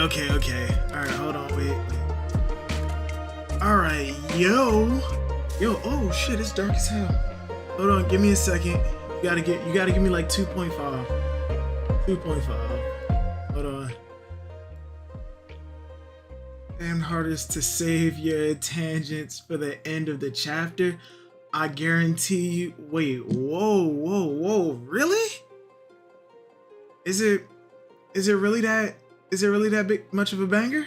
Okay. Alright, hold on, wait. Alright, yo, oh shit, it's dark as hell. Hold on, give me a second. You gotta give me like 2.5. 2.5. Hold on. Damn hardest to save your tangents for the end of the chapter. I guarantee you. Wait, whoa, really? Is it really that big much of a banger?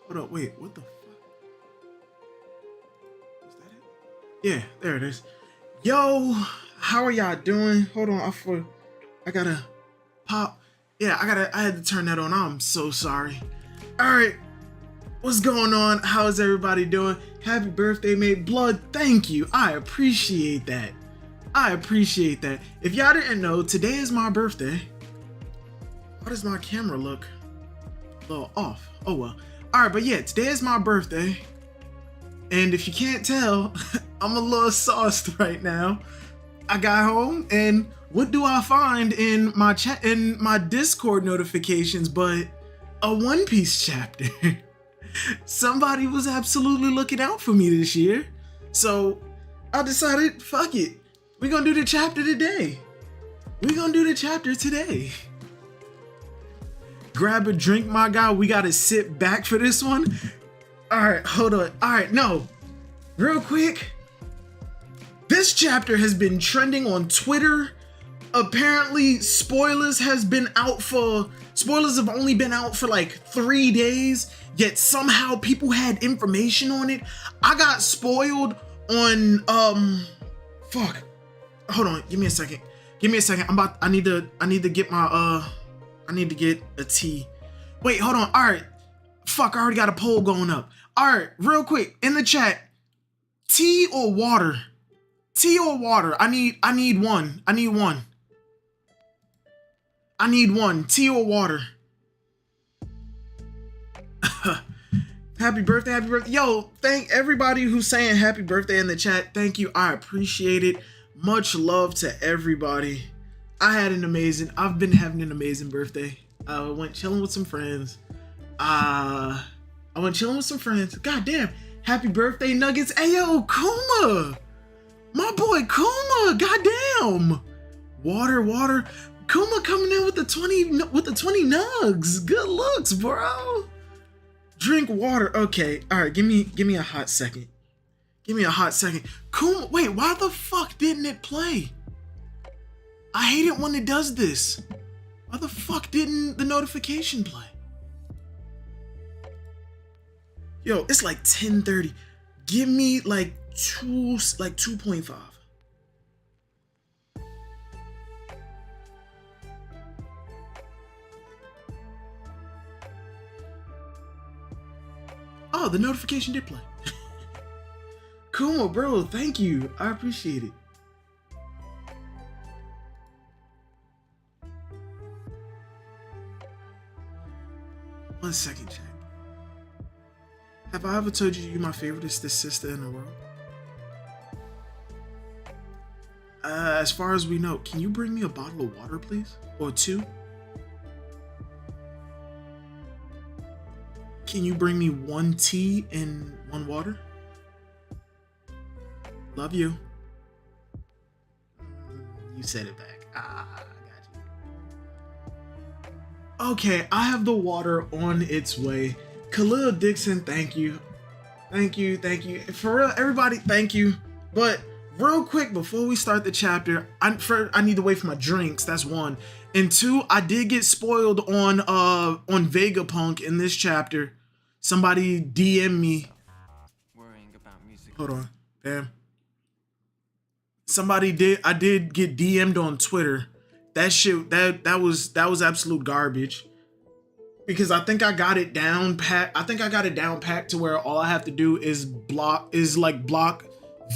Hold on, wait, what the fuck? Is that it? Yeah, there it is. Yo, how are y'all doing? Hold on, I gotta pop. Yeah, I had to turn that on. I'm so sorry. Alright. What's going on? How's everybody doing? Happy birthday, mate. Blood, thank you. I appreciate that. If y'all didn't know, today is my birthday. Why does my camera look a little off? Oh well. Alright, but yeah, today is my birthday. And if you can't tell, I'm a little sauced right now. I got home and what do I find in my chat, in my Discord notifications, but a One Piece chapter. Somebody was absolutely looking out for me this year. So I decided, fuck it. We're gonna do the chapter today. Grab a drink, my guy. We gotta sit back for this one. All right, hold on. All right, no, real quick. This chapter has been trending on Twitter. Apparently, spoilers have only been out for like 3 days, yet somehow people had information on it. I got spoiled on fuck. Hold on, give me a second. I need to get my I need to get a tea. Wait, hold on. All right. Fuck, I already got a poll going up. All right, real quick in the chat. Tea or water? Tea or water? I need one. Tea or water? Happy birthday. Yo, thank everybody who's saying happy birthday in the chat. Thank you. I appreciate it. Much love to everybody. I've been having an amazing birthday. I went chilling with some friends. God damn. Happy birthday, Nuggets. Hey, yo, Kuma. My boy, Kuma. Goddamn. Water. Kuma coming in with the 20 nugs. Good looks, bro. Drink water. Okay. All right. Give me a hot second. Kuma, wait, why the fuck didn't it play? I hate it when it does this. Why the fuck didn't the notification play? Yo, it's like 10:30. Give me like 2.5. Oh, the notification did play. Cool, bro. Thank you. I appreciate it. One second, chat. Have I ever told you you're my favoriteest sister in the world? As far as we know, can you bring me a bottle of water, please? Or 2? Can you bring me 1 tea and 1 water? Love you. You said it back. I got you. Okay, I have the water on its way. Khalil Dixon, thank you. For real, everybody, thank you. But real quick, before we start the chapter, I need to wait for my drinks. That's 1. And 2, I did get spoiled on Vegapunk in this chapter. Somebody DM me. Worrying about music. Hold on. Damn. I did get DM'd on Twitter. That shit, that was absolute garbage. Because I think I got it down pat. To where all I have to do is block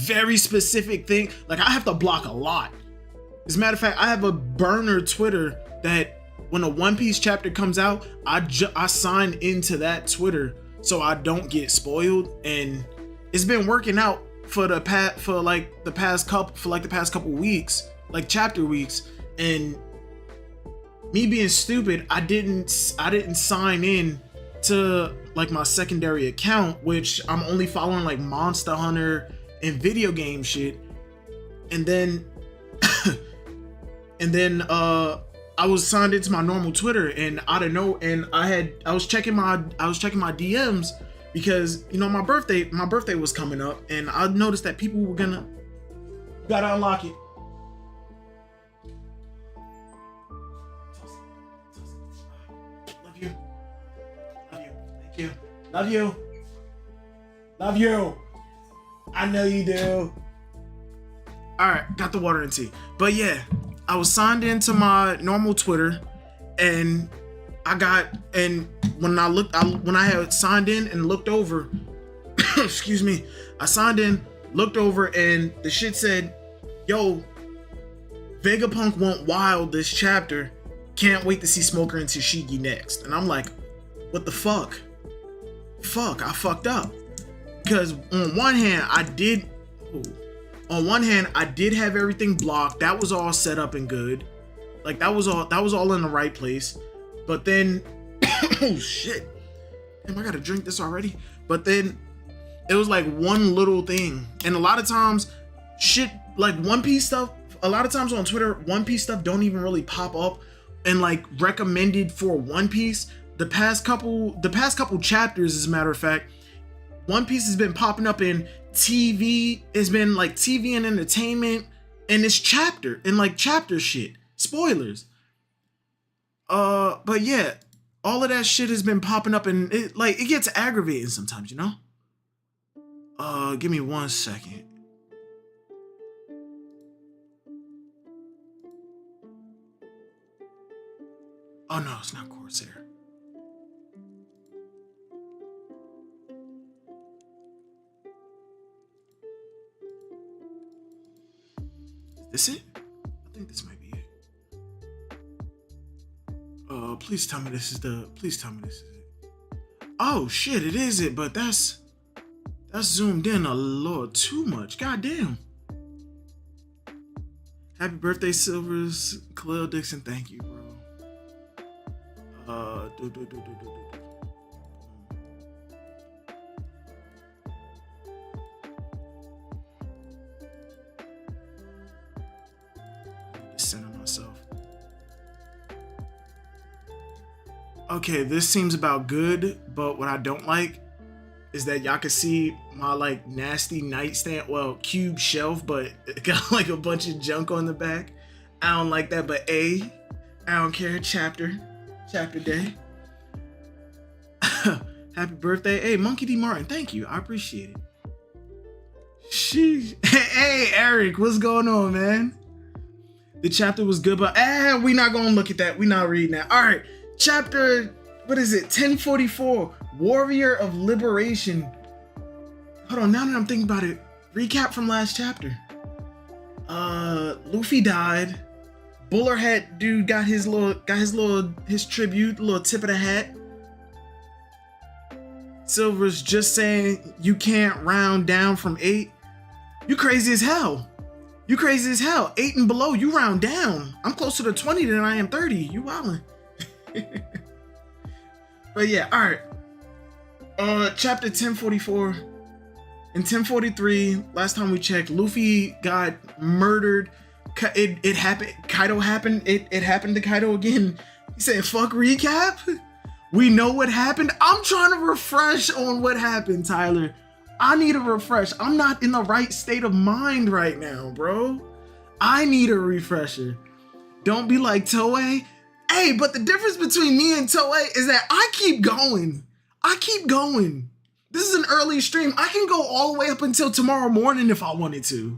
very specific thing. Like I have to block a lot. As a matter of fact, I have a burner Twitter that when a One Piece chapter comes out, I sign into that Twitter so I don't get spoiled. And it's been working out for the past couple weeks, like chapter weeks. And me being stupid, I didn't sign in to like my secondary account, which I'm only following like Monster Hunter and video game shit. And then I was signed into my normal Twitter, and I don't know, and I was checking my DMs because my birthday was coming up, and I noticed that people were gotta unlock it. Love you. I know you do. All right, got the water and tea. But yeah, I was signed into my normal Twitter, and when I had signed in and looked over, excuse me, I signed in, looked over, and the shit said, "Yo, Vegapunk went wild this chapter. Can't wait to see Smoker and Tashigi next." And I'm like, what the fuck? I fucked up. Because on one hand, I did have everything blocked. That was all set up and good. Like that was all in the right place. But then oh shit. Damn, I gotta drink this already. But then it was like one little thing. And a lot of times shit like One Piece stuff, a lot of times on Twitter, One Piece stuff don't even really pop up and like recommended for One Piece. The past couple chapters, as a matter of fact, One Piece has been popping up in TV. It's been like TV and entertainment, and it's chapter and like chapter shit. Spoilers. But yeah, all of that shit has been popping up, and it gets aggravating sometimes, you know? Give me 1 second. Oh no, it's not Corsair. Is this it? I think this might be it. Please tell me this is it. Oh shit, it is it, but that's zoomed in a little too much. Goddamn. Happy birthday, Silvers. Khalil Dixon, thank you, bro. Just center myself. Okay, this seems about good, but what I don't like is that y'all can see my like nasty nightstand, well, cube shelf, but it got like a bunch of junk on the back. I don't like that, but I don't care. Chapter day. Happy birthday. Hey, Monkey D. Martin, thank you. I appreciate it. Sheesh. Hey, Eric, what's going on, man? The chapter was good, but we not gonna look at that. We not reading that. All right, chapter, what is it? 1044, Warrior of Liberation. Hold on, now that I'm thinking about it, recap from last chapter. Luffy died. Bowler hat dude got his tribute, little tip of the hat. Silver's just saying you can't round down from 8. You crazy as hell. 8 and below, you round down. I'm closer to 20 than I am 30. You wildin'. But yeah, all right. Chapter 1044 and 1043. Last time we checked, Luffy got murdered. It happened. Kaido happened. It happened to Kaido again. He said, "Fuck recap." We know what happened. I'm trying to refresh on what happened, Tyler. I need a refresh. I'm not in the right state of mind right now, bro. I need a refresher. Don't be like Toei. Hey, but the difference between me and Toei is that I keep going. This is an early stream. I can go all the way up until tomorrow morning if I wanted to.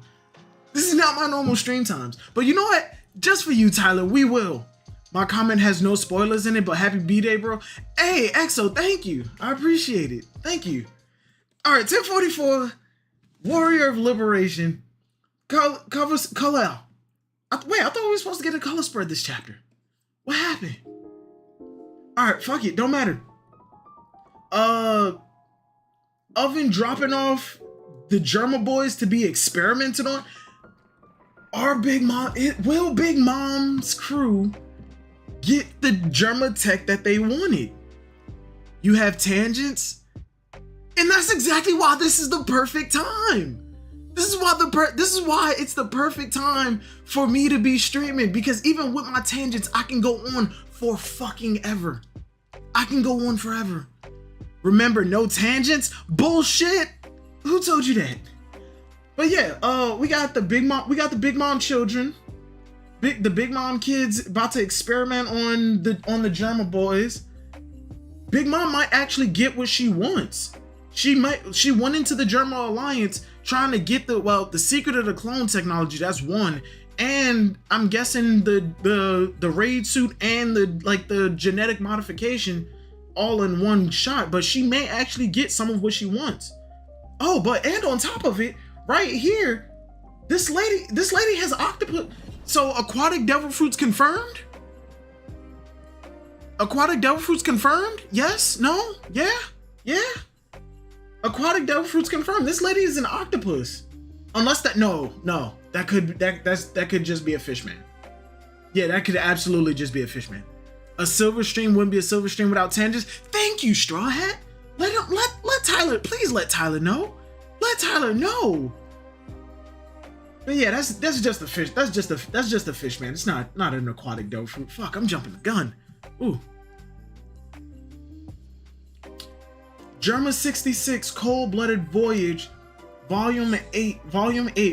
This is not my normal stream times. But you know what? Just for you, Tyler, we will. My comment has no spoilers in it, but happy B-Day, bro. Hey, EXO, thank you. I appreciate it. Thank you. All right, 1044, Warrior of Liberation. Color. Wait, I thought we were supposed to get a color spread this chapter. What happened? All right, fuck it. Don't matter. Oven dropping off the Germa boys to be experimented on. Big Mom's crew get the Germa tech that they wanted? You have tangents, and that's exactly why this is the perfect time. This is why it's the perfect time for me to be streaming, because even with my tangents, I can go on for fucking ever. I can go on forever. Remember, no tangents? Bullshit. Who told you that? But yeah, we got the Big Mom children. The Big Mom kids about to experiment on the Germa boys. Big Mom might actually get what she wants. She went into the Germa Alliance trying to get the secret of the clone technology. That's one. And I'm guessing the raid suit and the genetic modification all in one shot, but she may actually get some of what she wants. Oh, and on top of it, right here, this lady has octopus. So aquatic devil fruits confirmed? Aquatic devil fruits confirmed? Yes? No? Yeah? Aquatic devil fruits confirmed. This lady is an octopus. Unless that could just be a fishman. Yeah, that could absolutely just be a fishman. A silver stream wouldn't be a silver stream without tangents. Thank you, Straw Hat. Let Tyler, please let Tyler know. Let Tyler know. But yeah, that's just a fish. That's just a fish, man. It's not an aquatic devil fruit. Fuck, I'm jumping the gun. Ooh. Germa 66 Cold-Blooded Voyage, Volume 8,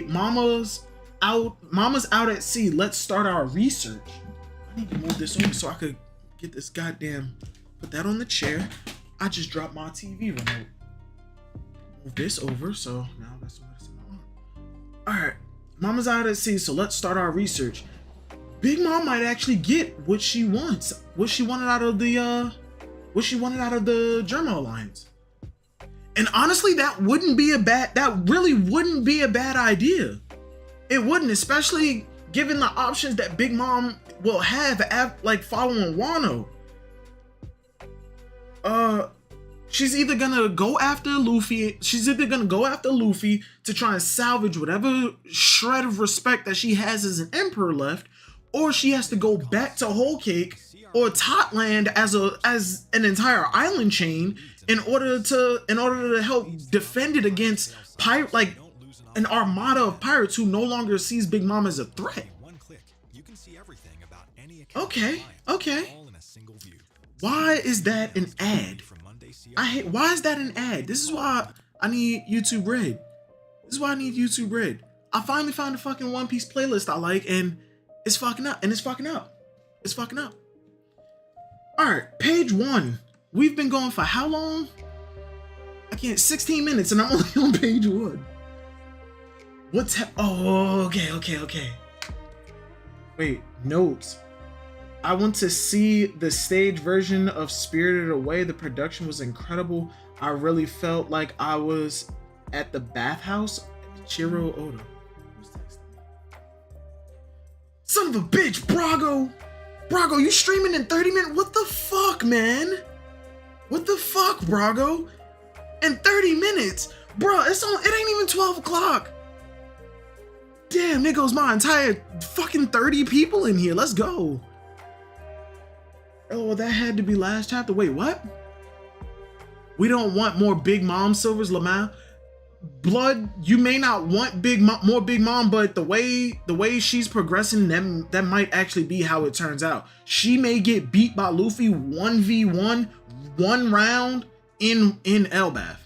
Mama's out at sea. Let's start our research. I need to move this over so I could get this goddamn, put that on the chair. I just dropped my TV remote. Move this over so now that's what it's on. Alright, Mama's out at sea, so let's start our research. Big Mom might actually get what she wants. What she wanted out of the Germa Alliance. And honestly, that really wouldn't be a bad idea. It wouldn't, especially given the options that Big Mom will have like following Wano. She's either gonna go after Luffy. She's either gonna go after Luffy to try and salvage whatever shred of respect that she has as an emperor left, or she has to go back to Whole Cake or Totland as an entire island chain in order to help defend it against an armada of pirates who no longer sees Big Mom as a threat. Okay. Why is that an ad? Why is that an ad? This is why I need YouTube Red. I finally found a fucking One Piece playlist I like, and it's fucking up. Alright, page 1. We've been going for how long? 16 minutes, and I'm only on page 1. Okay. Wait, notes. I want to see the stage version of Spirited Away. The production was incredible. I really felt like I was at the bathhouse. Chiro Oda. Son of a bitch, Brago! Brago, you streaming in 30 minutes? What the fuck, man? What the fuck, Brago? In 30 minutes? Bro, it ain't even 12 o'clock. Damn, there goes my entire fucking 30 people in here. Let's go. Oh, that had to be last chapter. Wait, what? We don't want more Big Mom Silvers, Lamau. Blood, you may not want more Big Mom, but the way she's progressing, that might actually be how it turns out. She may get beat by Luffy 1v1, one round in Elbaf.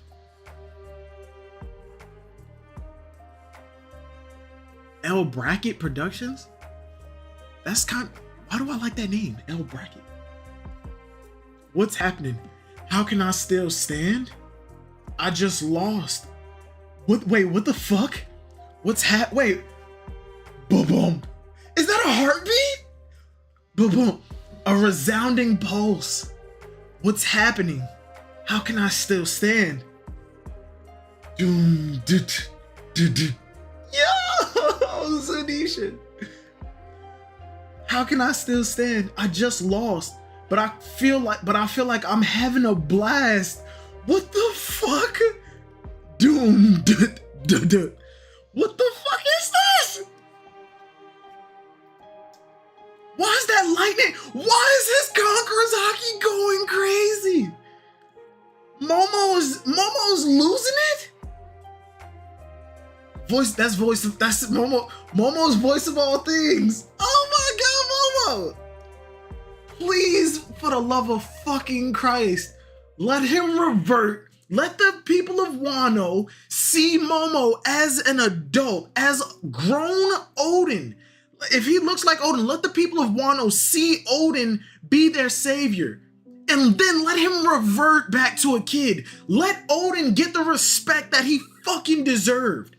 L Bracket Productions? Why do I like that name? L Bracket. What's happening? How can I still stand? I just lost. Wait, what the fuck? Wait. Boom. Is that a heartbeat? Boom. A resounding pulse. What's happening? How can I still stand? Yo, Zanisha. How can I still stand? I just lost, but I feel like I'm having a blast. What the fuck? Doom. What the fuck is this? Why is that lightning? Why is his Conqueror's Haki going crazy? Momo's losing it? That's Momo's voice of all things. Oh my god, Momo! Please, for the love of fucking Christ, let him revert. Let the people of Wano see Momo as an adult, as grown Odin. If he looks like Odin, let the people of Wano see Odin be their savior. And then let him revert back to a kid. Let Odin get the respect that he fucking deserved.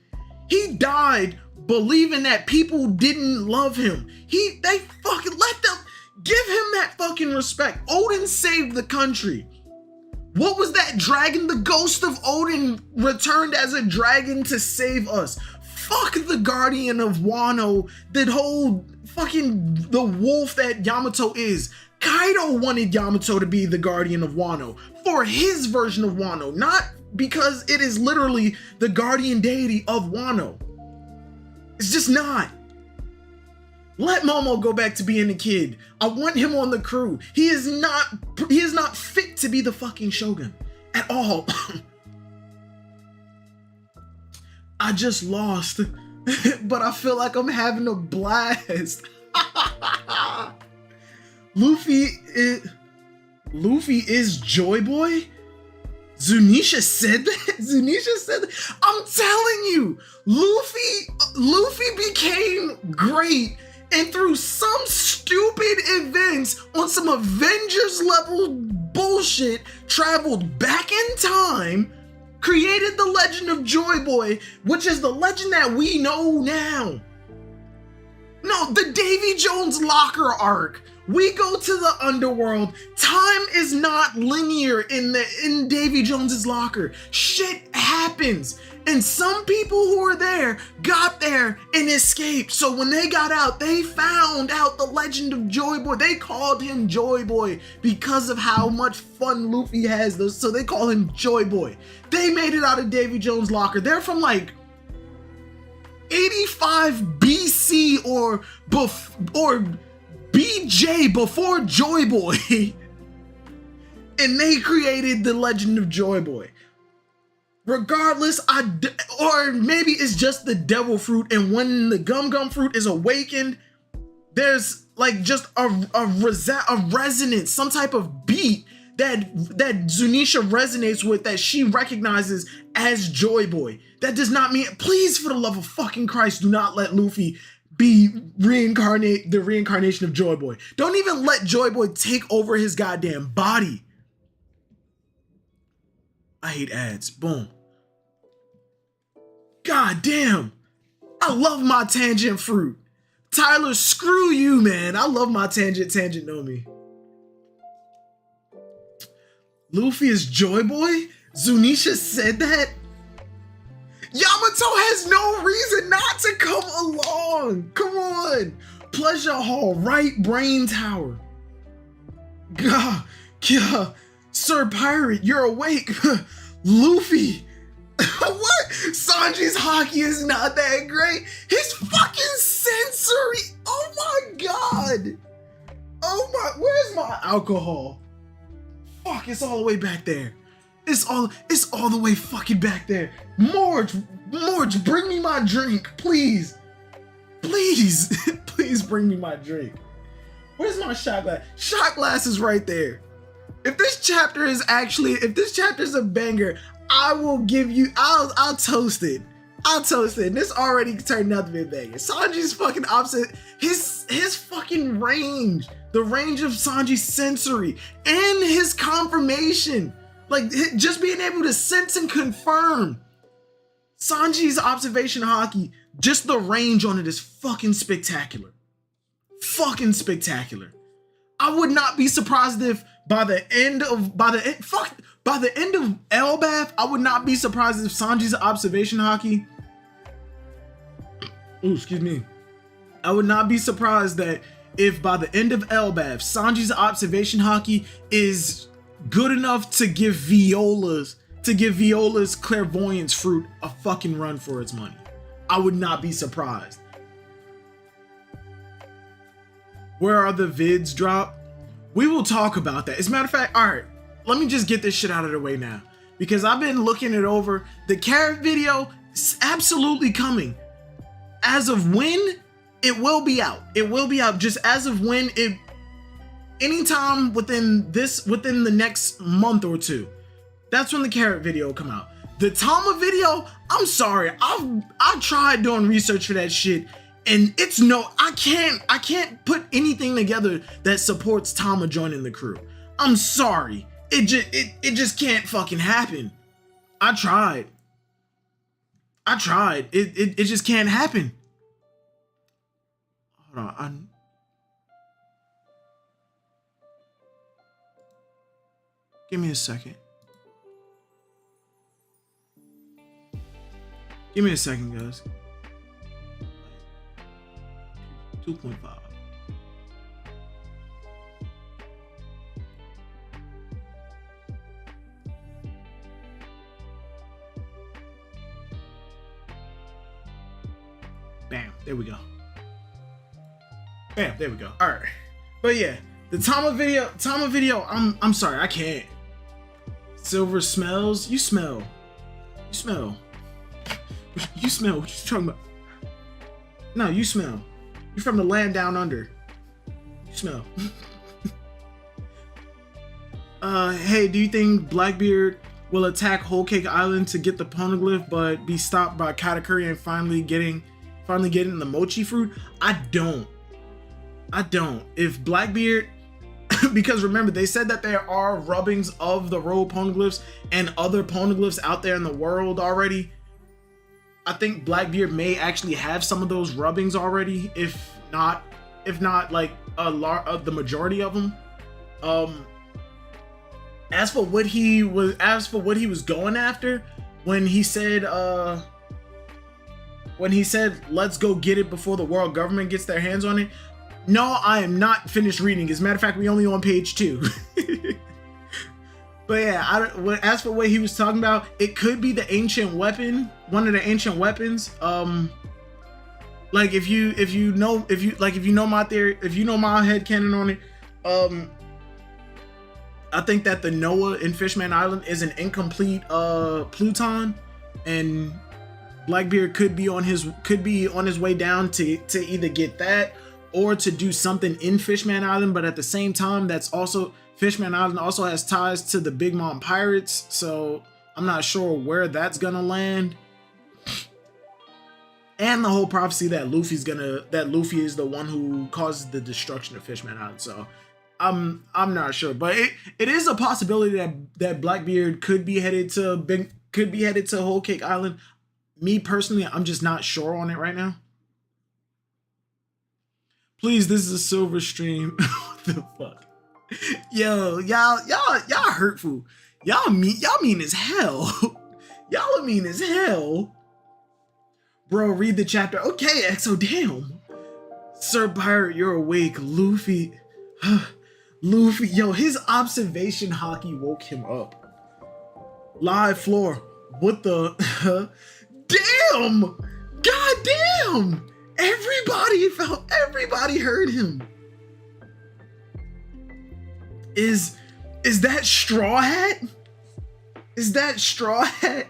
He died believing that people didn't love him. They fucking let them give him that fucking respect. Odin saved the country. What was that dragon? The ghost of Odin returned as a dragon to save us. Fuck the Guardian of Wano, that whole fucking the wolf that Yamato is. Kaido wanted Yamato to be the Guardian of Wano for his version of Wano, not because it is literally the guardian deity of Wano. It's just not. Let Momo go back to being a kid. I want him on the crew. He is not fit to be the fucking Shogun at all. I just lost, but I feel like I'm having a blast. Luffy is Joy Boy? Zunisha said that? Zunisha said that? I'm telling you, Luffy became great and through some stupid events on some Avengers level bullshit, traveled back in time, created the legend of Joy Boy, which is the legend that we know now. No, the Davy Jones locker arc. We go to the underworld. Time is not linear in Davy Jones's locker. Shit happens. And some people who were there got there and escaped. So when they got out, they found out the legend of Joy Boy. They called him Joy Boy because of how much fun Luffy has. So they call him Joy Boy. They made it out of Davy Jones' locker. They're from like 85 BC or BJ before Joy Boy. And they created the legend of Joy Boy. Regardless, or maybe it's just the devil fruit, and when the gum fruit is awakened, there's like just a resonance, some type of beat that Zunisha resonates with, that she recognizes as Joy Boy. That does not mean, please, for the love of fucking Christ, do not let Luffy be the reincarnation of Joy Boy. Don't even let Joy Boy take over his goddamn body. I hate ads. Boom. God damn. I love my tangent fruit. Tyler, screw you, man. I love my tangent no me. Luffy is Joy Boy? Zunisha said that? Yamato has no reason not to come along. Come on. Pleasure Hall, right brain tower. Gah, Sir Pirate, you're awake. Luffy. What? Sanji's hockey is not that great. His fucking sensory. Oh my god. Oh my, where's my alcohol? Fuck, it's all the way back there. It's all the way fucking back there. Morge, bring me my drink, please. Please, please bring me my drink. Where's my shot glass? Shot glass is right there. If this chapter is a banger, I will give you, I'll toast it. I'll toast it. And this already turned out to be a banger. Sanji's fucking opposite, his fucking range, the range of Sanji's sensory and his confirmation. Like, just being able to sense and confirm. Sanji's observation hockey, just the range on it is fucking spectacular. Fucking spectacular. I would not be surprised if by the end of Elbaf, I would not be surprised if Sanji's observation hockey. Ooh, excuse me. I would not be surprised that if by the end of Elbaf, Sanji's observation hockey is good enough to give Viola's clairvoyance fruit a fucking run for its money. I would not be surprised. Where are the vids dropped? We will talk about that. As a matter of fact, all right, let me just get this shit out of the way now, because I've been looking it over. The carrot video is absolutely coming. As of when, it will be out. It will be out just as of when it, anytime within the next month or two. That's when the carrot video will come out. The Tama video, I'm sorry. I tried doing research for that shit, and it's I can't put anything together that supports Tama joining the crew. I'm sorry. It just can't fucking happen. I tried. It just can't happen. Hold on. Give me a second. Give me a second, guys. 2.5. Bam, there we go. Bam, there we go. All right. But yeah, the Tama video, I'm sorry, I can't. Silver smells. You smell. What you talking about? No, you smell. You're from the land down under. You smell. Hey, do you think Blackbeard will attack Whole Cake Island to get the poneglyph, but be stopped by Katakuri and finally getting the mochi fruit? I don't. If Blackbeard, because remember they said that there are rubbings of the road poneglyphs and other poneglyphs out there in the world already. I think Blackbeard may actually have some of those rubbings already, if not like the majority of them. As for what he was going after when he said let's go get it before the world government gets their hands on it. No, I am not finished reading. As a matter of fact, we only on page 2. But yeah, as for what he was talking about, it could be the ancient weapon, one of the ancient weapons. Like if you know my theory, if you know my headcanon on it, I think that the Noah in Fishman Island is an incomplete Pluton, and Blackbeard could be on his way down to either get that or to do something in Fishman Island. But at the same time, Fishman Island also has ties to the Big Mom Pirates, so I'm not sure where that's gonna land. And the whole prophecy that Luffy is the one who causes the destruction of Fishman Island. So I'm not sure, but it is a possibility that Blackbeard could be headed to Whole Cake Island. Me personally, I'm just not sure on it right now. Please, this is a silver stream. What the fuck? Yo, y'all hurtful. Y'all mean as hell. Y'all are mean as hell. Bro, read the chapter. Okay, EXO, damn. Sir Pirate, you're awake. Luffy, yo, his observation hockey woke him up. Live floor. What the? Damn! God damn! Everybody heard him. Is that Straw Hat? Is that Straw Hat?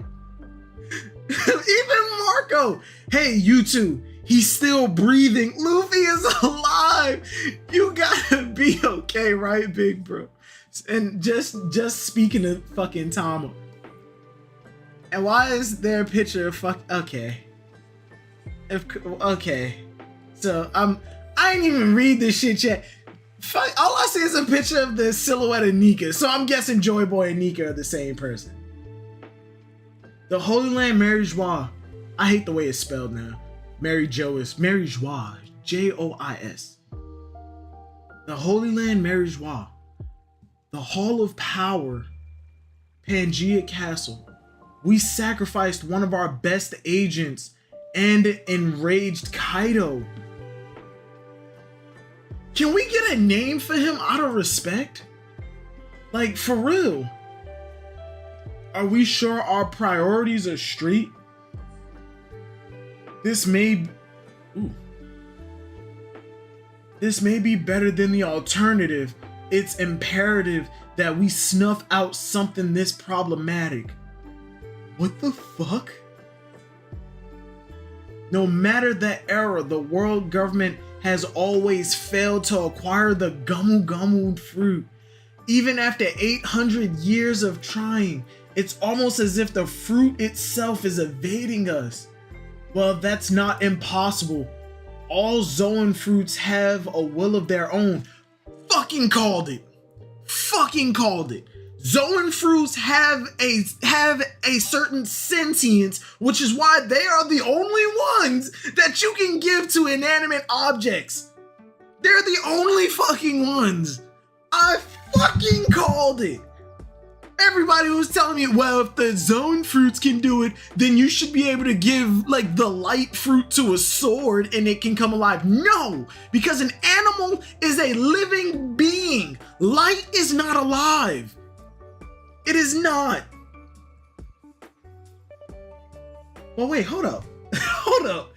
Even Marco. Hey, you two. He's still breathing. Luffy is alive. You gotta be okay, right, big bro? And just speaking of fucking Tama. And why is there a picture of okay. Okay. So I ain't even read this shit yet. All I see is a picture of the silhouette of Nika. So I'm guessing Joy Boy and Nika are the same person. The Holy Land Mary Joie. I hate the way it's spelled now. Mary Jois. Mary Joie. Jois. The Holy Land Mary Joie. The Hall of Power. Pangea Castle. We sacrificed one of our best agents and enraged Kaido. Can we get a name for him out of respect? Like, for real. Are we sure our priorities are straight? This may be better than the alternative. It's imperative that we snuff out something this problematic. What the fuck? No matter the era, the world government has always failed to acquire the Gumu Gumu fruit. Even after 800 years of trying, it's almost as if the fruit itself is evading us. Well, that's not impossible. All Zoan fruits have a will of their own. Fucking called it. Zoan fruits have a certain sentience, which is why they are the only ones that you can give to inanimate objects. They're the only fucking ones. I fucking called it. Everybody was telling me, well, if the Zoan fruits can do it, then you should be able to give like the light fruit to a sword and it can come alive. No, because an animal is a living being. Light is not alive. It is not. Well, wait, hold up. Hold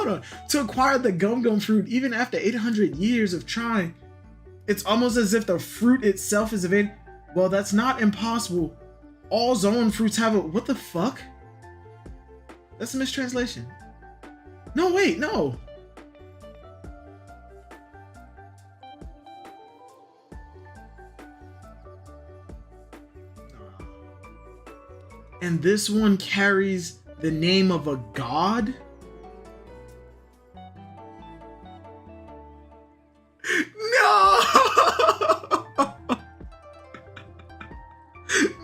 on. To acquire the Gum Gum fruit, even after 800 years of trying, it's almost as if the fruit itself is evading. Well, that's not impossible. All Zoan fruits have a... What the fuck? That's a mistranslation. No, wait, no. and this one carries the name of a god? No!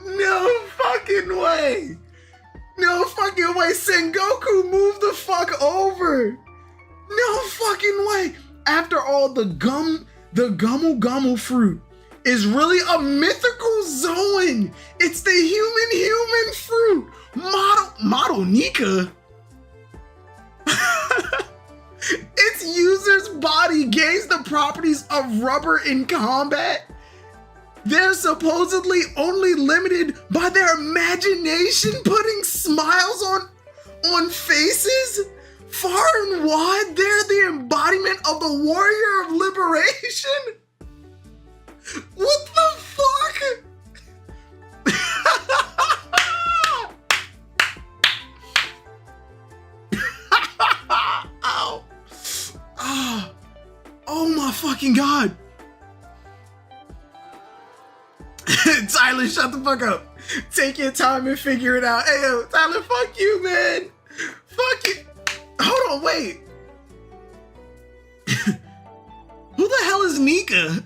No fucking way! No fucking way! Sengoku, move the fuck over! No fucking way! After all, the Gumu Gumu fruit is really a mythical Zoan! It's the human fruit! Model Nika? Its user's body gains the properties of rubber in combat. They're supposedly only limited by their imagination, putting smiles on faces. Far and wide, they're the embodiment of the warrior of liberation. What the fuck? Ow. Oh my fucking god. Tyler, shut the fuck up. Take your time and figure it out. Hey, yo, Tyler, fuck you, man. Fuck you. Hold on, wait. Who the hell is Nika?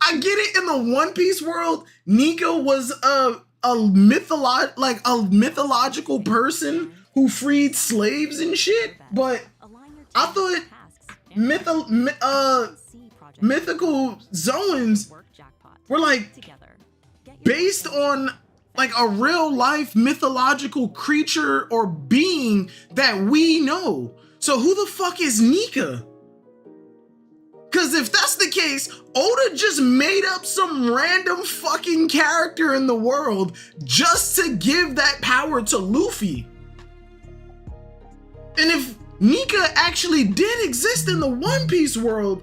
I get it, in the One Piece world, Nika was a mythological person who freed slaves and shit, but I thought mythical Zoans were like based on like a real life mythological creature or being that we know. So who the fuck is Nika? Cause if that's the case, Oda just made up some random fucking character in the world just to give that power to Luffy. And if Nika actually did exist in the One Piece world,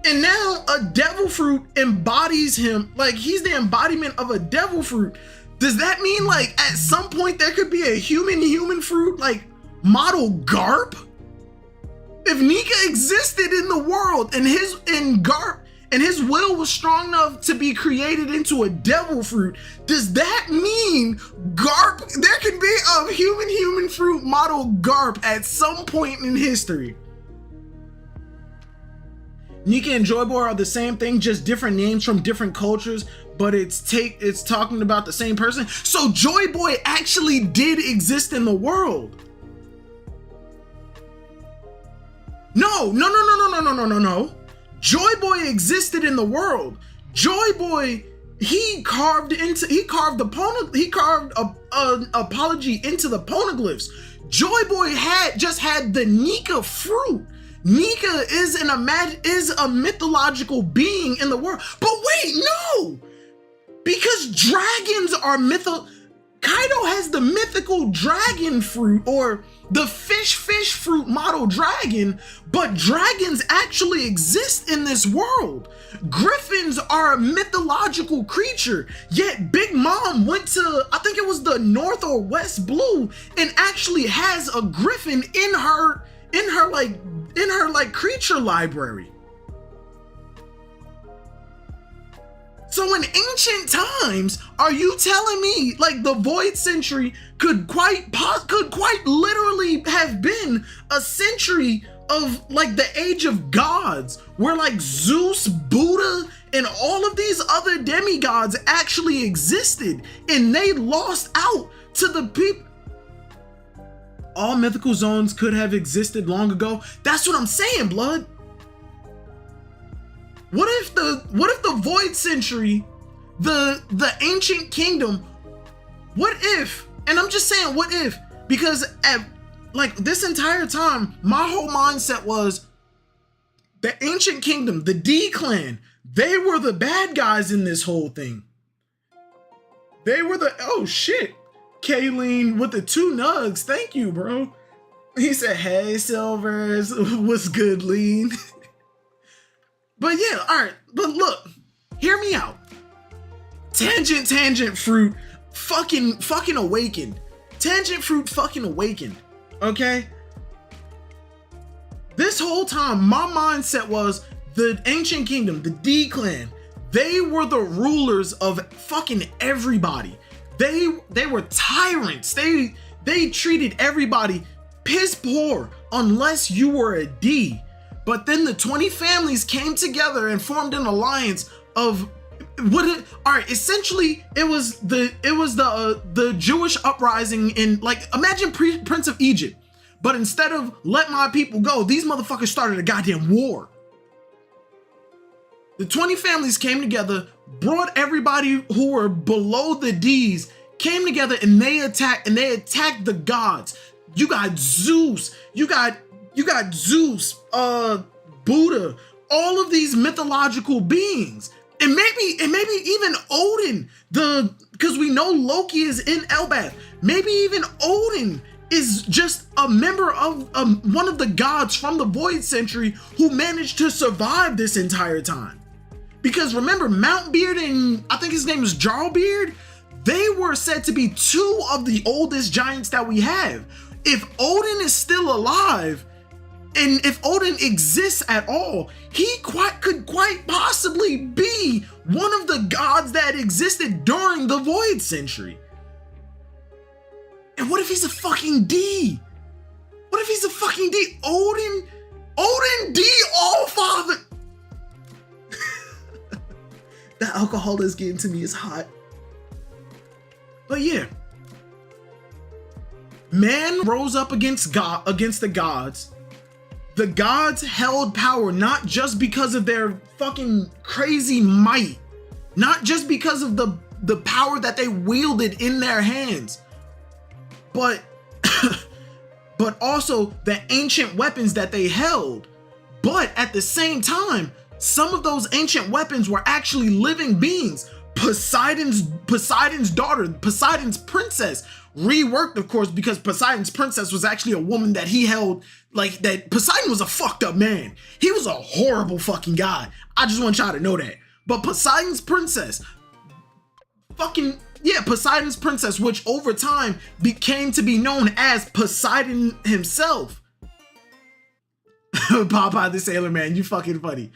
and now a devil fruit embodies him, like he's the embodiment of a devil fruit, does that mean like at some point there could be a human fruit like model Garp? If Nika existed in the world and Garp and his will was strong enough to be created into a devil fruit, does that mean Garp, there could be a human fruit model Garp at some point in history? Nika and Joy Boy are the same thing, just different names from different cultures, but it's talking about the same person. So Joy Boy actually did exist in the world. No. Joy Boy existed in the world. Joy Boy, he carved an apology into the poneglyphs. Joy Boy had the Nika fruit. Nika is a mythological being in the world. But wait, no! Because dragons are Kaido has the mythical dragon fruit, or the fish fruit model dragon, but dragons actually exist in this world. Griffins are a mythological creature, yet Big Mom went to, I think it was the North or West Blue, and actually has a griffin in her creature library. So in ancient times, are you telling me like the Void Century could quite literally have been a century of like the Age of Gods, where like Zeus, Buddha, and all of these other demigods actually existed, and they lost out to the people? All mythical zones could have existed long ago. That's what I'm saying, blood. What if the Void Century, the ancient kingdom, what if, and I'm just saying what if, because at like this entire time, my whole mindset was the ancient kingdom, the D clan, they were the bad guys in this whole thing. They were the, oh shit, Kayleen with the 2 nugs, thank you, bro. He said, hey, Silvers, what's good, Lean? But yeah, all right, but look, hear me out. Tangent fruit fucking awakened. Tangent fruit fucking awakened, okay? This whole time, my mindset was the ancient kingdom, the D clan, they were the rulers of fucking everybody. They were tyrants. They treated everybody piss poor unless you were a D. But then the 20 families came together and formed an alliance of essentially it was the Jewish uprising in, like, imagine Prince of Egypt, but instead of let my people go, these motherfuckers started a goddamn war. The 20 families came together, brought everybody who were below the D's, came together, and they attacked the gods. You got Zeus, you got Zeus, Buddha, all of these mythological beings. And maybe even Odin, because we know Loki is in Elbath. Maybe even Odin is just a member of one of the gods from the Void Century who managed to survive this entire time. Because remember, Mountbeard and I think his name is Jarlbeard, they were said to be two of the oldest giants that we have. If Odin is still alive, and if Odin exists at all, he could quite possibly be one of the gods that existed during the Void Century. And what if he's a fucking D? What if he's a fucking D? Odin D Allfather. The alcohol is getting to me, is hot. But yeah, man rose up against the gods. The gods held power not just because of their fucking crazy might, not just because of the power that they wielded in their hands, but but also the ancient weapons that they held. But at the same time, some of those ancient weapons were actually living beings. Poseidon's daughter, Poseidon's princess, reworked, of course, because Poseidon's princess was actually a woman that he held, like, that Poseidon was a fucked up man. He was a horrible fucking guy. I just want y'all to know that. But Poseidon's princess, Poseidon's princess, which over time became to be known as Poseidon himself. Popeye the Sailor Man, you fucking funny.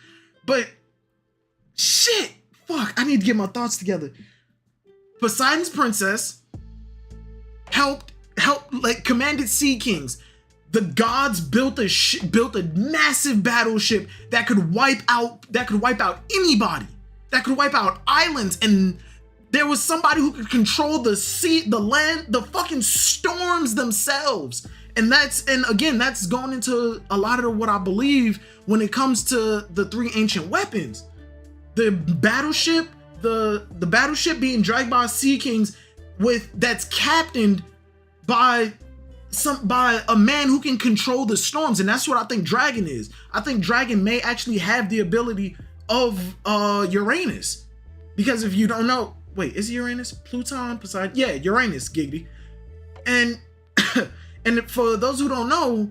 But shit, fuck, I need to get my thoughts together. Poseidon's princess helped like commanded sea kings. The gods built a massive battleship that could wipe out anybody, that could wipe out islands, and there was somebody who could control the sea, the land, the fucking storms themselves. And that's going into a lot of what I believe when it comes to the three ancient weapons. The battleship, the battleship being dragged by sea kings that's captained by a man who can control the storms, and that's what I think Dragon is. I think Dragon may actually have the ability of Uranus, because if you don't know, wait, is it Uranus? Pluton? Poseidon? Yeah, Uranus, giggity. And and for those who don't know,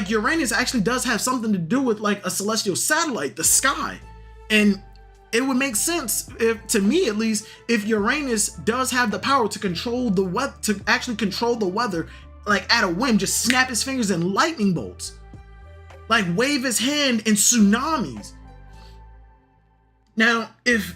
Uranus actually does have something to do with like a celestial satellite, the sky. And it would make sense, to me at least, if Uranus does have the power to control the weather, to actually control the weather, like at a whim, just snap his fingers and lightning bolts, like wave his hand in tsunamis. Now, if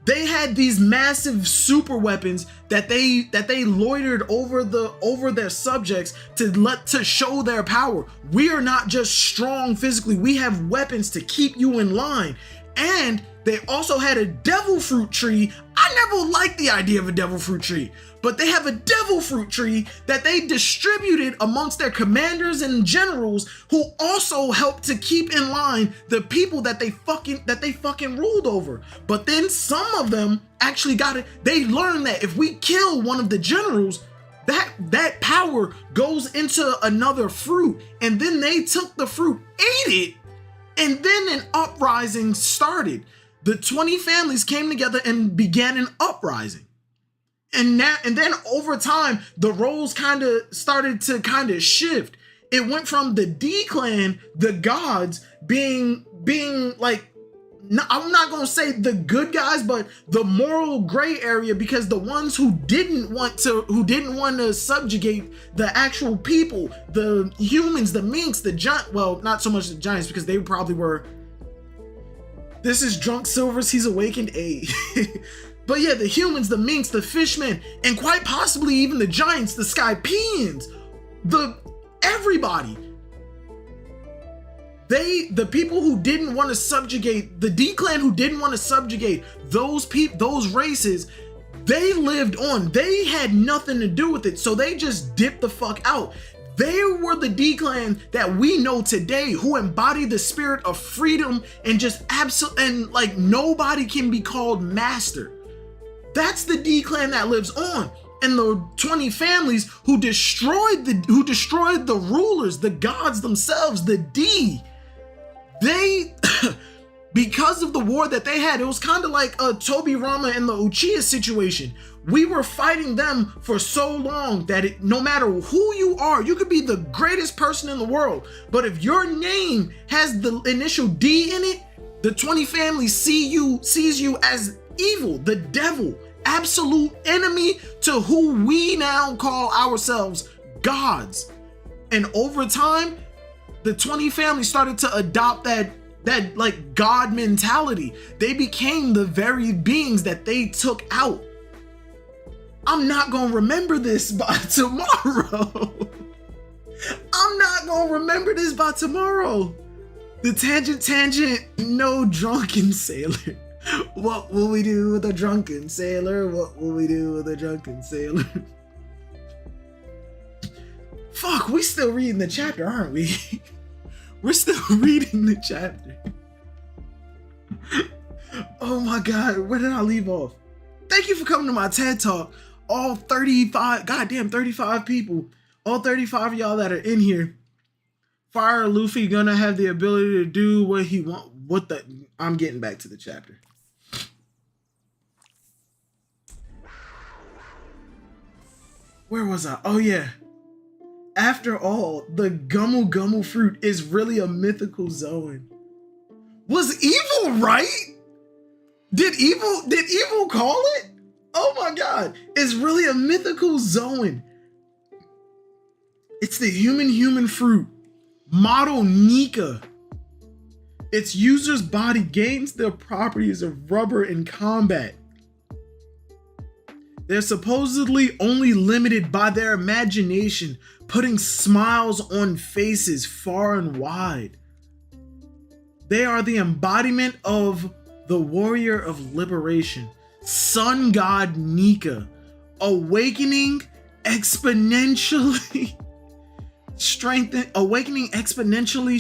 they had these massive super weapons that they loitered over their subjects to show their power. We are not just strong physically, we have weapons to keep you in line. And they also had a devil fruit tree. I never liked the idea of a devil fruit tree, but they have a devil fruit tree that they distributed amongst their commanders and generals, who also helped to keep in line the people that they fucking ruled over. But then some of them actually they learned that if we kill one of the generals, that power goes into another fruit, and then they took the fruit, ate it, and then an uprising started. The 20 families came together and began an uprising. And then over time, the roles started to shift. It went from the D clan, the gods, being like, I'm not gonna say the good guys, but the moral gray area, because the ones who didn't want to subjugate the actual people, the humans, the minks, the giant, well, not so much the giants, because they probably were. This is Drunk Silvers, he's awakened. But yeah, the humans, the minks, the fishmen, and quite possibly even the giants, the Skypeans, everybody. The people who didn't want to subjugate, the D-Clan who didn't want to subjugate those races, they lived on. They had nothing to do with it, so they just dipped the fuck out. They were the D-Clan that we know today, who embody the spirit of freedom and just and like nobody can be called master. That's the D-Clan that lives on. And the 20 families who destroyed the rulers, the gods themselves, the D. They, because of the war that they had, it was kind of like a Tobirama and the Uchiha situation. We were fighting them for so long that no matter who you are, you could be the greatest person in the world, but if your name has the initial D in it, the 20 family sees you as evil, the devil, absolute enemy to who we now call ourselves gods. And over time, the 20 family started to adopt that like God mentality. They became the very beings that they took out. I'm not gonna remember this by tomorrow. I'm not gonna remember this by tomorrow. The tangent, no drunken sailor. What will we do with a drunken sailor? What will we do with a drunken sailor? Fuck, we still reading the chapter, aren't we? We're still reading the chapter. Oh my God, where did I leave off? Thank you for coming to my TED Talk. All 35, goddamn 35 people, all 35 of y'all that are in here. Fire Luffy gonna have the ability to do what he want. I'm getting back to the chapter. Where was I? Oh yeah. After all, the Gumu Gumu fruit is really a mythical Zoan. Was evil right? Did evil call it? Oh my God, it's really a mythical Zoan. It's the human fruit, model Nika. Its user's body gains the properties of rubber in combat. They're supposedly only limited by their imagination, putting smiles on faces far and wide. They are the embodiment of the warrior of liberation, sun god Nika, awakening exponentially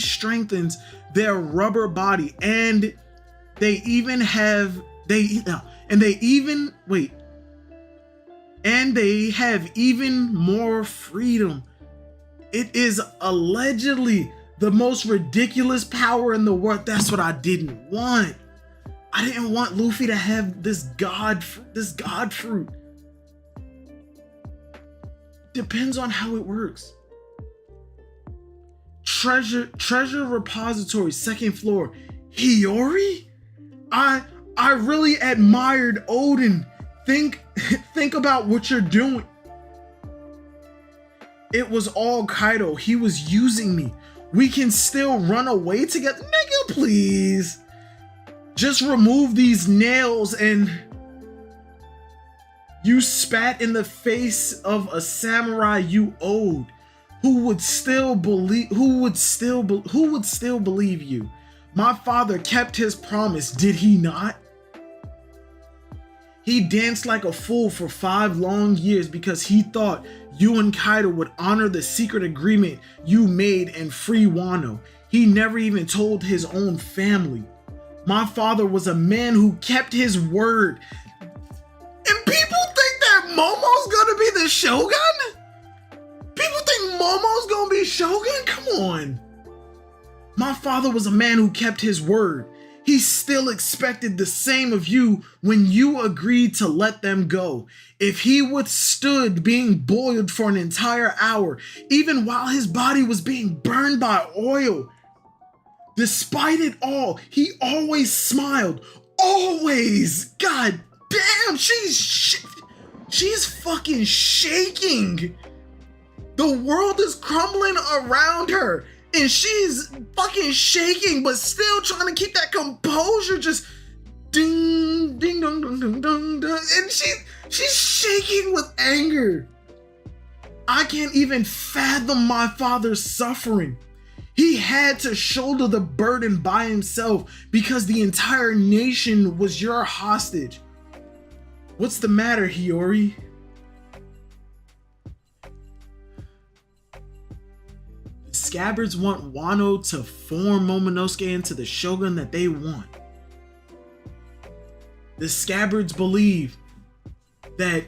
strengthens their rubber body, and they have even more freedom. It is allegedly the most ridiculous power in the world. That's what I didn't want. I didn't want Luffy to have this god fruit. Depends on how it works. Treasure repository, second floor. Hiyori? I really admired Odin. Think about what you're doing. It was all Kaido. He was using me. We can still run away together. Nigga, please. Just remove these nails. And you spat in the face of a samurai you owed. Who would still believe you? My father kept his promise, did he not? He danced like a fool for 5 long years because he thought you and Kaido would honor the secret agreement you made and free Wano. He never even told his own family. My father was a man who kept his word. And people think that Momo's gonna be the Shogun? People think Momo's gonna be Shogun? Come on. My father was a man who kept his word. He still expected the same of you when you agreed to let them go. If he withstood being boiled for an entire hour, even while his body was being burned by oil, despite it all, he always smiled. Always. God damn, she's fucking shaking. The world is crumbling around her. And she's fucking shaking, but still trying to keep that composure. Just ding, ding dong dong dong dong dong, and she's shaking with anger. I can't even fathom my father's suffering. He had to shoulder the burden by himself because the entire nation was your hostage. What's the matter, Hiyori? The Scabbards want Wano to form Momonosuke into the shogun that they want. The Scabbards believe that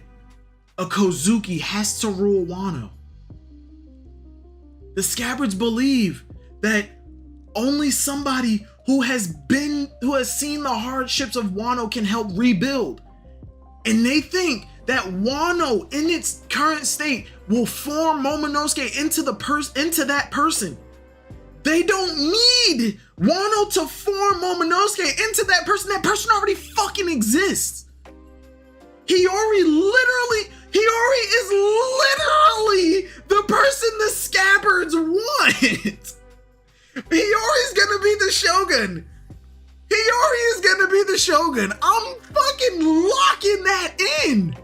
a Kozuki has to rule Wano. The Scabbards believe that only somebody who has seen the hardships of Wano can help rebuild. And they think that Wano in its current state will form Momonosuke into that person. They don't need Wano to form Momonosuke into that person. That person already fucking exists. Hiyori is literally the person the Scabbards want. Hiyori's gonna be the shogun. Hiyori is gonna be the shogun. I'm fucking locking that in.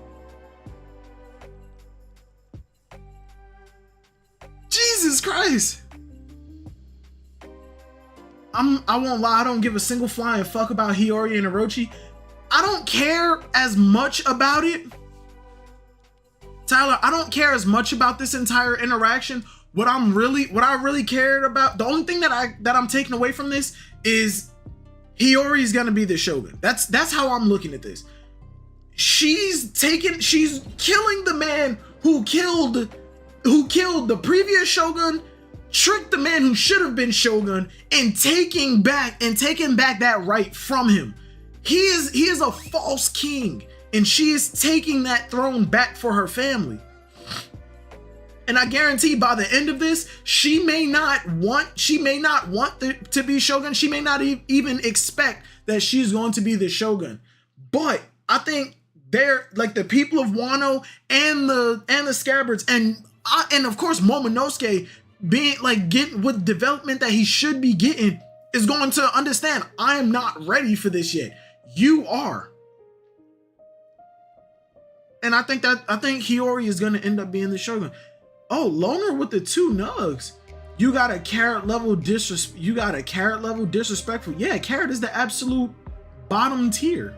Jesus Christ. I won't lie, I don't give a single flying fuck about Hiyori and Orochi. I don't care as much about it. Tyler, I don't care as much about this entire interaction. What I really cared about, the only thing that I'm taking away from this is Hiyori is gonna be the shogun. That's how I'm looking at this. She's killing the man who killed the previous shogun, tricked the man who should have been shogun, and taking back that right from him. He is a false king, and she is taking that throne back for her family. And I guarantee by the end of this, she may not want to be shogun. She may not even expect that she's going to be the shogun. But I think they're like the people of Wano and the Scabbards and of course Momonosuke being like getting with development that he should be getting is going to understand I am not ready for this yet. You are. And I think Hiyori is going to end up being the shogun. Oh, Loner with the 2 nugs. You got a carrot level disrespectful. Yeah, carrot is the absolute bottom tier.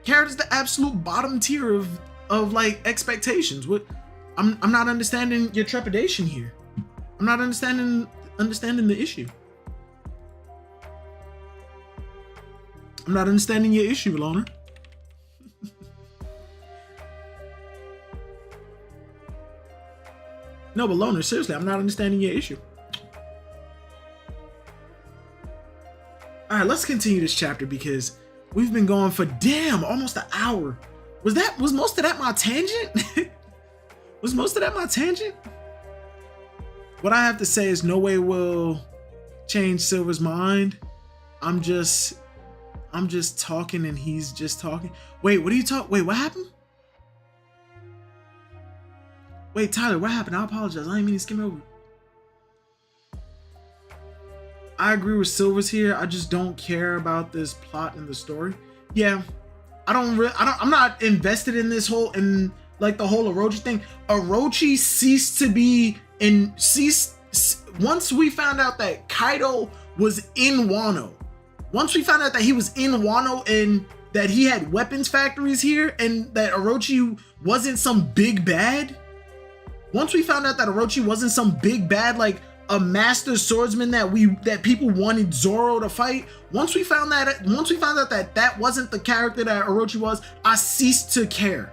Carrot is the absolute bottom tier of like expectations. What I'm not understanding your trepidation here. I'm not understanding the issue. I'm not understanding your issue, Loner. No, but Loner, seriously, I'm not understanding your issue. All right, let's continue this chapter because we've been going for almost an hour. Was most of that my tangent? Was most of that my tangent? What I have to say is no way will change Silver's mind. I'm just talking and he's just talking. Wait, what what happened? Wait, Tyler, what happened? I apologize. I didn't mean to skim over. I agree with Silver's here. I just don't care about this plot and the story. Yeah, I'm not invested in this whole the whole Orochi thing. Orochi once we found out that Kaido was in Wano. Once we found out that he was in Wano and that he had weapons factories here and that Orochi wasn't some big bad. Once we found out that Orochi wasn't some big bad, like a master swordsman that people wanted Zoro to fight. Once we found out that wasn't the character that Orochi was, I ceased to care.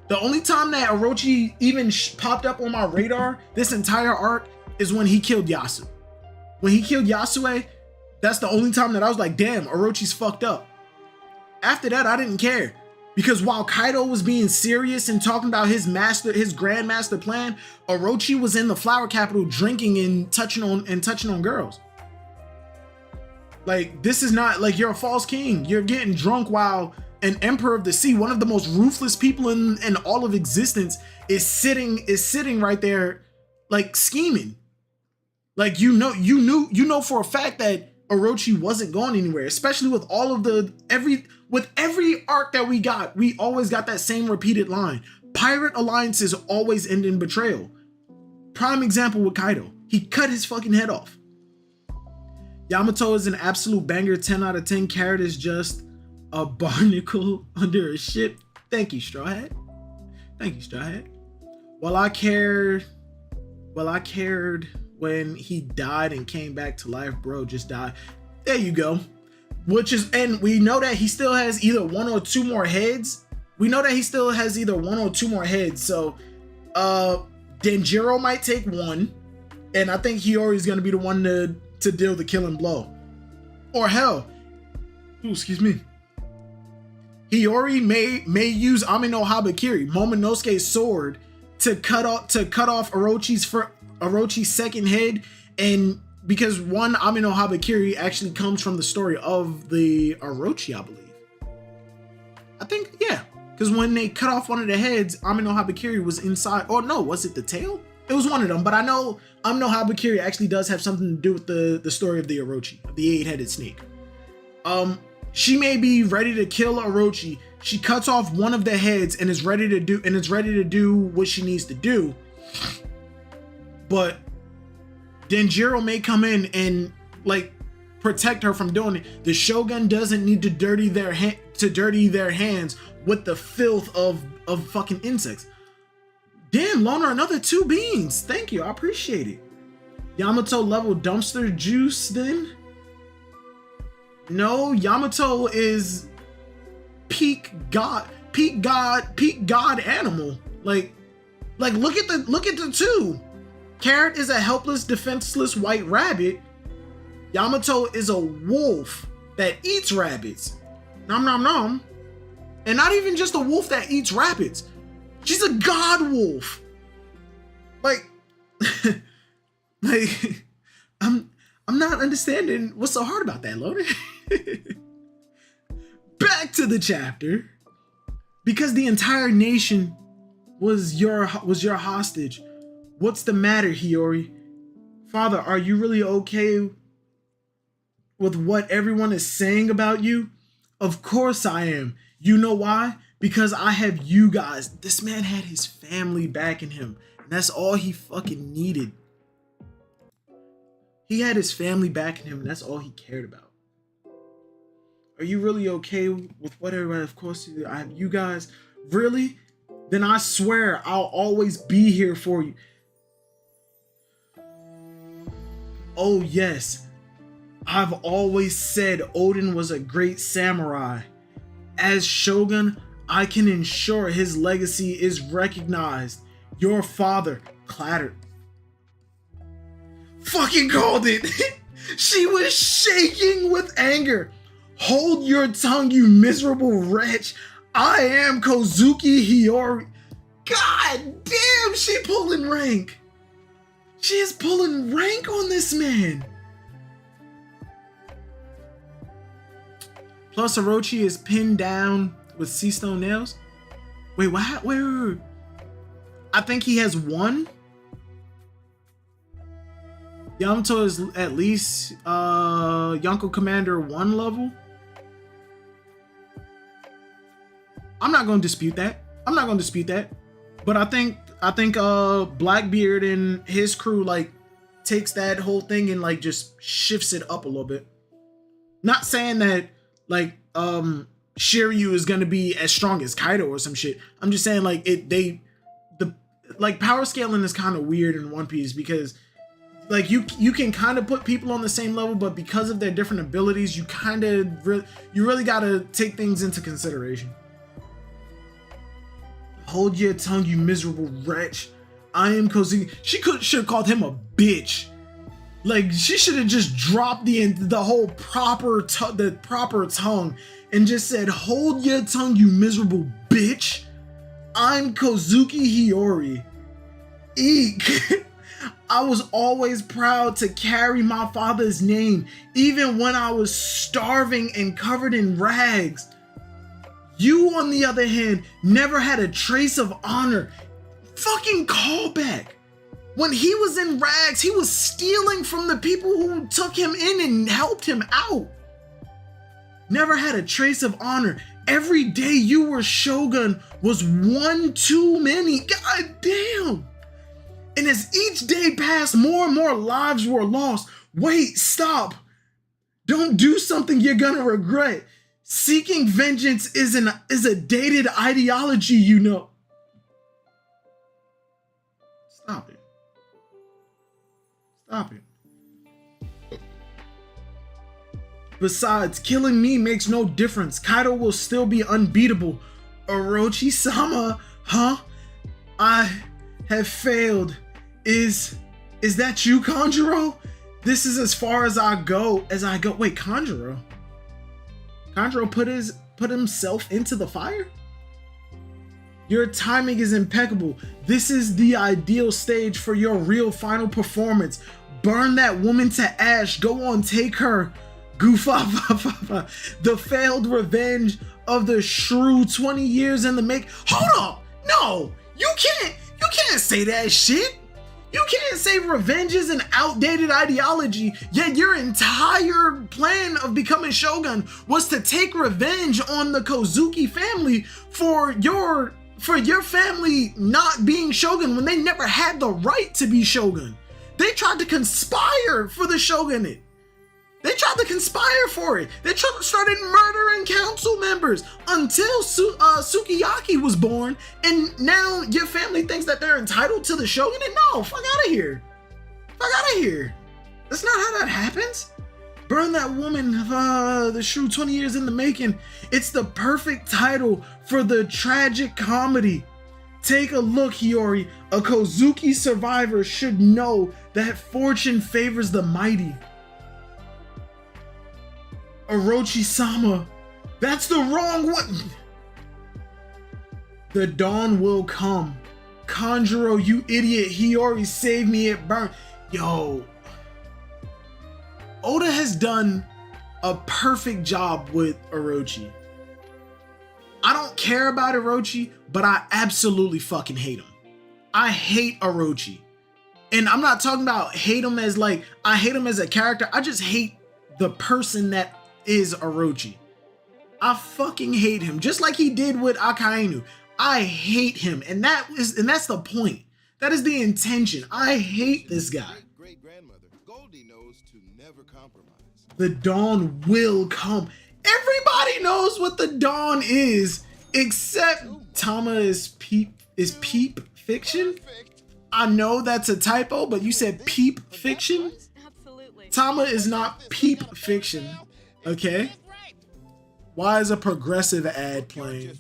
The only time that Orochi even popped up on my radar this entire arc is when he killed Yasu. When he killed Yasue, that's the only time that I was like, damn, Orochi's fucked up. After that, I didn't care. Because while Kaido was being serious and talking about his grandmaster plan, Orochi was in the flower capital drinking and touching on girls. Like, this is not like you're a false king. You're getting drunk while an emperor of the sea, one of the most ruthless people in all of existence, is sitting right there, like scheming. Like you know for a fact that Orochi wasn't going anywhere, especially with all of every arc that we got. We always got that same repeated line. Pirate alliances always end in betrayal. Prime example with Kaido. He cut his fucking head off. Yamato is an absolute banger. 10 out of 10. Carrot is just a barnacle under a ship. Thank you, Straw Hat. Thank you, Straw Hat. Well, I cared when he died and came back to life. Bro, just died. There you go. And we know that he still has either one or two more heads. So, Denjiro might take one, and I think Hiyori's gonna be the one to deal the killing blow. Or hell, excuse me. Hiyori may use Ami no Habakiri, Momonosuke's sword, to cut off Orochi's second head, and because one Ami no Habakiri actually comes from the story of the Orochi, I believe. I think, yeah. Because when they cut off one of the heads, Ami no Habakiri was inside. Or no, was it the tail? It was one of them. But I know Ami no Habakiri actually does have something to do with the story of the Orochi, of the 8-headed snake. She may be ready to kill Orochi. She cuts off one of the heads and is ready to do what she needs to do. But Denjiro may come in and like protect her from doing it. The Shogun doesn't need to dirty their hands with the filth of fucking insects. Damn, Loner, another 2 beans. Thank you, I appreciate it. Yamato level dumpster juice then? No, Yamato is peak god animal. Like look at the 2. Carrot is a helpless, defenseless white rabbit. Yamato is a wolf that eats rabbits. Nom nom nom. And not even just a wolf that eats rabbits. She's a god wolf. Like, I'm not understanding what's so hard about that, Loner. Back to the chapter. Because the entire nation was your hostage. What's the matter, Hiyori? Father, are you really okay with what everyone is saying about you? Of course I am. You know why? Because I have you guys. This man had his family backing him. And that's all he fucking needed. He had his family backing him, and that's all he cared about. Are you really okay with what everybody? Of course, I have you guys. Really? Then I swear I'll always be here for you. Oh yes, I've always said Odin was a great samurai. As Shogun, I can ensure his legacy is recognized. Your father clattered. Fucking called it. She was shaking with anger. Hold your tongue, you miserable wretch. I am Kozuki Hiyori. God damn, she pulling rank. She is pulling rank on this man. Plus Orochi is pinned down with sea stone nails. Wait, what? Wait. I think he has one. Yamato is at least Yonko Commander 1 level. I'm not going to dispute that. But I think Blackbeard and his crew like takes that whole thing and like just shifts it up a little bit. Not saying that like Shiryu is going to be as strong as Kaido or some shit. I'm just saying like the power scaling is kind of weird in One Piece because like you can kind of put people on the same level, but because of their different abilities, you really got to take things into consideration. Hold your tongue, you miserable wretch. I am Kozuki. She should have called him a bitch. Like she should have just dropped the whole proper tongue and just said, "Hold your tongue, you miserable bitch. I'm Kozuki Hiyori." Eek. I was always proud to carry my father's name, even when I was starving and covered in rags. You, on the other hand, never had a trace of honor. Fucking callback. When he was in rags, he was stealing from the people who took him in and helped him out. Never had a trace of honor. Every day you were shogun was one too many. God damn. And as each day passed, more and more lives were lost. Wait, stop. Don't do something you're gonna regret. Seeking vengeance is a dated ideology, you know. Stop it. Stop it. Besides, killing me makes no difference. Kaido will still be unbeatable. Orochi-sama, huh? I have failed. Is that you, Kanjuro? This is as far as I go. Wait, Kanjuro? Kanjuro put himself into the fire? Your timing is impeccable. This is the ideal stage for your real final performance. Burn that woman to ash. Go on, take her. Goofa. The failed revenge of the shrew 20 years in the make. Hold up! No! You can't say that shit! You can't say revenge is an outdated ideology, yet your entire plan of becoming shogun was to take revenge on the Kozuki family for your family not being shogun when they never had the right to be shogun. They tried to conspire for the shogunate. They tried to conspire for it. They started murdering council members until Sukiyaki was born, and now your family thinks that they're entitled to the shogunate? No, fuck out of here. Fuck out of here. That's not how that happens. Burn that woman, the shrew 20 years in the making. It's the perfect title for the tragic comedy. Take a look, Hiyori. A Kozuki survivor should know that fortune favors the mighty. Orochi-sama, that's the wrong one. The dawn will come. Kanjuro, you idiot. Hiyori, save me, it burned. Yo. Oda has done a perfect job with Orochi. I don't care about Orochi, but I absolutely fucking hate him. I hate Orochi. And I'm not talking about hate him as like, I hate him as a character. I just hate the person that is Orochi. I fucking hate him, just like he did with Akainu. I hate him, and that's the point. That is the intention. I hate this guy. Great-grandmother Goldie knows to never compromise. The dawn will come. Everybody knows what the dawn is, except Tama is peep fiction. I know that's a typo, but you said peep fiction. Absolutely. Tama is not peep fiction. Okay? Why is a progressive ad playing?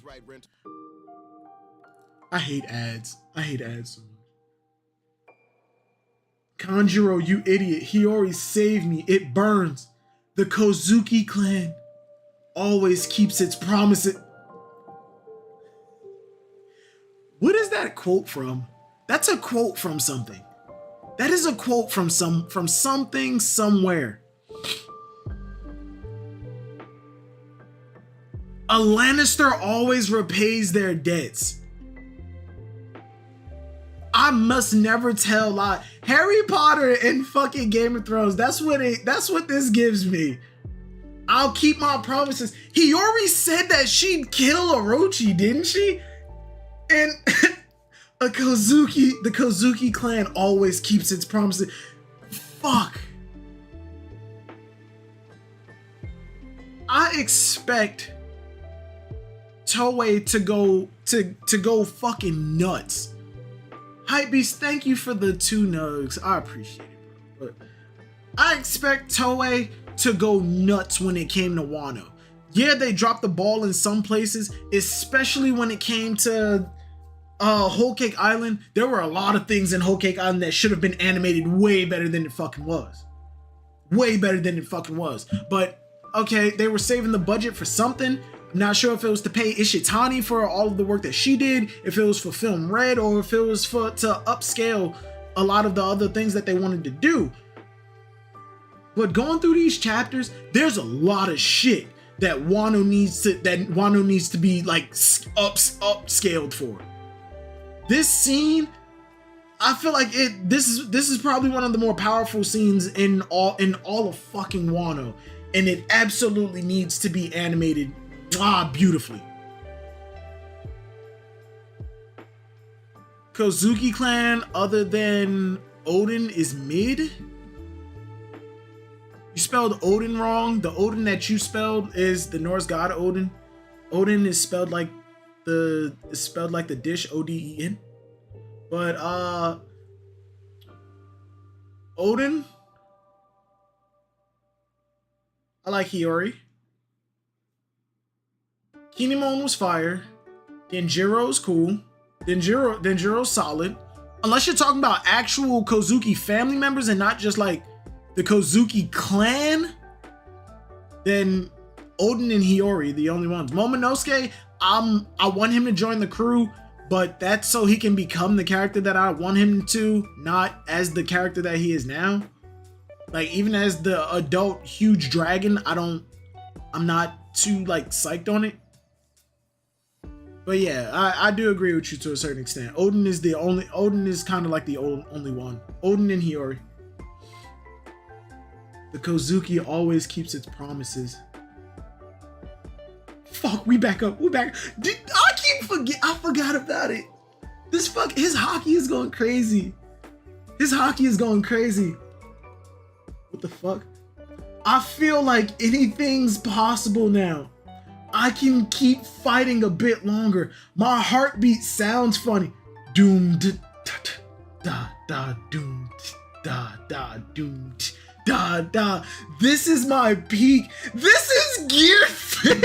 I hate ads. I hate ads so much. Kanjuro, you idiot. Hiyori, save me. It burns. The Kozuki clan always keeps its promises. What is that quote from? That's a quote from something. That is a quote from something somewhere. A Lannister always repays their debts. I must never tell lie. Harry Potter and fucking Game of Thrones. That's what this gives me. I'll keep my promises. Hiyori said that she'd kill Orochi, didn't she? And the Kozuki clan always keeps its promises. Fuck. I expect Toei to go fucking nuts. Hypebeast, thank you for the 2 nugs. I appreciate it, bro. But I expect Toei to go nuts when it came to Wano. Yeah, they dropped the ball in some places, especially when it came to Whole Cake Island. There were a lot of things in Whole Cake Island that should have been animated way better than it fucking was. Way better than it fucking was. But okay, they were saving the budget for something. I'm not sure if it was to pay Ishitani for all of the work that she did, if it was for Film Red, or if it was to upscale a lot of the other things that they wanted to do. But going through these chapters, there's a lot of shit that Wano needs to be like upscaled for. This scene, I feel like this is probably one of the more powerful scenes in all of fucking Wano, and it absolutely needs to be animated beautifully. Kozuki clan, other than Odin, is mid. You spelled Odin wrong. The Odin that you spelled is the Norse god Odin. Odin is spelled like the dish Oden. But Odin, I like Hiyori. Kinemon was fire. Denjiro's cool. Denjiro's solid. Unless you're talking about actual Kozuki family members and not just like the Kozuki clan, then Odin and Hiyori, the only ones. Momonosuke, I want him to join the crew, but that's so he can become the character that I want him to, not as the character that he is now. Like, even as the adult huge dragon, I'm not too like psyched on it. But yeah, I do agree with you to a certain extent. Odin is kind of like the only one. Odin and Hiyori. The Kozuki always keeps its promises. Fuck, we back up. I forgot about it. His hockey is going crazy. What the fuck? I feel like anything's possible now. I can keep fighting a bit longer. My heartbeat sounds funny. Doom da da da doom da da doom da da. This is my peak. This is Gear 5.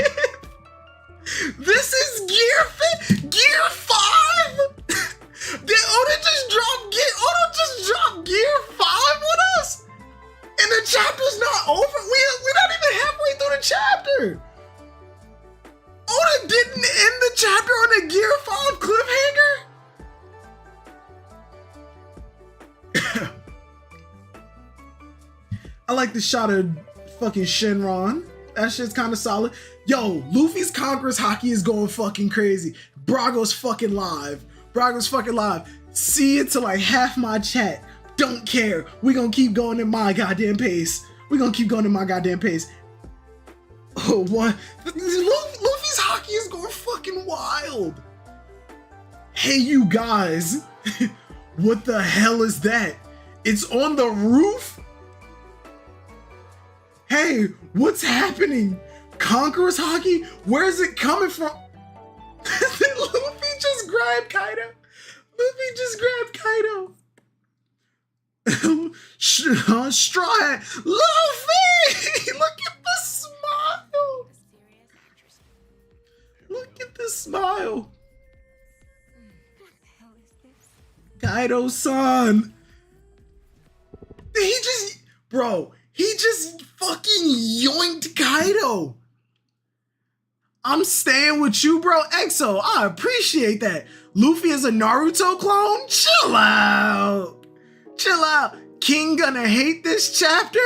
This is Gear 5. Gear 5. Did Oda just drop Gear 5 on us? And the chapter's not over. We're not even halfway through the chapter. Oda didn't end the chapter on a Gear 5 cliffhanger? I like the shot of fucking Shenron. That shit's kind of solid. Yo, Luffy's Conqueror's hockey is going fucking crazy. Brago's fucking live. See it to like half my chat. Don't care. We gonna keep going at my goddamn pace. Oh, what? Luffy's hockey is going fucking wild. Hey, you guys. What the hell is that? It's on the roof? Hey, what's happening? Conqueror's hockey? Where is it coming from? Luffy just grabbed Kaido. Straw hat. Luffy! Look at the smile. What the hell is this? Kaido-san. He just fucking yoinked Kaido. I'm staying with you, bro. EXO, I appreciate that. Luffy is a Naruto clone? Chill out. King gonna hate this chapter?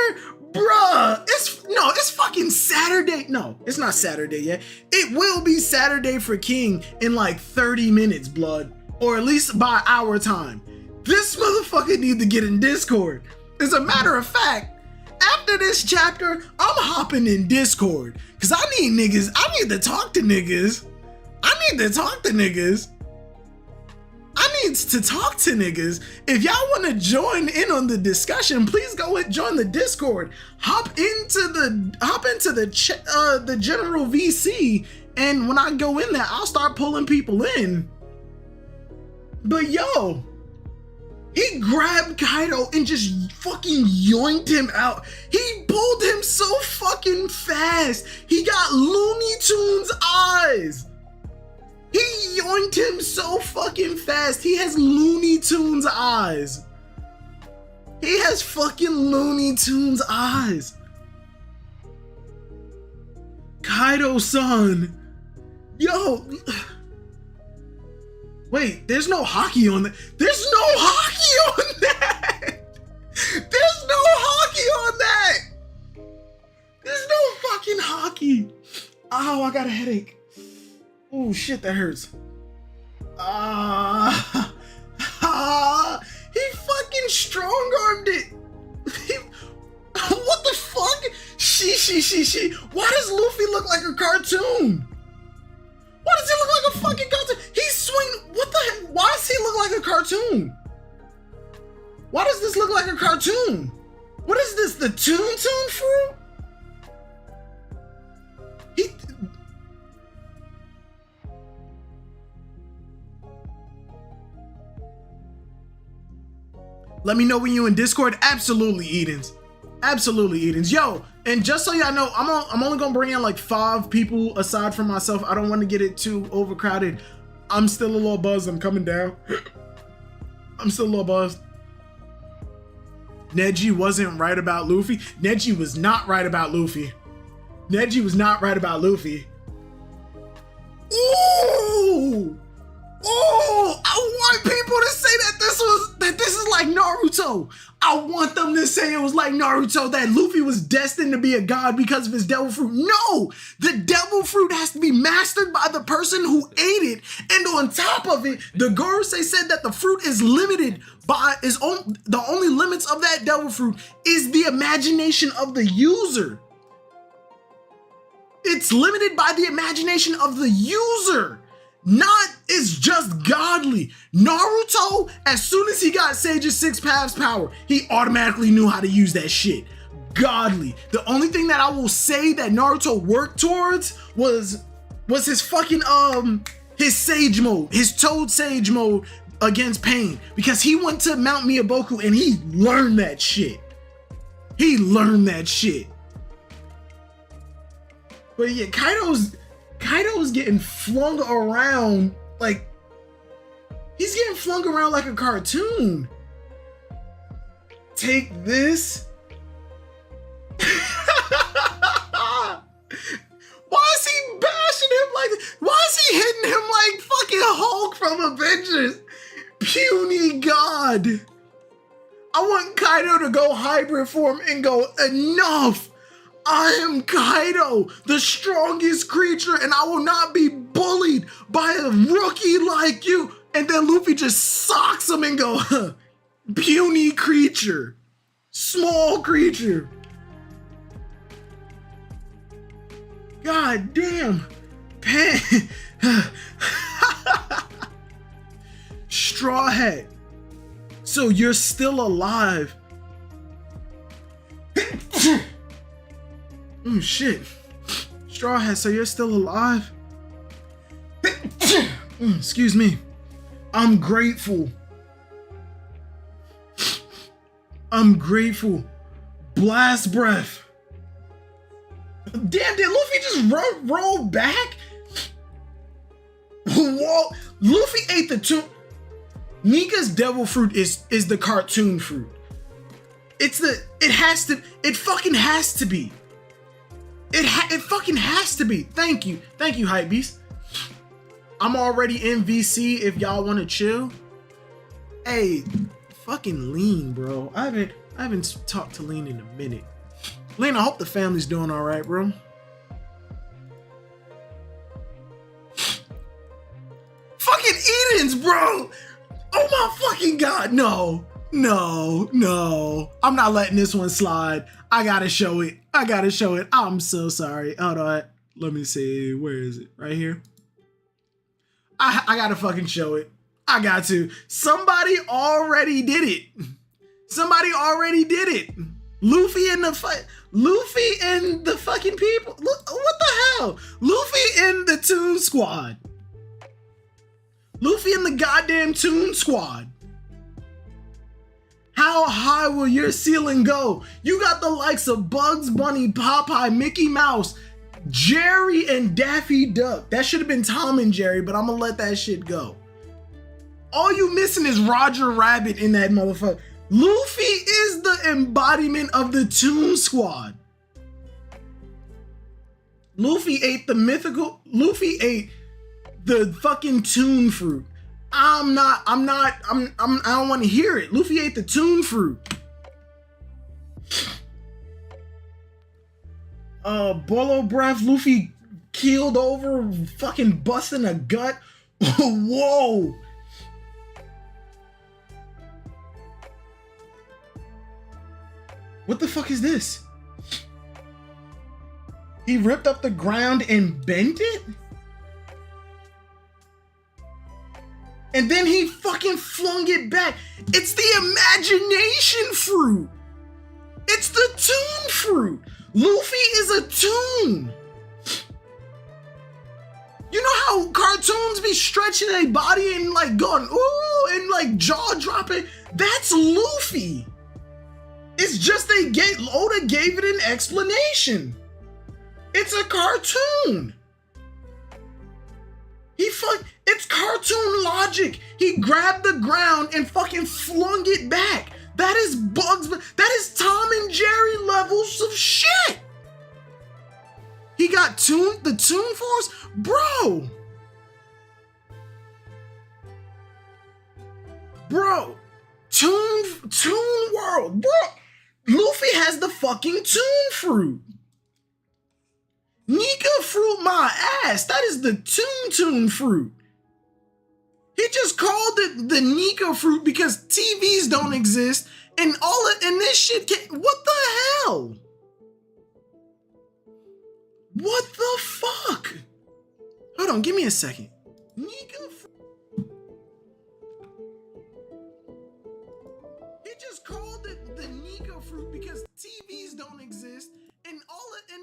Bruh, it's fucking Saturday. No, it's not Saturday yet. It will be Saturday for King in like 30 minutes, blood. Or at least by our time. This motherfucker need to get in Discord. As a matter of fact, after this chapter, I'm hopping in Discord. Cause I need to talk to niggas. If y'all want to join in on the discussion, please go and join the Discord. Hop into the general VC, and when I go in there, I'll start pulling people in. But yo, he grabbed Kaido and just fucking yoinked him out. He pulled him so fucking fast. He got Looney Tunes eyes. He yoinked him so fucking fast. He has Looney Tunes eyes. Kaido-san. Yo. Wait, there's no hockey on that. There's no fucking hockey. Oh, I got a headache. Oh shit, that hurts. strong-armed it. What the fuck? She. Why does Luffy look like a cartoon? Why does he look like a fucking cartoon? He's swinging. What the heck? Why does he look like a cartoon? Why does this look like a cartoon? What is this? The Toon fruit? Let me know when you in Discord. Absolutely, Edens. Absolutely, Edens. Yo, and just so y'all know, I'm only gonna bring in like 5 people aside from myself. I don't want to get it too overcrowded. I'm still a little buzzed. I'm coming down. I'm still a little buzzed. Neji wasn't right about Luffy. Neji was not right about Luffy. Neji was not right about Luffy. Ooh! Oh, I want people to say that this is like Naruto. I want them to say it was like Naruto, that Luffy was destined to be a god because of his devil fruit. No, the devil fruit has to be mastered by the person who ate it. And on top of it, the Gorosei said that the fruit is limited by the only limits of that devil fruit is the imagination of the user. It's limited by the imagination of the user. Not it's just godly. Naruto, as soon as he got Sage's 6 paths power, he automatically knew how to use that shit. Godly. The only thing that I will say that Naruto worked towards was his fucking his Sage mode, his Toad Sage mode against Pain, because he went to Mount Miyaboku and he learned that shit. He learned that shit. But yeah, Kaido's getting flung around like he's getting flung around like a cartoon. Take this. Why is he bashing him like this? Why is he hitting him like fucking Hulk from Avengers? Puny God. I want Kaido to go hybrid form and go, enough. I am Kaido, the strongest creature, and I will not be bullied by a rookie like you. And then Luffy just socks him and go, huh, puny creature, small creature. God damn. Straw Hat. So you're still alive. Oh shit. Straw Hat, so you're still alive? Excuse me. I'm grateful. I'm grateful. Blast breath. Damn, did Luffy just roll back? Whoa. Luffy ate the Toon. Nika's devil fruit is the cartoon fruit. It fucking has to be. It fucking has to be. Thank you, Hypebeast. I'm already in VC if y'all want to chill. Hey, fucking Lean, bro. I haven't talked to Lean in a minute. Lean, I hope the family's doing all right, bro. Fucking Edens, bro. Oh my fucking God, no. I'm not letting this one slide. I gotta show it. I'm so sorry. Hold on. Let me see. Where is it? Right here. I gotta fucking show it. I got to. Somebody already did it. Luffy and the fucking people. What the hell? Luffy and the Toon Squad. Luffy and the goddamn Toon Squad. How high will your ceiling go? You got the likes of Bugs Bunny, Popeye, Mickey Mouse, Jerry, and Daffy Duck. That should have been Tom and Jerry, but I'm gonna let that shit go. All you missing is Roger Rabbit in that motherfucker. Luffy is the embodiment of the Toon Squad. Luffy ate the fucking Toon fruit. I don't want to hear it. Luffy ate the Toon fruit. Bolo breath, Luffy keeled over, fucking busting a gut. Whoa. What the fuck is this? He ripped up the ground and bent it? And then he fucking flung it back. It's the imagination fruit. It's the Toon fruit. Luffy is a Toon. You know how cartoons be stretching their body and like going, ooh, and like jaw dropping? That's Luffy. It's just Oda gave it an explanation. It's a cartoon. It's cartoon logic. He grabbed the ground and fucking flung it back. That is that is Tom and Jerry levels of shit. He got the Toon Force? Bro. Toon World. Bro. Luffy has the fucking Toon fruit. Nika fruit my ass. That is the Toon fruit. He just called it the Nika fruit because TVs don't exist and this shit what the hell? What the fuck? Hold on, give me a second. Nika fruit. He just called it the Nika fruit because TVs don't exist and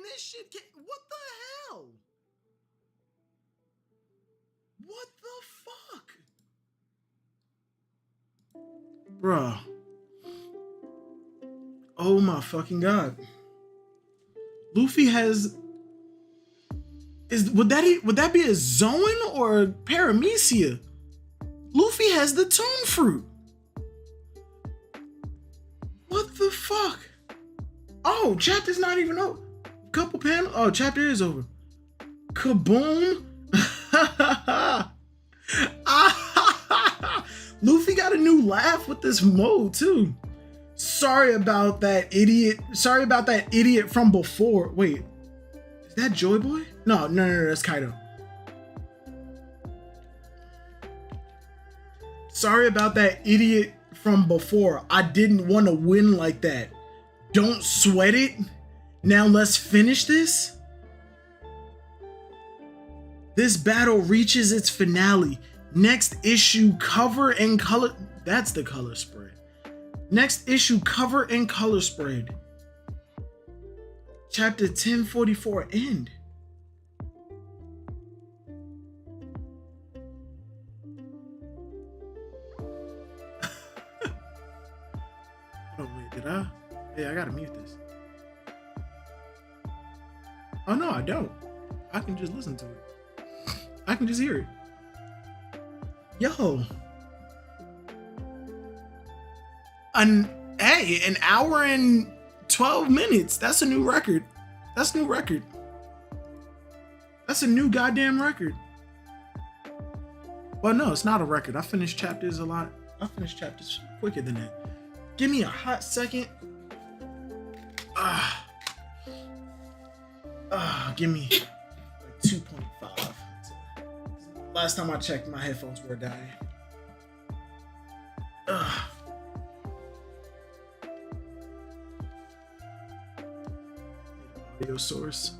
this shit what the hell? What the fuck? Bruh. Oh my fucking god. Luffy would that be a Zoan or a Paramecia? Luffy has the Toon fruit. What the fuck? Oh, chapter's not even over. Couple panels. Oh, chapter is over. Kaboom. Luffy got a new laugh with this mode too. Sorry about that idiot. Sorry about that idiot from before. Wait, is that Joy Boy? No, that's Kaido. Sorry about that idiot from before. I didn't want to win like that. Don't sweat it. Now let's finish this. This battle reaches its finale. Next issue, cover and color. That's the color spread. Next issue, cover and color spread. Chapter 1044 end. Oh wait, did I? Yeah, I gotta mute this. Oh no, I don't. I can just listen to it. I can just hear it. Yo. An hour and 12 minutes. That's a new record. That's a new record. That's a new goddamn record. Well, no, it's not a record. I finished chapters quicker than that. Give me a hot second. Give me like 2.5. Last time I checked, my headphones were dying. Audio source.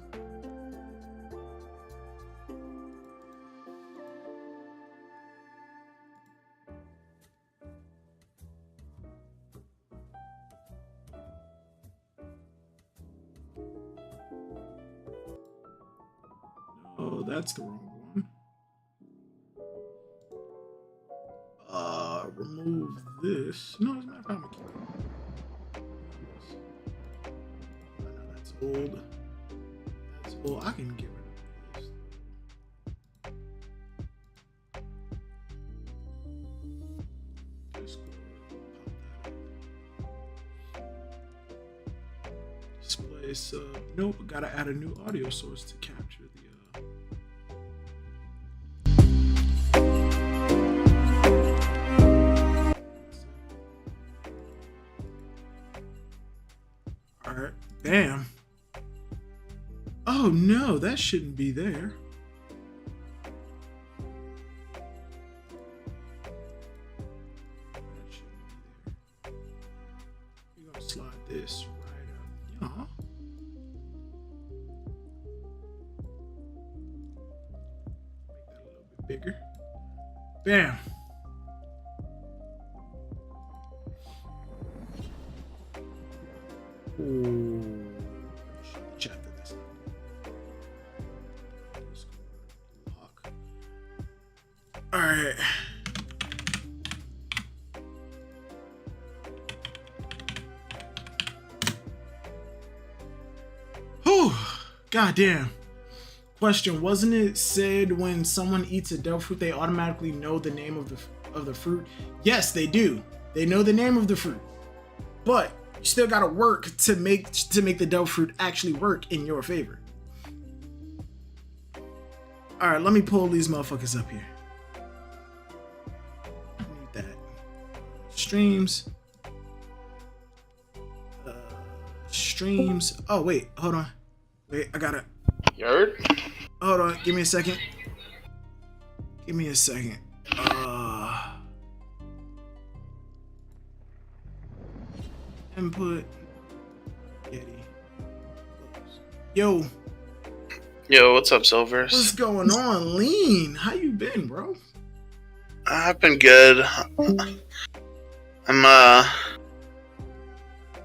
Oh, that's the wrong one. Remove this. No, it's not. I'm gonna keep it. I know that's old. That's old. I can get rid of this. Just pop that up. Display sub. Nope. Gotta add a new audio source to capture the. Alright, bam. Oh no, that shouldn't be there. That shouldn't be there. We're gonna slide this right Bam. Ooh. Chapter this. Lock. All right. Whew. Goddamn. Question: wasn't it said when someone eats a devil fruit, they automatically know the name of the fruit? Yes, they do. They know the name of the fruit, but you still gotta work to make the devil fruit actually work in your favor. All right, let me pull these motherfuckers up here. I need that. Streams. Streams. Oh wait, hold on. Wait, I gotta. You heard? Hold on, give me a second. Give me a second. Input. Getty. Yo, Yo, what's up, Silvers? what's going on, Lean? How you been, bro? I've been good. I'm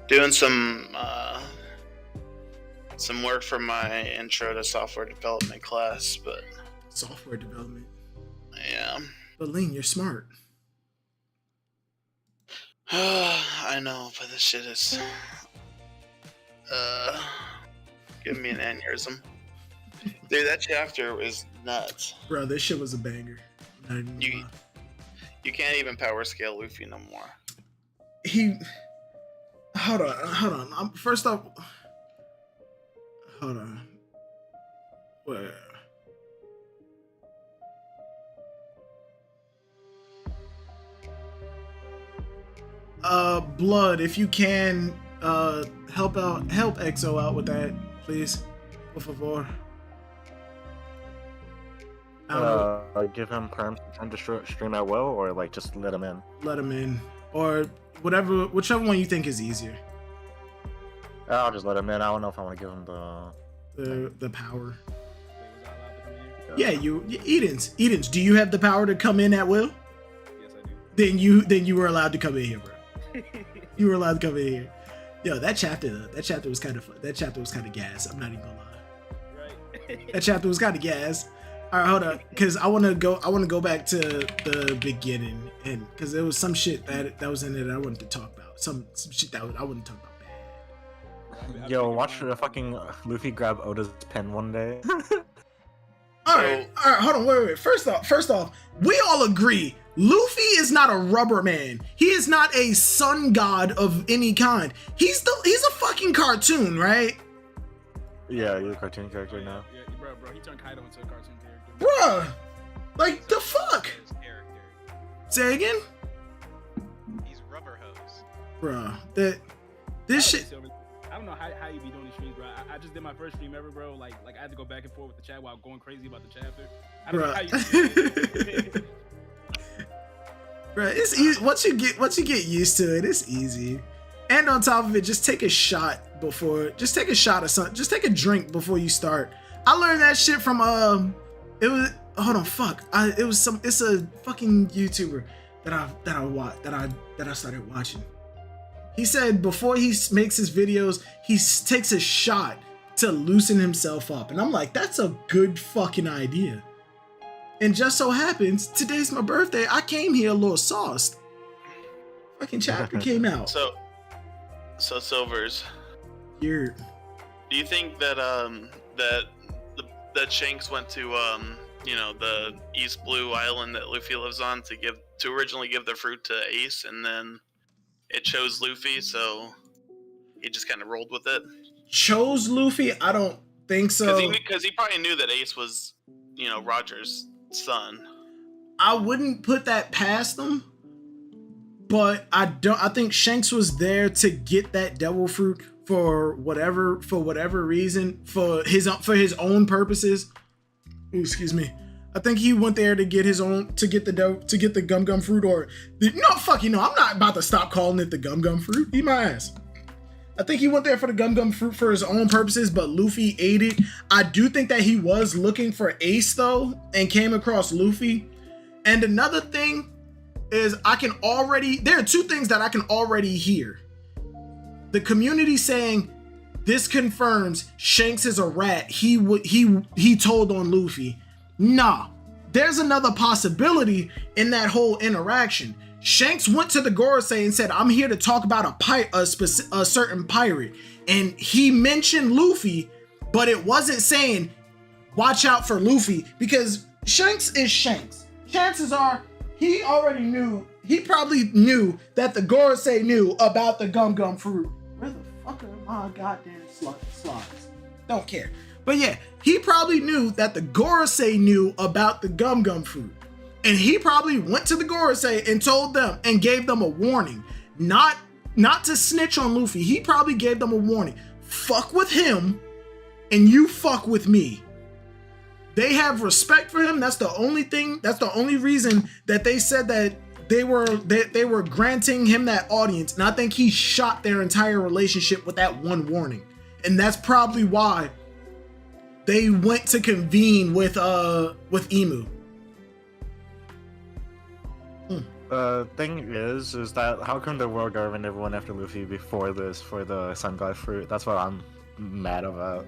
doing some work for my intro to software development class, but Software development. yeah. But Lean, you're smart. I know, but this shit is giving me an aneurysm. Dude, that chapter was nuts. Bro, this shit was a banger. Not even gonna lie. You can't even power scale Luffy no more. Hold on. First off, hold on. Where? Blood, if you can, help EXO out with that, please. Por favor. I don't know. Give him perm to stream at will, or like just let him in. Let him in, or whichever one you think is easier. I'll just let him in. I don't know if I want to give him The power. Yeah, Edens. Do you have the power to come in at will? Yes, I do. Then you were allowed to come in here, bro. You were allowed to come in here. Yo, that chapter was kind of fun. That chapter was kind of gas. I'm not even gonna lie. Right. That chapter was kind of gas. All right, hold on, because I want to go back to the beginning, and because there was some shit that was in it that I wanted to talk about. Some shit that I wouldn't talk about bad. Yo, watch fucking Luffy grab Oda's pen one day. All right, hold on, wait. First off, we all agree Luffy is not a rubber man. He is not a sun god of any kind. He's a fucking cartoon, right? Yeah, he's a cartoon character now. Yeah, bro, he turned Kaido into a cartoon character. Bruh, like the fuck? His character. Say again? He's rubber hose. Bruh, this shit. I don't know how you be doing these streams, bro. I just did my first stream ever, bro. Like I had to go back and forth with the chat while going crazy about the chapter. I don't know how you do it. Bruh, it's easy. Once you get used to it, it's easy. And on top of it, just take a shot of something. Just take a drink before you start. I learned that shit from it's a fucking YouTuber that I started watching. He said before he makes his videos, he takes a shot to loosen himself up. And I'm like, that's a good fucking idea. And just so happens, today's my birthday. I came here a little sauced. Fucking chapter came out. So Silvers, You're... do you think that that Shanks went to the East Blue Island that Luffy lives on to originally give the fruit to Ace, and then it chose Luffy, so he just kind of rolled with it? Chose Luffy? I don't think so. Because he probably knew that Ace was, Roger's son. I wouldn't put that past him, but I think Shanks was there to get that devil fruit for whatever reason, for his own purposes. Ooh, excuse me. I think he went there to get the gum fruit, or I'm not about to stop calling it the gum fruit. Eat my ass. I think he went there for the gum fruit for his own purposes, but Luffy ate it. I do think that he was looking for Ace though, and came across Luffy, And another thing is there are two things that I can already hear. The community saying this confirms Shanks is a rat. He told on Luffy. Nah, there's another possibility in that whole interaction. Shanks went to the Gorosei and said, I'm here to talk about a certain pirate. And he mentioned Luffy, but it wasn't saying, watch out for Luffy, because Shanks is Shanks. Chances are he probably knew that the Gorosei knew about the gum fruit. Where the fuck are my goddamn slides? Don't care. But yeah, he probably knew that the Gorosei knew about the gum fruit. And he probably went to the Gorosei and told them and gave them a warning. Not to snitch on Luffy. He probably gave them a warning. Fuck with him and you fuck with me. They have respect for him. That's the only thing. That's the only reason that they said that they were granting him that audience. And I think he shot their entire relationship with that one warning. And that's probably why they went to convene with Emu. The thing is that how come the world government never went after Luffy before this for the Sun God fruit? That's what I'm mad about.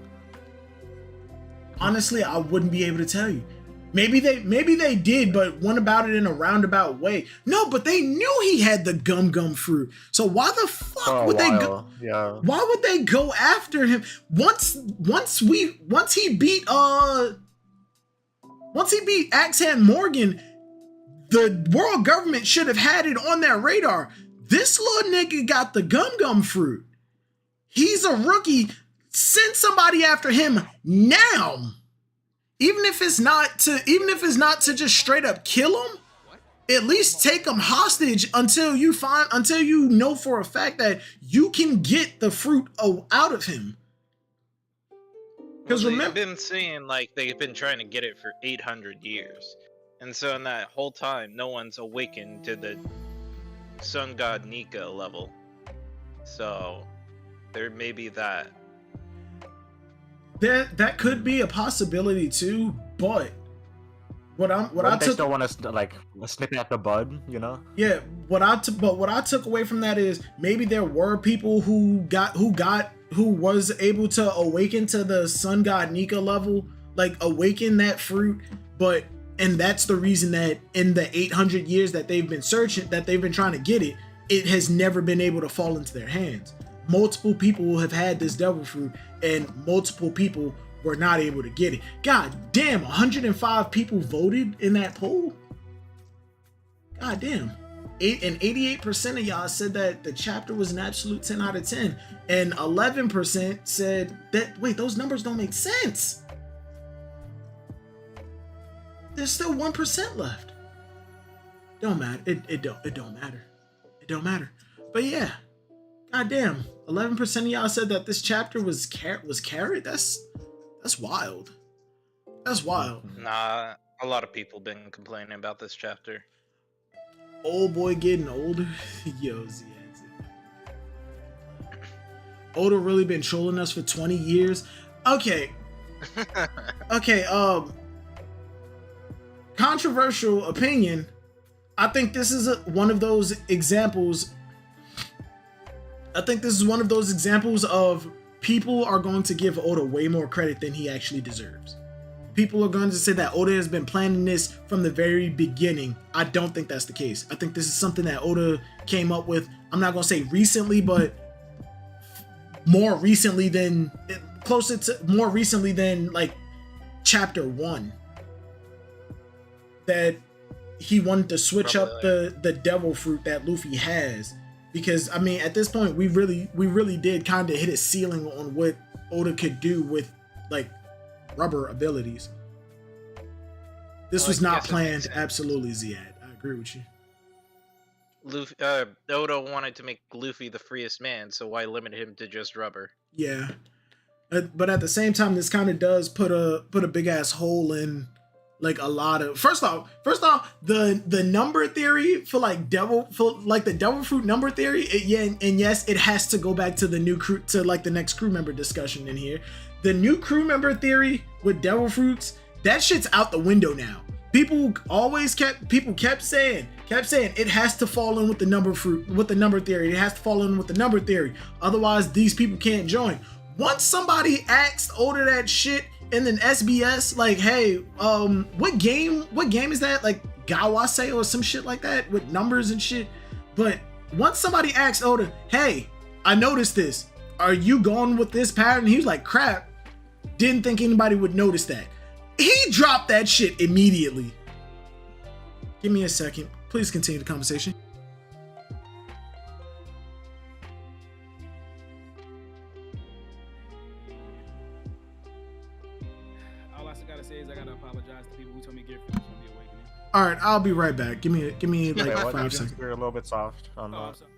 Honestly, I wouldn't be able to tell you. Maybe they did, but went about it in a roundabout way. No, but they knew he had the gum fruit. So why the fuck would they go? Yeah. Why would they go after him once he beat Axehand Morgan? The world government should have had it on their radar. This little nigga got the gum fruit. He's a rookie. Send somebody after him now. Even if it's not to just straight up kill him, at least take him hostage until you know for a fact that you can get the fruit out of him. Because they've been saying like they've been trying to get it for 800 years. And so in that whole time, no one's awakened to the Sun God Nika level. So there may be that. That could be a possibility too, but they still want to like snip at the bud, you know? Yeah, what I took away from that is maybe there were people who was able to awaken to the Sun God Nika level, like awaken that fruit, and that's the reason that in the 800 years that they've been searching, that they've been trying to get it, it has never been able to fall into their hands. Multiple people have had this devil fruit and multiple people were not able to get it. God damn, 105 people voted in that poll? God damn. 88% of y'all said that the chapter was an absolute 10 out of 10. And 11% said that, wait, those numbers don't make sense. There's still 1% left. Don't matter. It don't matter. It don't matter. But yeah. God damn. 11% of y'all said that this chapter was carrot. That's wild. That's wild. Nah, a lot of people been complaining about this chapter. Old boy getting older. Yo, Z. Oda really been trolling us for 20 years. Okay. Controversial opinion. I think this is one of those examples. I think this is one of those examples of people are going to give Oda way more credit than he actually deserves. People are going to say that Oda has been planning this from the very beginning. I don't think that's the case. I think this is something that Oda came up with. I'm not going to say recently, but more recently than like chapter 1. That he wanted to switch up the devil fruit that Luffy has. Because I mean, at this point, we really did kind of hit a ceiling on what Oda could do with like rubber abilities. This was not planned. Absolutely, Ziad. I agree with you. Luffy, Oda wanted to make Luffy the freest man, so why limit him to just rubber? Yeah, but at the same time, this kind of does put a big ass hole in. Like a lot of first off, the number theory for the devil fruit number theory. Yes, it has to go back to the new crew, to like the next crew member discussion in here. The new crew member theory with devil fruits, that shit's out the window now people kept saying it has to fall in with the number theory. It has to fall in with the number theory. Otherwise, these people can't join. Once somebody asked Oda that shit in an SBS, like, hey, what game is that? Like Gawase or some shit like that with numbers and shit. But once somebody asked Oda, hey, I noticed this. Are you going with this pattern? He was like, crap. Didn't think anybody would notice that. He dropped that shit immediately. Give me a second. Please continue the conversation. All I gotta say is I gotta apologize to people who told me Gear 5 was gonna be awakening. All right, I'll be right back. Give me like Yeah, 5 seconds. you're a little bit soft on Oh, I'm that. sorry.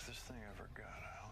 if this thing ever got out.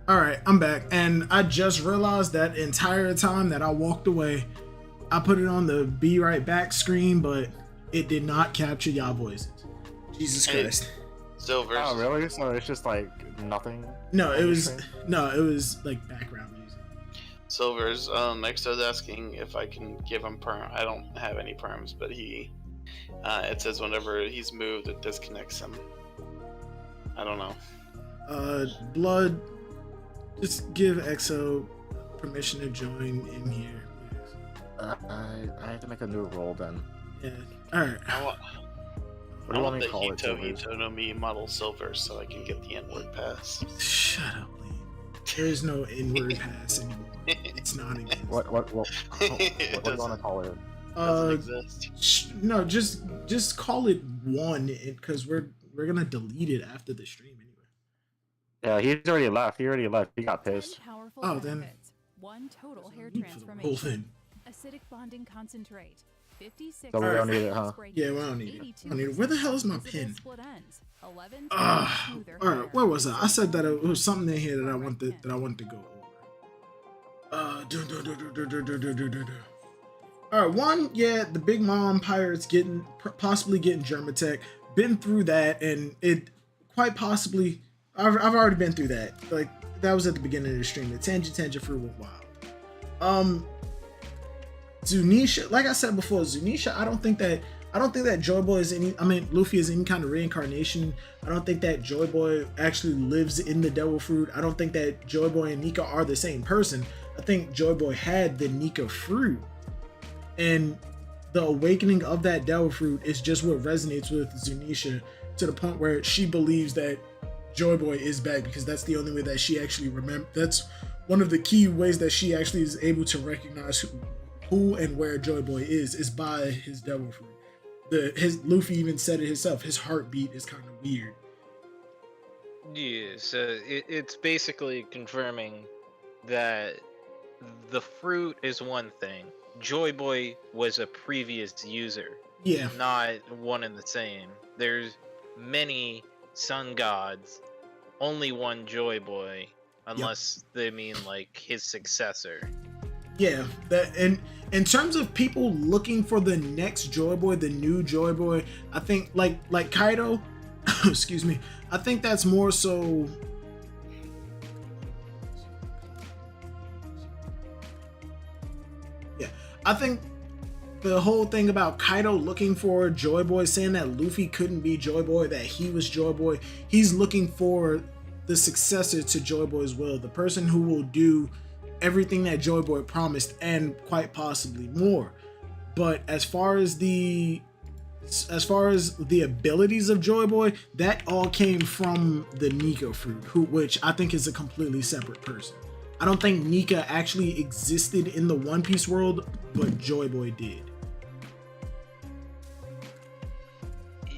All right, I'm back, and I just realized that entire time that I walked away, I put it on the "be right back" screen, but it did not capture y'all voices. Jesus Hey, Christ! Silvers. Oh, really? So it's just like nothing? No, on it the was screen? like background music. Silvers. Exo's asking if I can give him perm. I don't have any perms, but he. It says whenever he's moved, it disconnects him. I don't know. Blood, just give EXO permission to join in here, please. I have to make a new roll then. Yeah. All right. I want. What do you want me the to call it, Hito Silvers? Hito no Mi model silver so I can get the N-word pass. Shut up, Liam. There is no N-word pass anymore. It's non-existent. What do you want to call it? Doesn't exist. No, just call it 1 because we're gonna delete it after the stream anyway. Yeah, he's already left. He got pissed. Oh, then- Benefits. 1 total hair Need for the whole transformation. thing. Acidic bonding concentrate. 56. So we don't need it, huh? Yeah, we don't need it. I don't need it. Where the hell is my pen? Split ends. 11 smoother All right, hair. where was I? I said that it was something in here that I wanted to go over. All right, 1, yeah, the Big Mom pirates possibly getting Germatech. Been through that, and it quite possibly I've already been through that. Like that was at the beginning of the stream. The tangent fruit went wild. Zunisha, like I said before, Zunisha, I don't think that Joy Boy is Luffy is any kind of reincarnation. I don't think that Joy Boy actually lives in the Devil Fruit. I don't think that Joy Boy and Nika are the same person. I think Joy Boy had the Nika fruit, and the awakening of that Devil Fruit is just what resonates with Zunisha to the point where she believes that Joy Boy is back, because that's the only way that she actually that's one of the key ways that she actually is able to recognize who and where Joy Boy is by his Devil Fruit. Luffy even said it himself, his heartbeat is kind of weird. Yeah, so it's basically confirming that the fruit is one thing. Joy Boy was a previous user. Yeah. Not one and the same. There's many sun gods, only one Joy Boy, unless they mean like his successor. Yeah, that, and in terms of people looking for the next Joy Boy, the new Joy Boy, I think like Kaido, excuse me, I think that's more so. Yeah, I think the whole thing about Kaido looking for Joy Boy, saying that Luffy couldn't be Joy Boy, that he was Joy Boy, he's looking for the successor to Joy Boy's will, the person who will do everything that Joy Boy promised and quite possibly more. But as far as the abilities of Joy Boy, that all came from the Nika fruit, which I think is a completely separate person. I don't think Nika actually existed in the One Piece world, but Joy Boy did.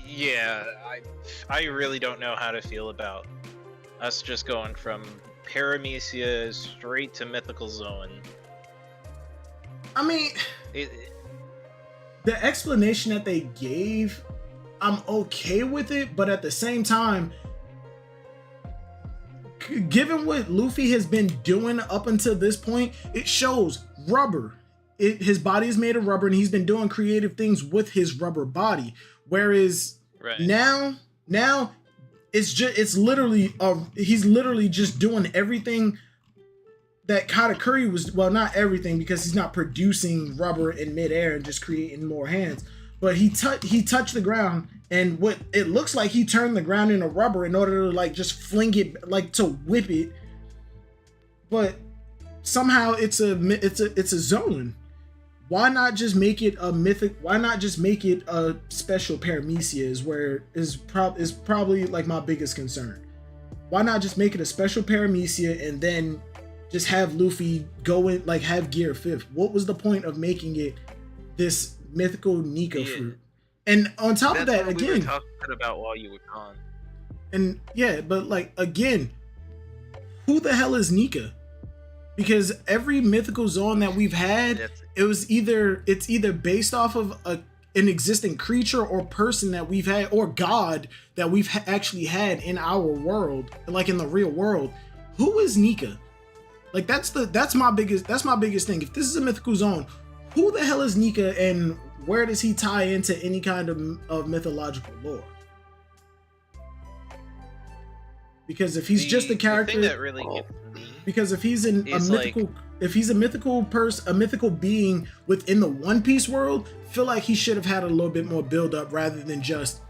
Yeah, I really don't know how to feel about us just going from Paramecia straight to Mythical Zone. I mean, the explanation that they gave, I'm okay with it, but at the same time, given what Luffy has been doing up until this point, it shows rubber. His body is made of rubber, and he's been doing creative things with his rubber body. Whereas now it's literally he's literally just doing everything that Katakuri was, well, not everything, because he's not producing rubber in midair and just creating more hands, but he touched the ground, and what it looks like, he turned the ground into rubber in order to like just fling it, like to whip it, but somehow it's a zone. Why not just make it a mythic? Why not just make it a special Paramecia is probably like my biggest concern. Why not just make it a special Paramecia and then just have Luffy go in, like have Gear 5th? What was the point of making it this mythical Nika fruit? And on top of that, again, we were talking about while you were gone. And yeah, but like again, who the hell is Nika? Because every mythical zone that we've had, it's either based off of an existing creature or person that we've had, or god that we've actually had in our world, like in the real world. Who is Nika? Like that's my biggest thing. If this is a mythical zone, who the hell is Nika, and where does he tie into any kind of mythological lore? Because if he's just a character, the thing that really gets me, because if he's a mythical being within the One Piece world, I feel like he should have had a little bit more build up rather than just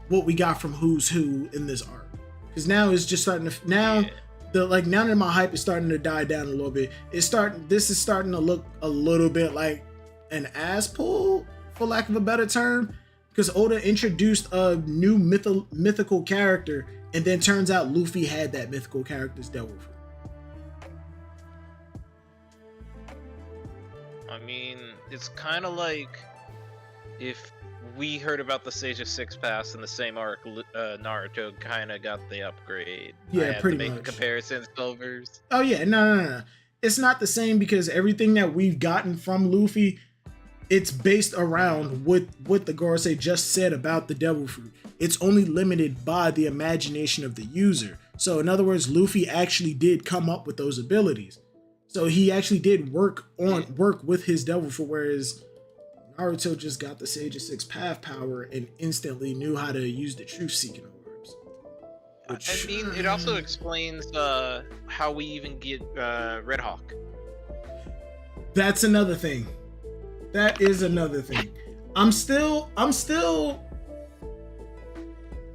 what we got from Who's Who in this arc. Because now it's just starting to now that my hype is starting to die down a little bit. This is starting to look a little bit like an ass pull, for lack of a better term. because Oda introduced a new mythical character, and then turns out Luffy had that mythical character's devil fruit. I mean, it's kind of like if we heard about the Sage of Six Paths in the same arc, Naruto kind of got the upgrade. Yeah, I have pretty to make much. comparisons, Silvers. Oh yeah, no. It's not the same because everything that we've gotten from Luffy, it's based around what the Gorosei just said about the devil fruit. It's only limited by the imagination of the user. So in other words, Luffy actually did come up with those abilities. So he actually did work with his devil fruit, whereas Naruto just got the Sage of Six Path power and instantly knew how to use the truth seeking orbs. I mean, it also explains how we even get Red Hawk. That's another thing. That is another thing. I'm still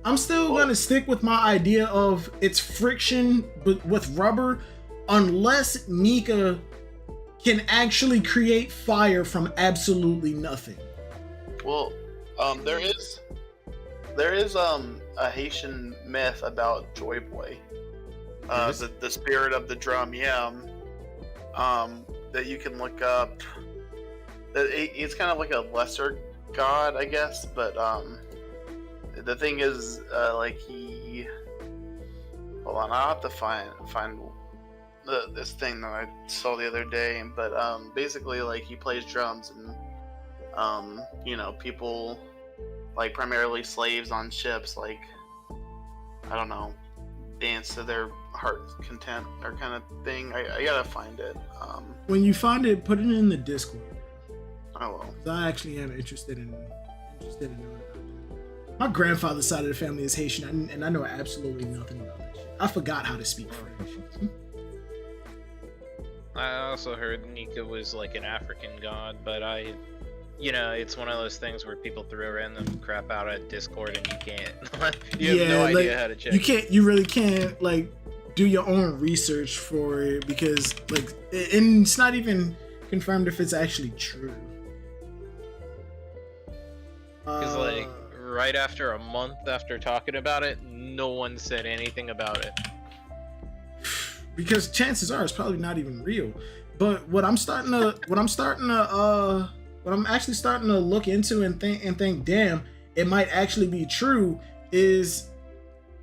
gonna stick with my idea of it's friction but with rubber, unless Nika can actually create fire from absolutely nothing. Well, there is a Haitian myth about Joy Boy, the spirit of the drum. Yeah, that you can look up. It's kind of like a lesser god, I guess, but the thing is, like he. Hold on, I'll have to find this thing that I saw the other day, but basically, like, he plays drums, and you know, people, like, primarily slaves on ships, like, I don't know, dance to their heart's content or kind of thing. I gotta find it. When you find it, put it in the Discord. Oh well. I actually am interested in knowing about that. My grandfather's side of the family is Haitian, and I know absolutely nothing about that shit. I forgot how to speak French. I also heard Nika was like an African god, but it's one of those things where people throw random crap out at Discord and you can't. You have no idea how to check. You really can't, like, do your own research for it because, like, and it's not even confirmed if it's actually true. Because, like, right after a month after talking about it, no one said anything about it. Because chances are it's probably not even real. But what I'm actually starting to look into and think, damn, it might actually be true, is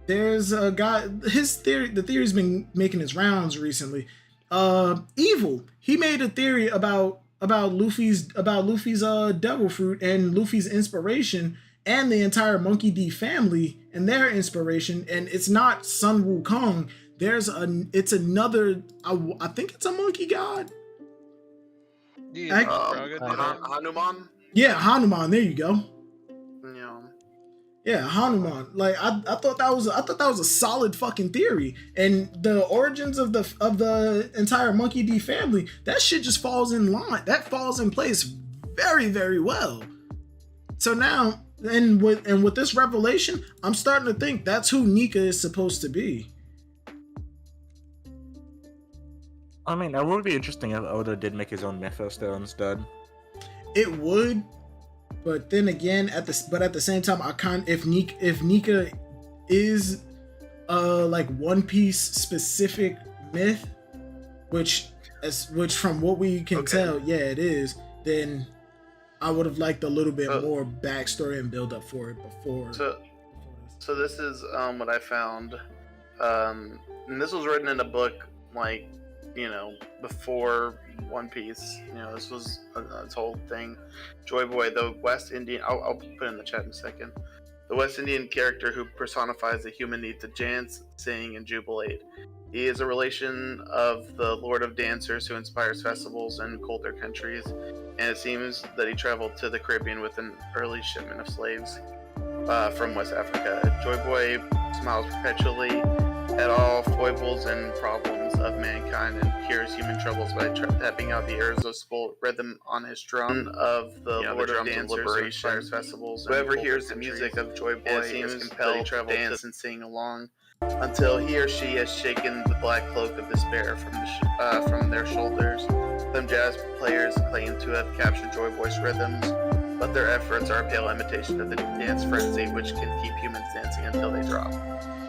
there's a guy, the theory's been making its rounds recently. Evil. He made a theory about Luffy's devil fruit and Luffy's inspiration and the entire Monkey D family and their inspiration, and it's not Sun Wukong. It's another, I think it's a monkey god. Hanuman? Yeah, Hanuman, there you go. Yeah. Yeah, Hanuman. Like I thought that was a solid fucking theory. And the origins of the entire Monkey D family, that shit just falls in line. That falls in place very, very well. So now, and with this revelation, I'm starting to think that's who Nika is supposed to be. I mean, it would be interesting if Oda did make his own Mythos Stones, Dud. It would, but then again, at the same time, if Nika is like One Piece specific myth, which from what we can tell, yeah, it is, then I would have liked a little bit more backstory and build up for it before. So this is what I found, and this was written in a book, like, you know, before One Piece. You know, this was this whole thing. Joy Boy, the West Indian, I'll put it in the chat in a second. The West Indian character who personifies the human need to dance, sing, and jubilate. He is a relation of the Lord of Dancers who inspires festivals in colder countries, and it seems that he traveled to the Caribbean with an early shipment of slaves from West Africa. Joy Boy smiles perpetually at all foibles and problems of mankind and cures human troubles by tapping out the irresistible rhythm on his drum of the Lord of Dancers who inspires festivals. Whoever hears the music of Joy Boy seems compelled to dance and sing along until he or she has shaken the black cloak of despair from their shoulders. Some jazz players claim to have captured Joy Boy's rhythms, but their efforts are a pale imitation of the dance frenzy, which can keep humans dancing until they drop.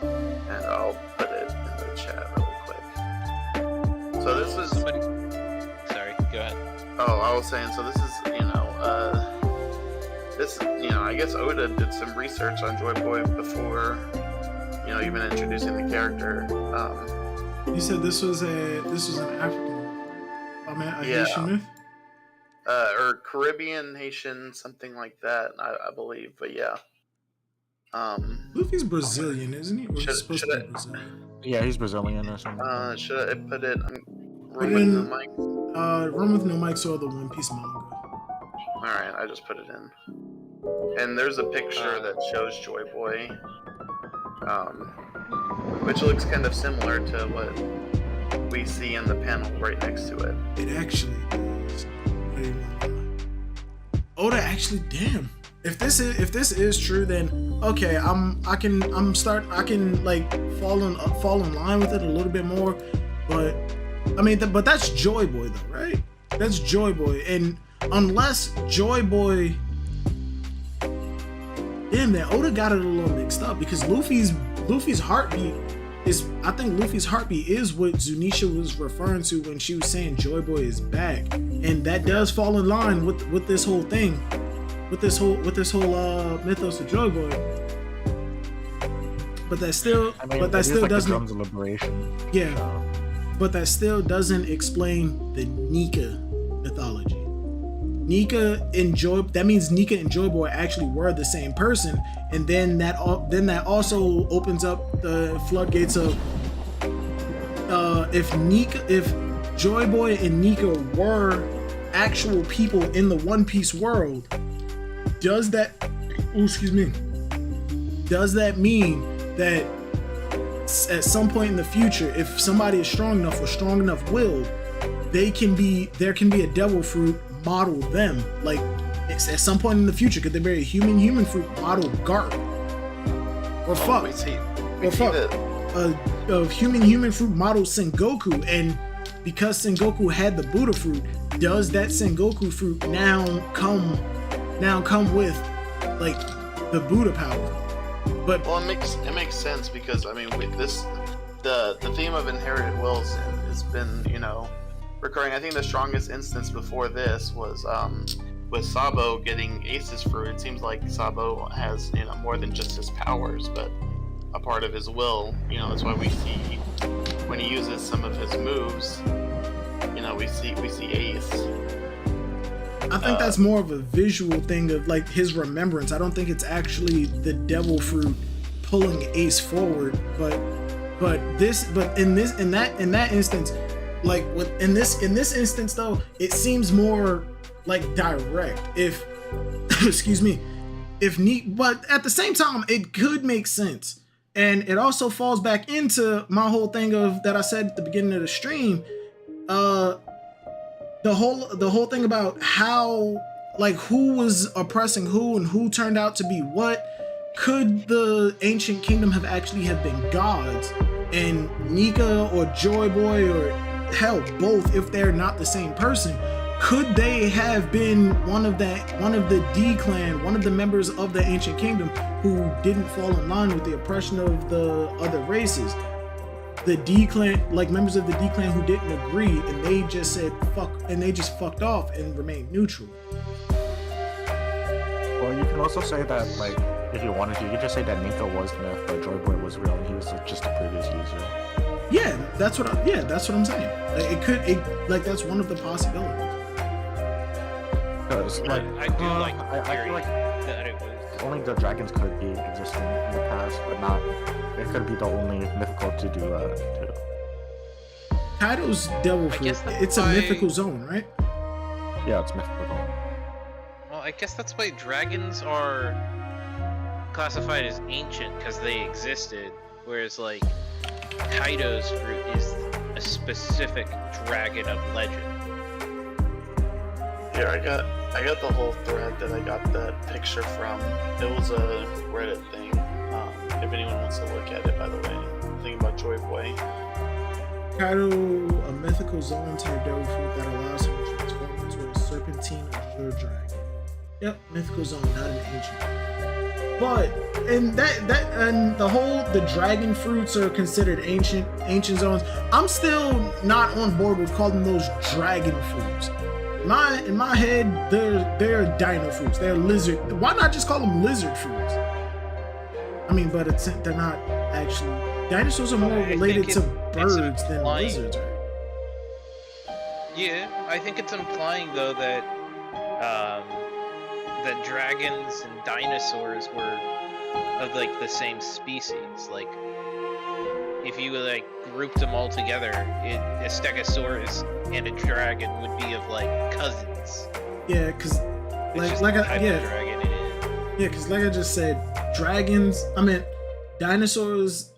And I'll put it in the chat really quick. So this is... Sorry, go ahead. Oh, I was saying, so this is, I guess Oda did some research on Joy Boy before, even introducing the character. You said this was an African, Haitian myth? Or Caribbean, Haitian, something like that, I believe, but yeah. Luffy's Brazilian, isn't he? Or he's supposed to be I- Brazilian. Yeah, he's Brazilian or something. Should I put it Put it in, Run with No Mic or the One Piece manga. Alright, I just put it in. And there's a picture that shows Joy Boy, which looks kind of similar to what we see in the panel right next to it. It actually does. Oda actually, damn. If this is true, then okay, I can like fall in line with it a little bit more, but I mean, but that's Joy Boy though, right? That's Joy Boy, and unless Joy Boy, damn, that Oda got it a little mixed up because Luffy's heartbeat is, I think Luffy's heartbeat is what Zunisha was referring to when she was saying Joy Boy is back, and that does fall in line with this whole thing, with this whole mythos of Joy Boy. But that still, like doesn't. The drums of liberation. Yeah, So, but that still doesn't explain the Nika mythology. Nika and Joy, that means Nika and Joy Boy actually were the same person, and then that also opens up the floodgates of if Joy Boy and Nika were actual people in the One Piece world, does that mean that at some point in the future, if somebody is strong enough or strong enough willed, there can be a devil fruit model them? Like, it's at some point in the future, could there be a human fruit model Garp? Or fuck, a human fruit model Sengoku? And because Sengoku had the Buddha fruit, does that Sengoku fruit now come with like the Buddha power? But Well, it makes sense because I mean, with this, the theme of inherited wills has been recurring. I think the strongest instance before this was with Sabo getting Ace's fruit. It seems like Sabo has more than just his powers, but a part of his will. That's why we see when he uses some of his moves. We see Ace. I think that's more of a visual thing of like his remembrance. I don't think it's actually the devil fruit pulling Ace forward, but in that instance, like in this instance though, it seems more like direct. If but at the same time, it could make sense, and it also falls back into my whole thing of that I said at the beginning of the stream. The whole thing about how, like, who was oppressing who and who turned out to be what. Could the ancient kingdom have been gods, and Nika or Joy Boy, or hell, both, if they're not the same person, could they have been one of the D clan, one of the members of the ancient kingdom who didn't fall in line with the oppression of the other races? The D clan, like members of the D clan who didn't agree, and they just said fuck, and they just fucked off and remained neutral. well, you can also say that, like, if you wanted to, you could just say that Nika was myth, but Joy Boy was real, and he was just a previous user. Yeah, that's what I'm saying. Like, that's one of the possibilities. Because, like, I do like I theory feel like that it was. only the dragons could be existing in the past, but not. It could be the only mythical to do too. Kaido's devil I fruit, guess that's it's a why- mythical zone, right? Yeah, it's mythical. Well, I guess that's why dragons are classified as ancient, because they existed, whereas like Kaido's fruit is a specific dragon of legend. Here, I got the whole thread that I got that picture from. It was a Reddit thing. If anyone wants to look at it, by the way, thinking about Joy Boy. Kaido, a mythical zone type devil fruit that allows him to transform into a serpentine azure dragon. Yep, mythical zone, not an ancient. But and the dragon fruits are considered ancient zones. I'm still not on board with calling those dragon fruits. In my head, they're dino fruits. They're lizard. Why not just call them lizard fruits? I mean, but they're not actually. Dinosaurs are more related to birds than lizards, right? Yeah, I think it's implying though that dragons and dinosaurs were of like the same species. Like, if you like grouped them all together, a Stegosaurus and a dragon would be of like cousins. Yeah, because like I just said, dinosaurs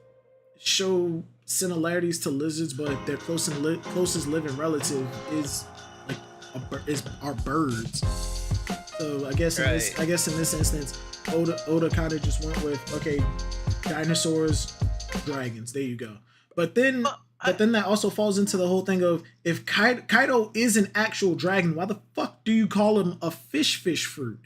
show similarities to lizards, but their closest living relative is are birds. So I guess in this instance, Oda kind of just went with, okay, dinosaurs, dragons. There you go. But then that also falls into the whole thing of, if Kaido is an actual dragon, why the fuck do you call him a fish fruit?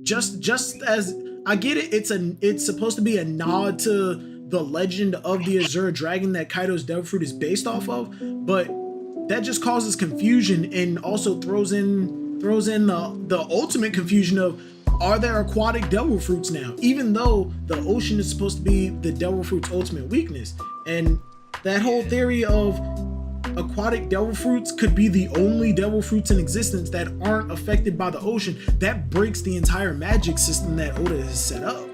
Just as I get it, it's supposed to be a nod to the legend of the Azure Dragon that Kaido's Devil Fruit is based off of, but that just causes confusion and also throws in the ultimate confusion of, are there aquatic devil fruits now? Even though the ocean is supposed to be the devil fruit's ultimate weakness. And that whole theory of aquatic devil fruits could be the only devil fruits in existence that aren't affected by the ocean, that breaks the entire magic system that Oda has set up.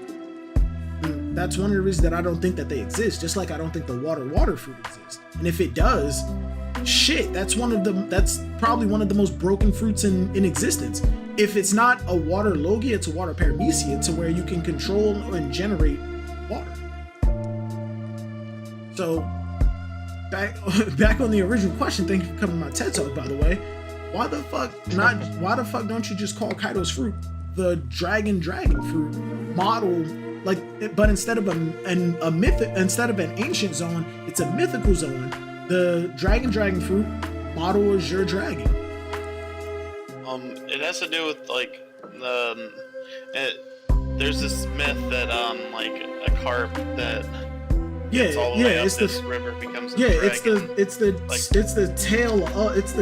And that's one of the reasons that I don't think that they exist, just like I don't think the water fruit exists. And if it does, shit, that's probably one of the most broken fruits in existence. If it's not a water logia, it's a water paramecia, to where you can control and generate water. So back on the original question, thank you for coming to my TED Talk, by the way. Why the fuck don't you just call Kaido's fruit the dragon fruit model? Like, but instead of an ancient zone, it's a mythical zone. The dragon fruit model is your dragon. It has to do with like there's this myth that like a carp that gets all the way up this river becomes a dragon. it's the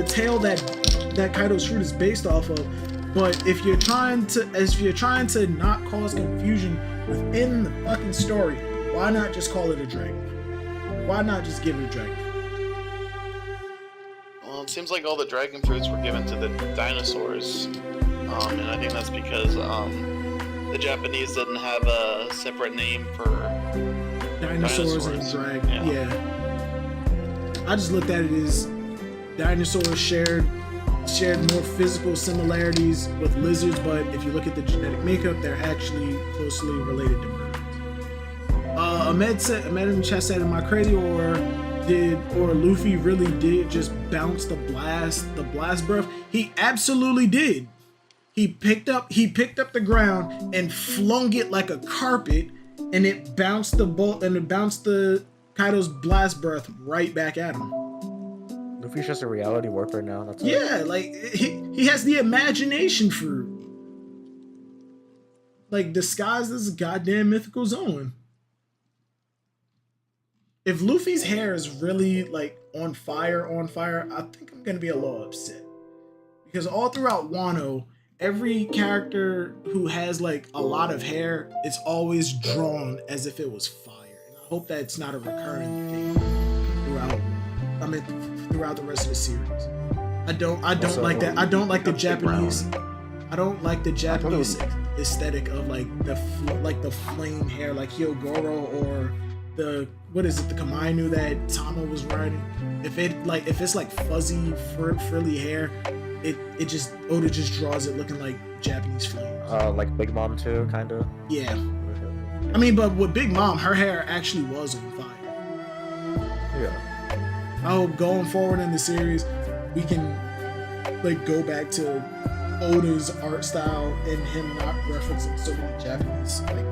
tail that Kaido's fruit is based off of. But if you're trying to not cause confusion within the fucking story, why not just call it a dragon fruit? Why not just give it a dragon fruit? Well, it seems like all the dragon fruits were given to the dinosaurs, and I think that's because the Japanese didn't have a separate name for dinosaurs and dragons. Yeah. I just looked at it as dinosaurs shared more physical similarities with lizards, but if you look at the genetic makeup, they're actually closely related to birds. Ahmed in the chat said, am I crazy, or Luffy really did just bounce the blast breath? He absolutely did. He picked up the ground and flung it like a carpet, and it bounced the Kaido's blast breath right back at him. Luffy's just a reality warper now. That's yeah, like he has the imagination fruit, like disguised as a goddamn mythical zone. If Luffy's hair is really like on fire, I think I'm gonna be a little upset, because all throughout Wano, every character who has like a lot of hair, it's always drawn as if it was fire. And I hope that's not a recurring thing throughout the rest of the series. I don't like that. I don't like the Japanese. I don't like the Japanese aesthetic of like the flame hair, like Hyogoro, or the Kamainu that Tama was riding. If it's like fuzzy frilly hair, Oda just draws it looking like Japanese flames. Like Big Mom too, kind of. Yeah. I mean, but with Big Mom, her hair actually was on fire. Yeah. I hope going forward in the series, we can like go back to Oda's art style and him not referencing so many Japanese like.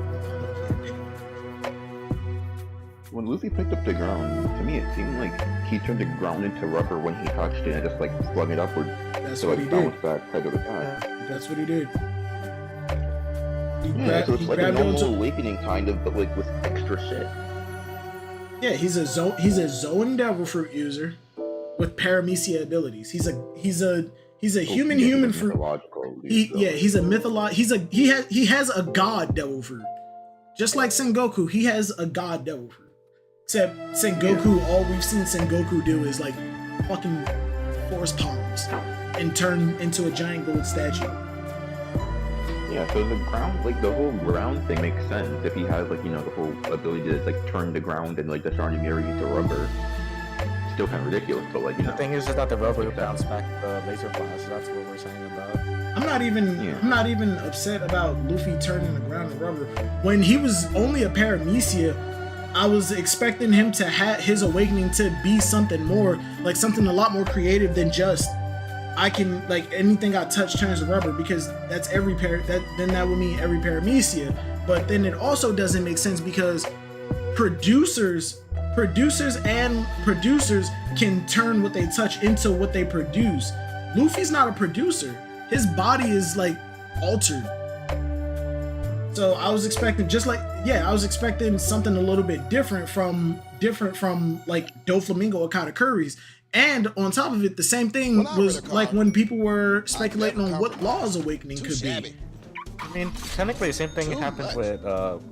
When Luffy picked up the ground, to me it seemed like he turned the ground into rubber when he touched it and just like flung it upward. That's so what it he bounced did. back Kaido to die. That's what he did. Yeah, so it's like a grabbed normal onto- awakening kind of, but like with extra shit. Yeah, he's a Zoan Devil Fruit user with paramecia abilities. He's a human fruit. He's a he has a god Devil Fruit. Just like Sengoku, he has a god Devil Fruit. Except Sengoku, all we've seen Sengoku do is like fucking force palms and turn into a giant gold statue. Yeah, so the ground, like the whole ground thing makes sense if he has like, you know, the whole ability to like turn the ground and like the surrounding area to rubber. Still kind of ridiculous, but like, you know. The thing is that the rubber bounced back the laser blast. That's what we're saying about. I'm not even upset about Luffy turning the ground to rubber. When he was only a paramecia, I was expecting him to have his awakening to be something more, like something a lot more creative than just I can, like, anything I touch turns to rubber, because that's every then that would mean every paramecia. But then it also doesn't make sense because producers can turn what they touch into what they produce. Luffy's not a producer. His body is like altered. So I was expecting something a little bit different from like Doflamingo or Katakuri's. And on top of it, the same thing was like when people were speculating on what Law's awakening could be. I mean, technically, the same thing happened with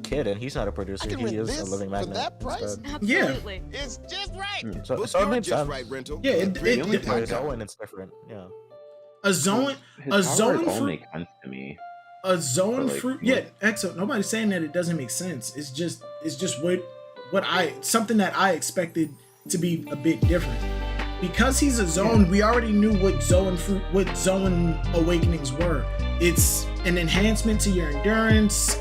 Kid, and he's not a producer. He is a living magnet. Absolutely. It's just right. So it made sense. Rental. Yeah, The only part is Owen, it's different. Yeah. A Zoan fruit. Make sense to me. A Zoan like, fruit. Yeah, Exo. Nobody's saying that it doesn't make sense. It's just something that I expected to be a bit different. Because he's a Zoan, we already knew what Zoan awakenings were. It's an enhancement to your endurance,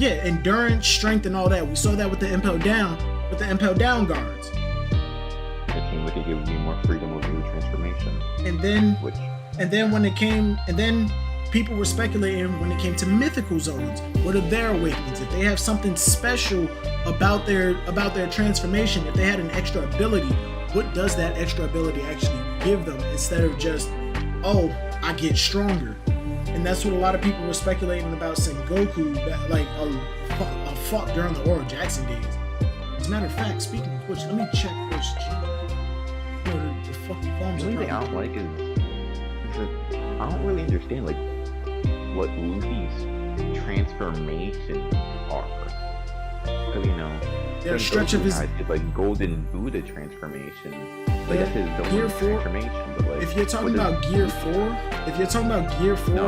endurance, strength, and all that. We saw that with the Impel Down guards. It seemed like it gave you more freedom with your transformation. And then people were speculating when it came to mythical zones. What are their awakenings? If they have something special about their transformation, if they had an extra ability, what does that extra ability actually give them instead of just, oh, I get stronger? And that's what a lot of people were speculating about Sengoku, that like a fuck during the Oral Jackson days. As a matter of fact, speaking of which, let me check which the fucking forms. The only thing I don't like is that I don't really understand like what Luffy's transformations are. Because, you know, they're a stretch of his like Golden Buddha transformation. Like that's his Gear 4. transformation. But like, if you're talking about Gear 4, no,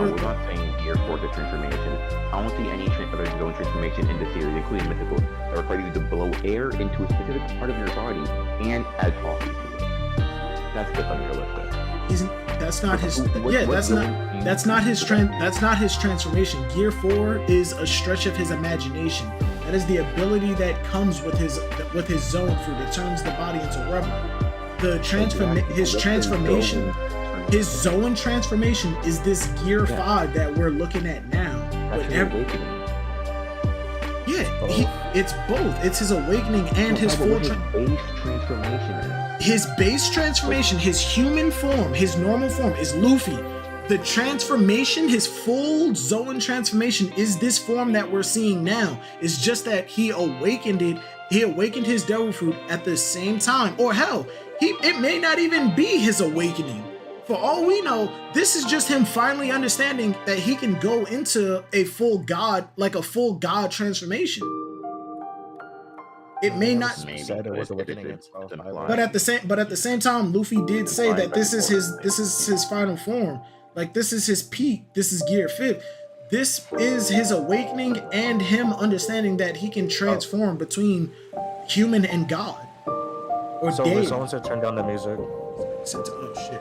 we're not saying Gear 4 is a transformation. I don't see any other zone transformation in the series, including mythical, that require you to blow air into a specific part of your body and add coffee to it. That's just unrealistic. That's not his. That's not his transformation. Gear 4 is a stretch of his imagination. That is the ability that comes with his zone fruit. It turns the body into rubber. His Zoan transformation is this Gear 5 that we're looking at now. It's both. It's his awakening and his full base transformation. His base transformation, his human form, his normal form is Luffy. The transformation, his full Zoan transformation, is this form that we're seeing now. It's just that he awakened it. He awakened his Devil Fruit at the same time. Or hell, it may not even be his awakening. For all we know, this is just him finally understanding that he can go into a full god transformation. It may not. But at the same time, Luffy did say that this is his final form. Like, this is his peak. This is Gear 5. This is his awakening and him understanding that he can transform between human and god. Or so dead. Someone said turn down the music. Oh shit.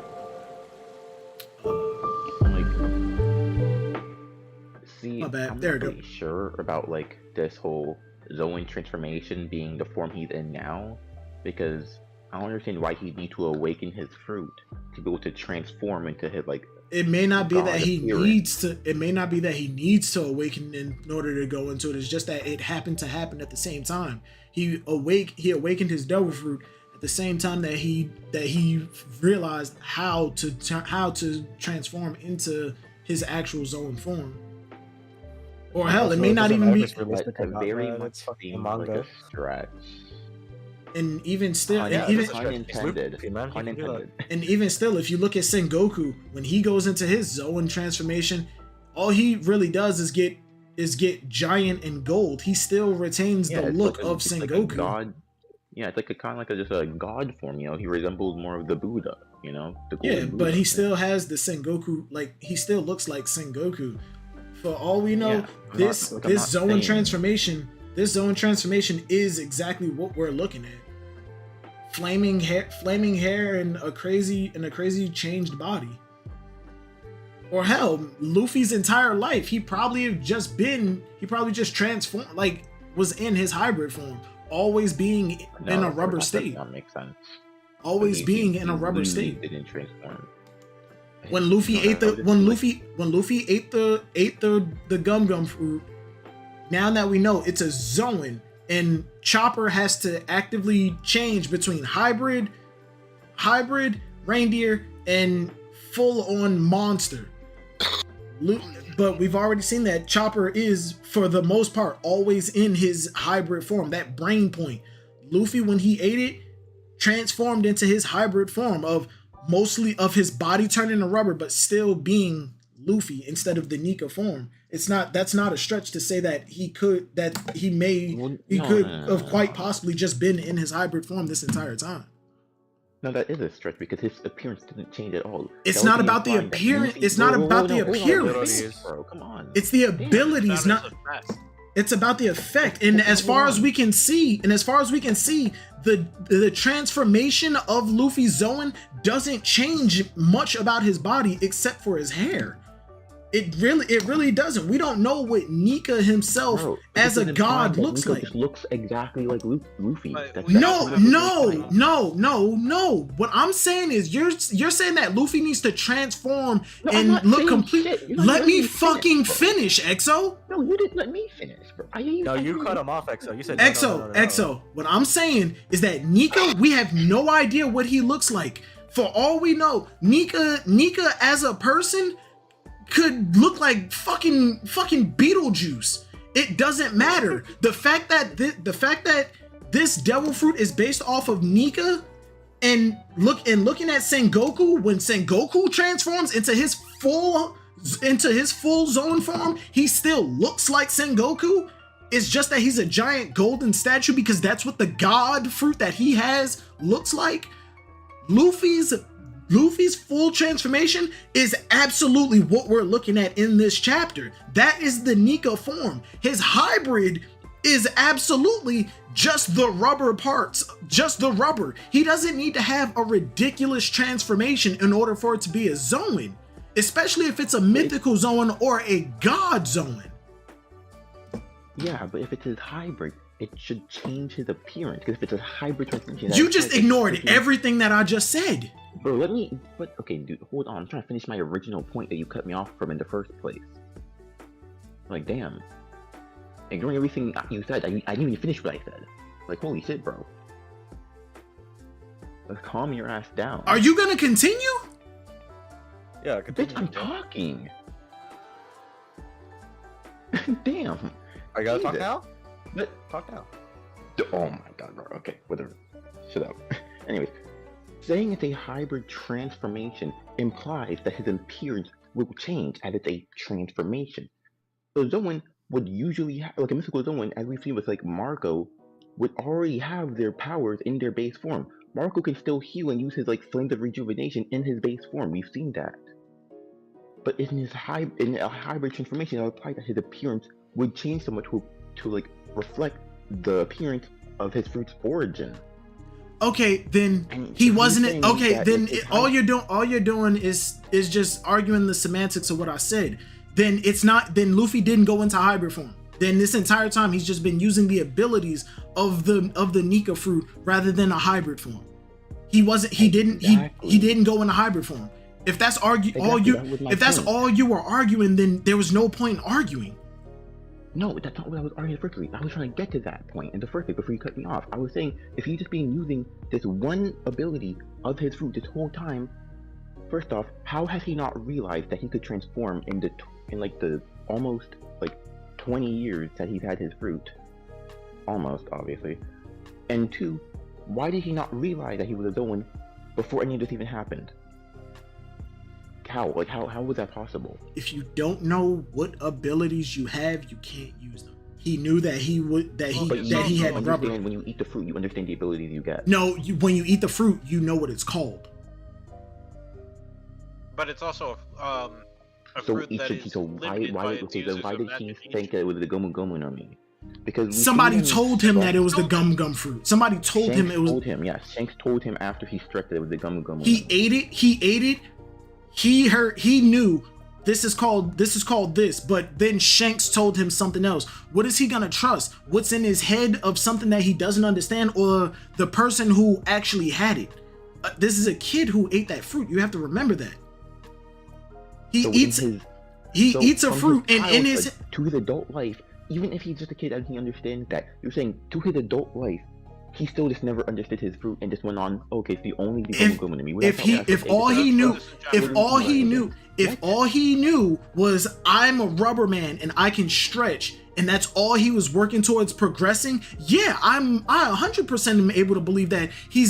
See, my bad. I'm There not we really sure about like this whole Zoan transformation being the form he's in now, because I don't understand why he need to awaken his fruit to be able to transform into his like. It may not be that he appearance. needs to. It may not be that he needs to awaken in order to go into it. It's just that it happened to happen at the same time. He awakened his Devil Fruit at the same time that he realized how to transform into his actual Zoan form. Or hell, it may Also, not doesn't even be. matter if it's realistic That or not, very man, much it's fucking seems like manga. a stretch. And even still, Oh, yeah, and even that's a Pun stretch. It's intended. Luffy, man. He Pun can do that. intended. and even still, if you look at Sengoku, when he goes into his Zoan transformation, all he really does is get giant and gold. He still retains the it's look like of it's like a Sengoku. god. Yeah, it's like a kind of like just a god form. You know, he resembles more of the Buddha. You know, the Yeah, golden but Buddha. he still has the Sengoku, like he still looks like Sengoku. For all we know, Yeah, I'm this not- like, I'm this not Zoan saying- transformation is exactly what we're looking at. Flaming hair, and a crazy changed body. Or hell, Luffy's entire life, he probably just transformed, like was in his hybrid form, always being in a rubber state. That makes sense. Always He- being he in a rubber literally state. Didn't transform. When Luffy No, ate I the just when feel Luffy ate the gum fruit, now that we know it's a Zoan, and Chopper has to actively change between hybrid, reindeer, and full-on monster. But we've already seen that Chopper is, for the most part, always in his hybrid form, that brain point. Luffy, when he ate it, transformed into his hybrid form of mostly of his body turning to rubber, but still being Luffy instead of the Nika form. That's not a stretch to say that he could have quite possibly just been in his hybrid form this entire time. No, that is a stretch because his appearance didn't change at all. It's That not would be about the implying that appearance. Luffy- It's not Whoa, about the hold on, appearance. Bro, come on. It's the abilities, Not not. as a fact. It's about the effect, and as far as we can see, the transformation of Luffy Zoan doesn't change much about his body except for his hair. It really doesn't. We don't know what Nika himself Bro, as a this is god implying that looks Nico like. just looks exactly like Luffy. But- That's No, exactly what no, it's implying. no. What I'm saying is you're saying that Luffy needs to transform No, I'm and not look saying complete. shit. You're not Let letting me me fucking finish, finish, Exo. No, you didn't let me finish, bro. No, you cut him off, Exo. You said no, Exo, no, no, no, no. Exo. What I'm saying is that Nika, we have no idea what he looks like. For all we know, Nika as a person could look like fucking Beetlejuice. It doesn't matter. The fact that this devil fruit is based off of Nika, and looking at Sengoku, when Sengoku transforms into his full Zoan form, he still looks like Sengoku. It's just that he's a giant golden statue because that's what the god fruit that he has looks like. Luffy's full transformation is absolutely what we're looking at in this chapter. That is the Nika form. His hybrid is absolutely just the rubber parts, just the rubber. He doesn't need to have a ridiculous transformation in order for it to be a Zoan, especially if it's a mythical Zoan or a god Zoan. Yeah, but if it's his hybrid, it should change his appearance. Because if it's a hybrid transformation, You just ignored everything that I just said. Bro, okay, dude, hold on. I'm trying to finish my original point that you cut me off from in the first place. Like, damn. Ignoring everything you said, I didn't even finish what I said. Like, holy shit, bro. Let's calm your ass down. Are you gonna continue? Yeah, Bitch, continue. I'm talking. Damn. I gotta talk Jesus. now? But, Talk now. oh my god, bro. Okay, whatever. Shut up. Anyways, saying it's a hybrid transformation implies that his appearance will change as it's a transformation. So Zoan would usually have, like a mythical Zoan, as we've seen with like Marco, would already have their powers in their base form. Marco can still heal and use his like flames of rejuvenation in his base form. We've seen that. But in a hybrid transformation, it would imply that his appearance would change so much to like reflect the appearance of his fruit's origin. Okay, then And he you're wasn't. saying Okay, that then it's all you're doing is just arguing the semantics of what I said. Then it's not. Then Luffy didn't go into hybrid form. Then this entire time he's just been using the abilities of the Nika fruit rather than a hybrid form. He wasn't. He didn't. He didn't go into hybrid form. If that's all you were arguing, then there was no point in arguing. No, that's not what I was arguing first. I was trying to get to that point in the first place before you cut me off. I was saying if he's just been using this one ability of his fruit this whole time, first off, how has he not realized that he could transform in the almost like 20 years that he's had his fruit. Almost, obviously. And 2, why did he not realize that he was a Zoan before any of this even happened? How? Like, how was that possible? If you don't know what abilities you have, you can't use them. He knew that he would that he had rubber. When you eat the fruit, you understand the abilities you get. No, when you eat the fruit, you know what it's called. But it's also a So fruit that is why limited by its did user's he imagination. think that it was the Gomu Gomu no Mi? Because Somebody told him that it was the Gum Gum fruit. Somebody told him it was. Told him, yes. Shanks told him after he struck that it was the Gomu Gomu. He ate it. He ate it. He heard. He knew this is called this. But then Shanks told him something else. What is he gonna trust? What's in his head of something that he doesn't understand, or the person who actually had it? This is a kid who ate that fruit. You have to remember that. He eats a fruit, and in his to his adult life, even if he's just a kid and he understands that, you're saying to his adult life, he still just never understood his fruit and just went on. Okay, it's the only Gomu Gomu to me. If all he knew was I'm a rubber man and I can stretch, and that's all he was working towards progressing, yeah, I 100% am able to believe that he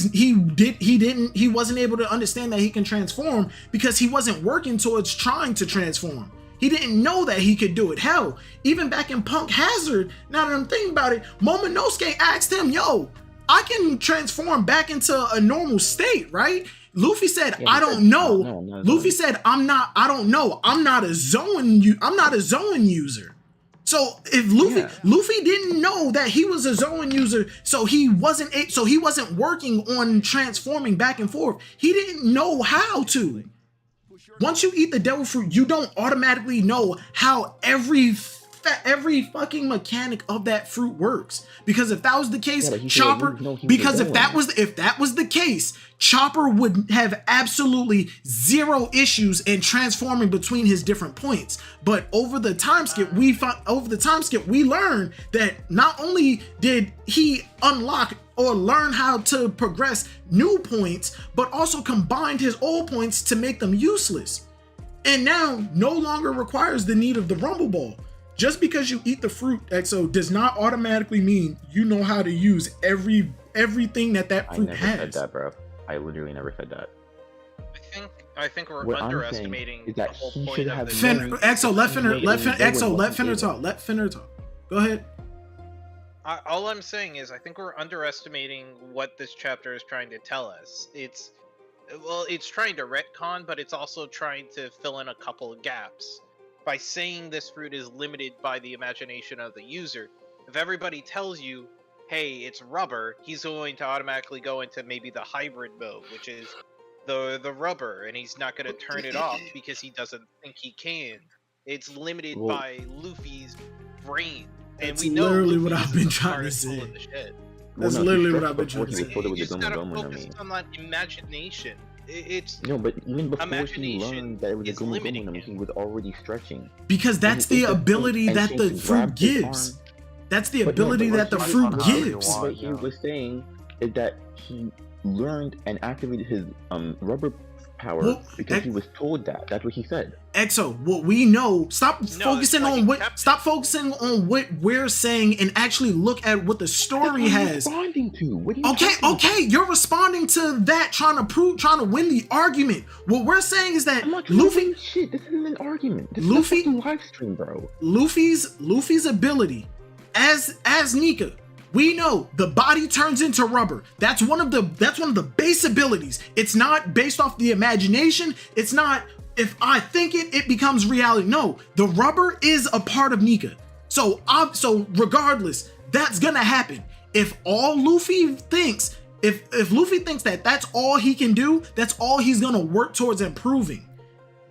wasn't able to understand that he can transform because he wasn't working towards trying to transform. He didn't know that he could do it. Hell, even back in Punk Hazard, now that I'm thinking about it, Momonosuke asked him, yo, I can transform back into a normal state, right? Luffy said, I don't know. Luffy said, I don't know. I'm not a Zoan user. So if Luffy didn't know that he was a Zoan user, so he wasn't working on transforming back and forth. He didn't know how to. Once you eat the devil fruit, you don't automatically know how every fucking mechanic of that fruit works. Because if that was the case, Chopper, because if that was the case, Chopper would have absolutely zero issues in transforming between his different points. But over the time skip, we learned that not only did he unlock or learn how to progress new points, but also combined his old points to make them useless. And now no longer requires the need of the Rumble Ball. Just because you eat the fruit, EXO, does not automatically mean you know how to use everything that fruit has. I never said that, bro. I literally never said that. I think we're underestimating the whole point of this. EXO, let Finner talk. Let Finner talk. Go ahead. All I'm saying is I think we're underestimating what this chapter is trying to tell us. It's trying to retcon, but it's also trying to fill in a couple of gaps. By saying this fruit is limited by the imagination of the user, if everybody tells you, hey, it's rubber, he's going to automatically go into maybe the hybrid mode, which is the rubber, and he's not going to turn it off because he doesn't think he can. It's limited by Luffy's brain. And we know literally what I've been trying to say. That's literally what I've been trying to say. You just gotta focus on that imagination. But even before he learned that it was a Gomu Gomu, he was already stretching. Because that's the ability that the fruit gives. That's the ability that the fruit gives. What he was saying is that he learned and activated his rubber power because he was told that. That's what he said. EXO, what we know, stop focusing on what we're saying and actually look at what the story has. Responding to. What are you okay, you're responding to that, trying to win the argument. What we're saying is that Luffy, shit, this isn't an argument. This is a live stream, bro. Luffy's ability as Nika. We know the body turns into rubber. That's one of the base abilities. It's not based off the imagination. It's not if I think it becomes reality. No, the rubber is a part of Nika. So regardless, that's gonna happen. If Luffy thinks that that's all he can do, that's all he's gonna work towards improving.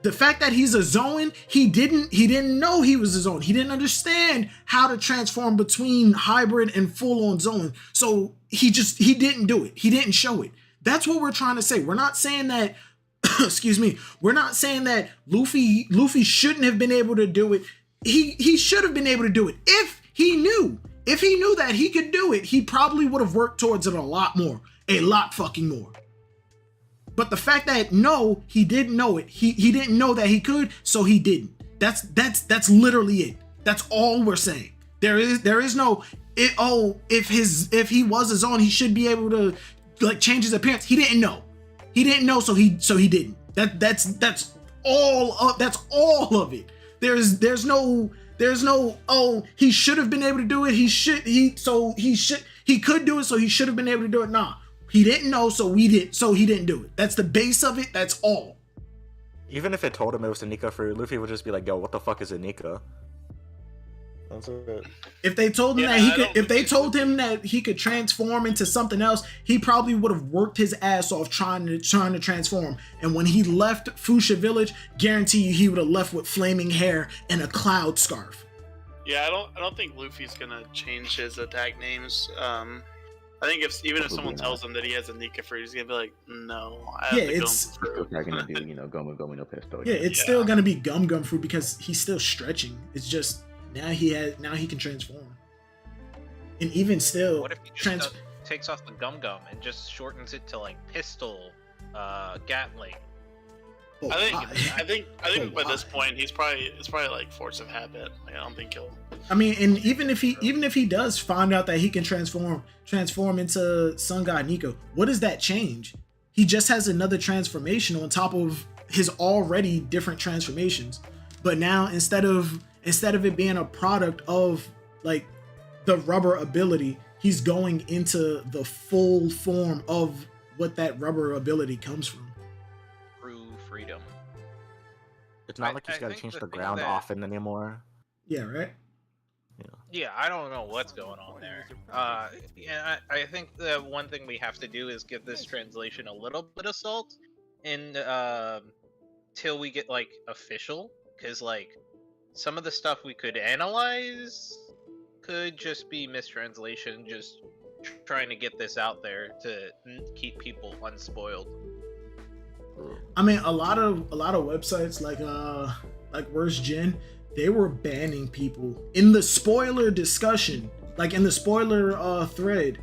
The fact that he's a Zoan, he didn't know he was a Zoan. He didn't understand how to transform between hybrid and full-on Zoan. So he didn't do it. He didn't show it. That's what we're trying to say. We're not saying that, excuse me, we're not saying that Luffy shouldn't have been able to do it. He should have been able to do it. If he knew that he could do it, he probably would have worked towards it a lot fucking more. But the fact that no, he didn't know it. He didn't know that he could, so he didn't. That's literally it. That's all we're saying. There is no if he was his own, he should be able to like change his appearance. He didn't know, so he didn't. That's all of it. There's no oh, he should have been able to do it. He could do it, so he should have been able to do it. Nah, he didn't know, so he didn't do it. That's the base of it. That's all. Even if it told him it was a Nika fruit, Luffy would just be like, "Yo, what the fuck is a Nika?" That's it. If they told him that he could transform into something else, he probably would have worked his ass off trying to transform. And when he left Fuchsia Village, guarantee you he would have left with flaming hair and a cloud scarf. Yeah, I don't think Luffy's gonna change his attack names. I think if someone tells him that he has a Nika fruit, he's gonna be like, no. Still gonna do, Gomu no pistol. Yeah, it's still gonna be Gum fruit because he's still stretching. It's just now he can transform. And even still, what if he just takes off the Gum and just shortens it to like pistol, Gatling? Oh, I think by this point it's probably like force of habit. Like, I don't think he'll. I mean, and even if he does find out that he can transform into Sun God Nico, what does that change? He just has another transformation on top of his already different transformations. But now instead of it being a product of like the rubber ability, he's going into the full form of what that rubber ability comes from. Freedom. It's not like he's got to change the ground often anymore. Yeah, right? Yeah, I don't know what's going on there. Yeah, I think the one thing we have to do is give this translation a little bit of salt till we get like official, because like some of the stuff we could analyze could just be mistranslation, just trying to get this out there to keep people unspoiled. I mean, a lot of websites like Worst Gen, they were banning people in the spoiler discussion, like in the spoiler thread,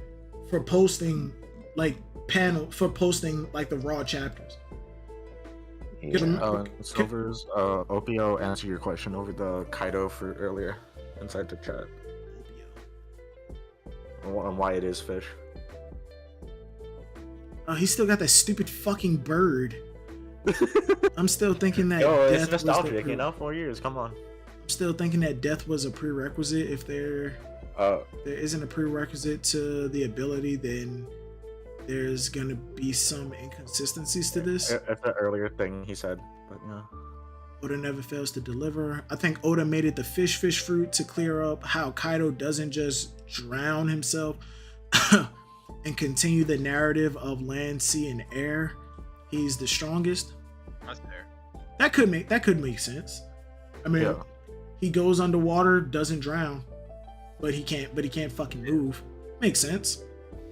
for posting like the raw chapters. Yeah. Silver's Opio answered your question over the Kaido fruit earlier inside the chat. And why it is fish. He still got that stupid fucking bird. I'm still thinking that it's nostalgic, 4 years, come on. I'm still thinking that death was a prerequisite. If there isn't a prerequisite to the ability, then there's gonna be some inconsistencies to this. It's the earlier thing he said, but yeah. Oda never fails to deliver. I think Oda made it the fish fruit to clear up how Kaido doesn't just drown himself and continue the narrative of land, sea, and air. He's the strongest. That's fair. That could make sense. I mean, he goes underwater, doesn't drown, but he can't fucking move. Makes sense.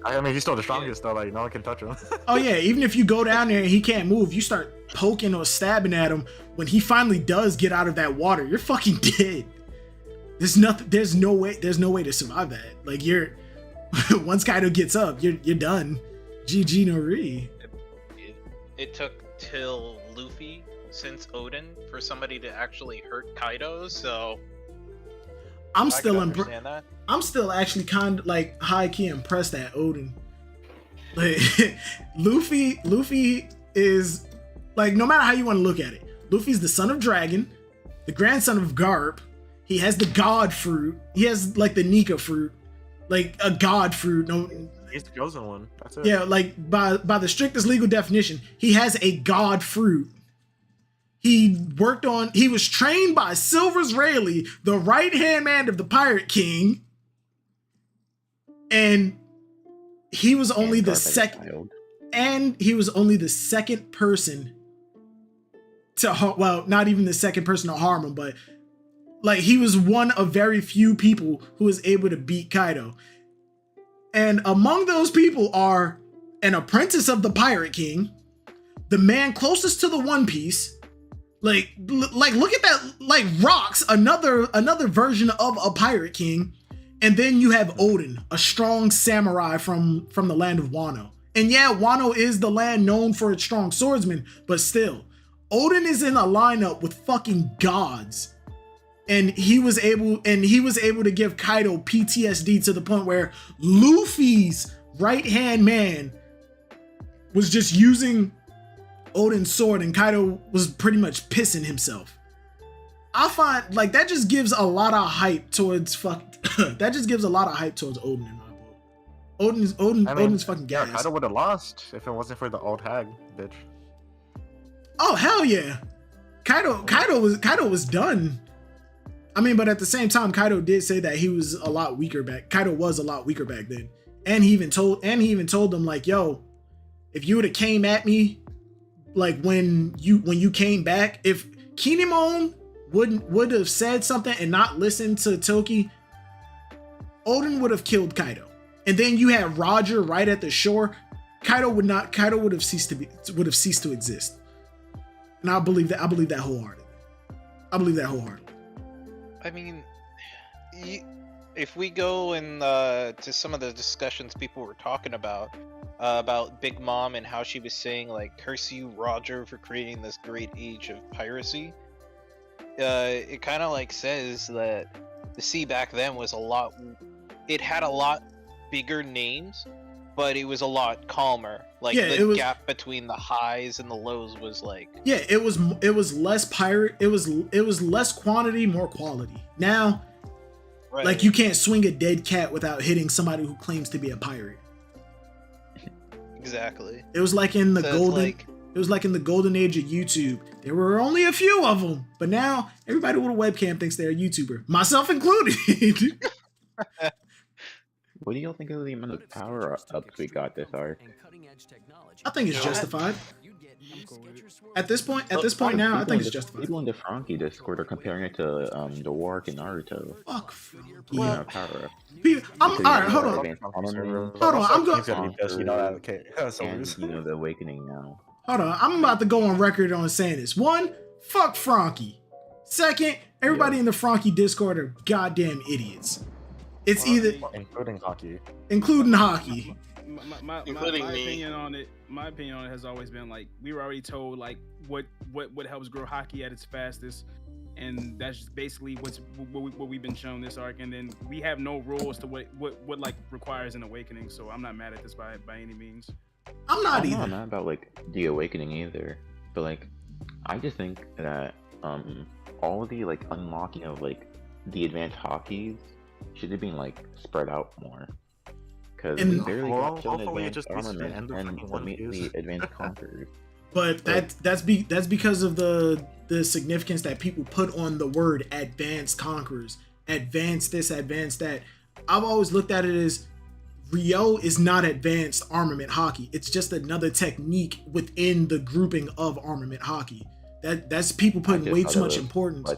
I mean, he's still the strongest though. Like no one can touch him. Oh yeah, even if you go down there and he can't move, you start poking or stabbing at him. When he finally does get out of that water, you're fucking dead. There's no way to survive that. Like you're once Kaido gets up, you're done. GG no re. It took till Luffy since Odin for somebody to actually hurt Kaido, so I'm still actually kind of like high key impressed at Odin. Like Luffy is like, no matter how you want to look at it, Luffy's the son of Dragon, the grandson of Garp. He has the God fruit. He has like the Nika fruit, like a God fruit. No, he's the chosen one. That's it. Yeah, like by the strictest legal definition, he has a God fruit. He was trained by Silver's Rayleigh, the right-hand man of the Pirate King. And he was only the second. And he was only the second person to, well, not even the second person to harm him, but like he was one of very few people who was able to beat Kaido. And among those people are an apprentice of the Pirate King, the man closest to the One Piece. Like look at that, like rocks, another version of a Pirate King. And then you have Odin, a strong samurai from the land of Wano. And yeah, Wano is the land known for its strong swordsmen, but still, Odin is in a lineup with fucking gods. And he was able to give Kaido PTSD to the point where Luffy's right-hand man was just using Odin's sword and Kaido was pretty much pissing himself. I find like that just gives a lot of hype towards that just gives a lot of hype towards Odin in my book. Odin's fucking gas. Yeah, Kaido would have lost if it wasn't for the old hag, bitch. Oh hell yeah. Kaido was done. I mean, but at the same time, Kaido did say that he was a lot weaker back. Kaido was a lot weaker back then. And he even told them like, yo, if you would have came at me like when you came back, if Kinemon would have said something and not listened to Toki, Odin would have killed Kaido. And then you had Roger right at the shore. Kaido would have ceased to exist. And I believe that wholeheartedly. I mean, if we go in to some of the discussions people were talking about Big Mom and how she was saying like, curse you, Roger, for creating this great age of piracy, it kind of like says that the sea back then was it had a lot bigger names, but it was a lot calmer. Like gap between the highs and the lows was like, yeah, it was less pirate. It was less quantity, more quality. Now, right. Like you can't swing a dead cat without hitting somebody who claims to be a pirate. Exactly. It was like in the golden age of YouTube. There were only a few of them, but now everybody with a webcam thinks they're a YouTuber, myself included. What do y'all think of the amount of power ups we got this arc? I think it's justified. At this point now, I think it's justified. People in the Frankie Discord are comparing it to the war arc in Naruto. Fuck Frankie. Yeah, power up. Alright, hold on. I'm going. And the awakening now. Hold on, I'm about to go on record on saying this. One, fuck Frankie. Second, everybody in the Frankie Discord are goddamn idiots. It's either including hockey. My opinion on it has always been like, we were already told like what helps grow hockey at its fastest, and that's just basically what we've been shown this arc. And then we have no rules to what like requires an awakening. So I'm not mad at this by any means. I'm not either. I'm not about like the awakening either, but like I just think that all of the like unlocking of like the advanced hockeys should have been like spread out more, because we barely got shown advanced armament and the advanced conquerors. But that's because of the significance that people put on the word advanced conquerors, advanced this, advanced that. I've always looked at it as Rio is not advanced armament hockey. It's just another technique within the grouping of armament hockey. That's people putting way too much importance.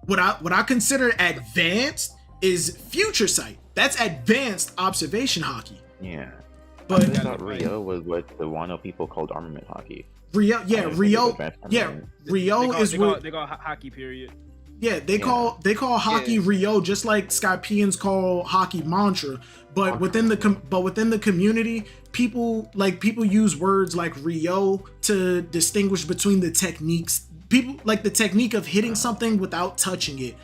What I consider advanced is future sight. That's advanced observation hockey. Yeah. But I thought Rio was what the Wano people called armament hockey. Rio is what they call hockey period. Yeah, they call hockey Rio, just like Skypeans call hockey mantra. But within the community, people use words like Rio to distinguish between the techniques. People like the technique of hitting something without touching it.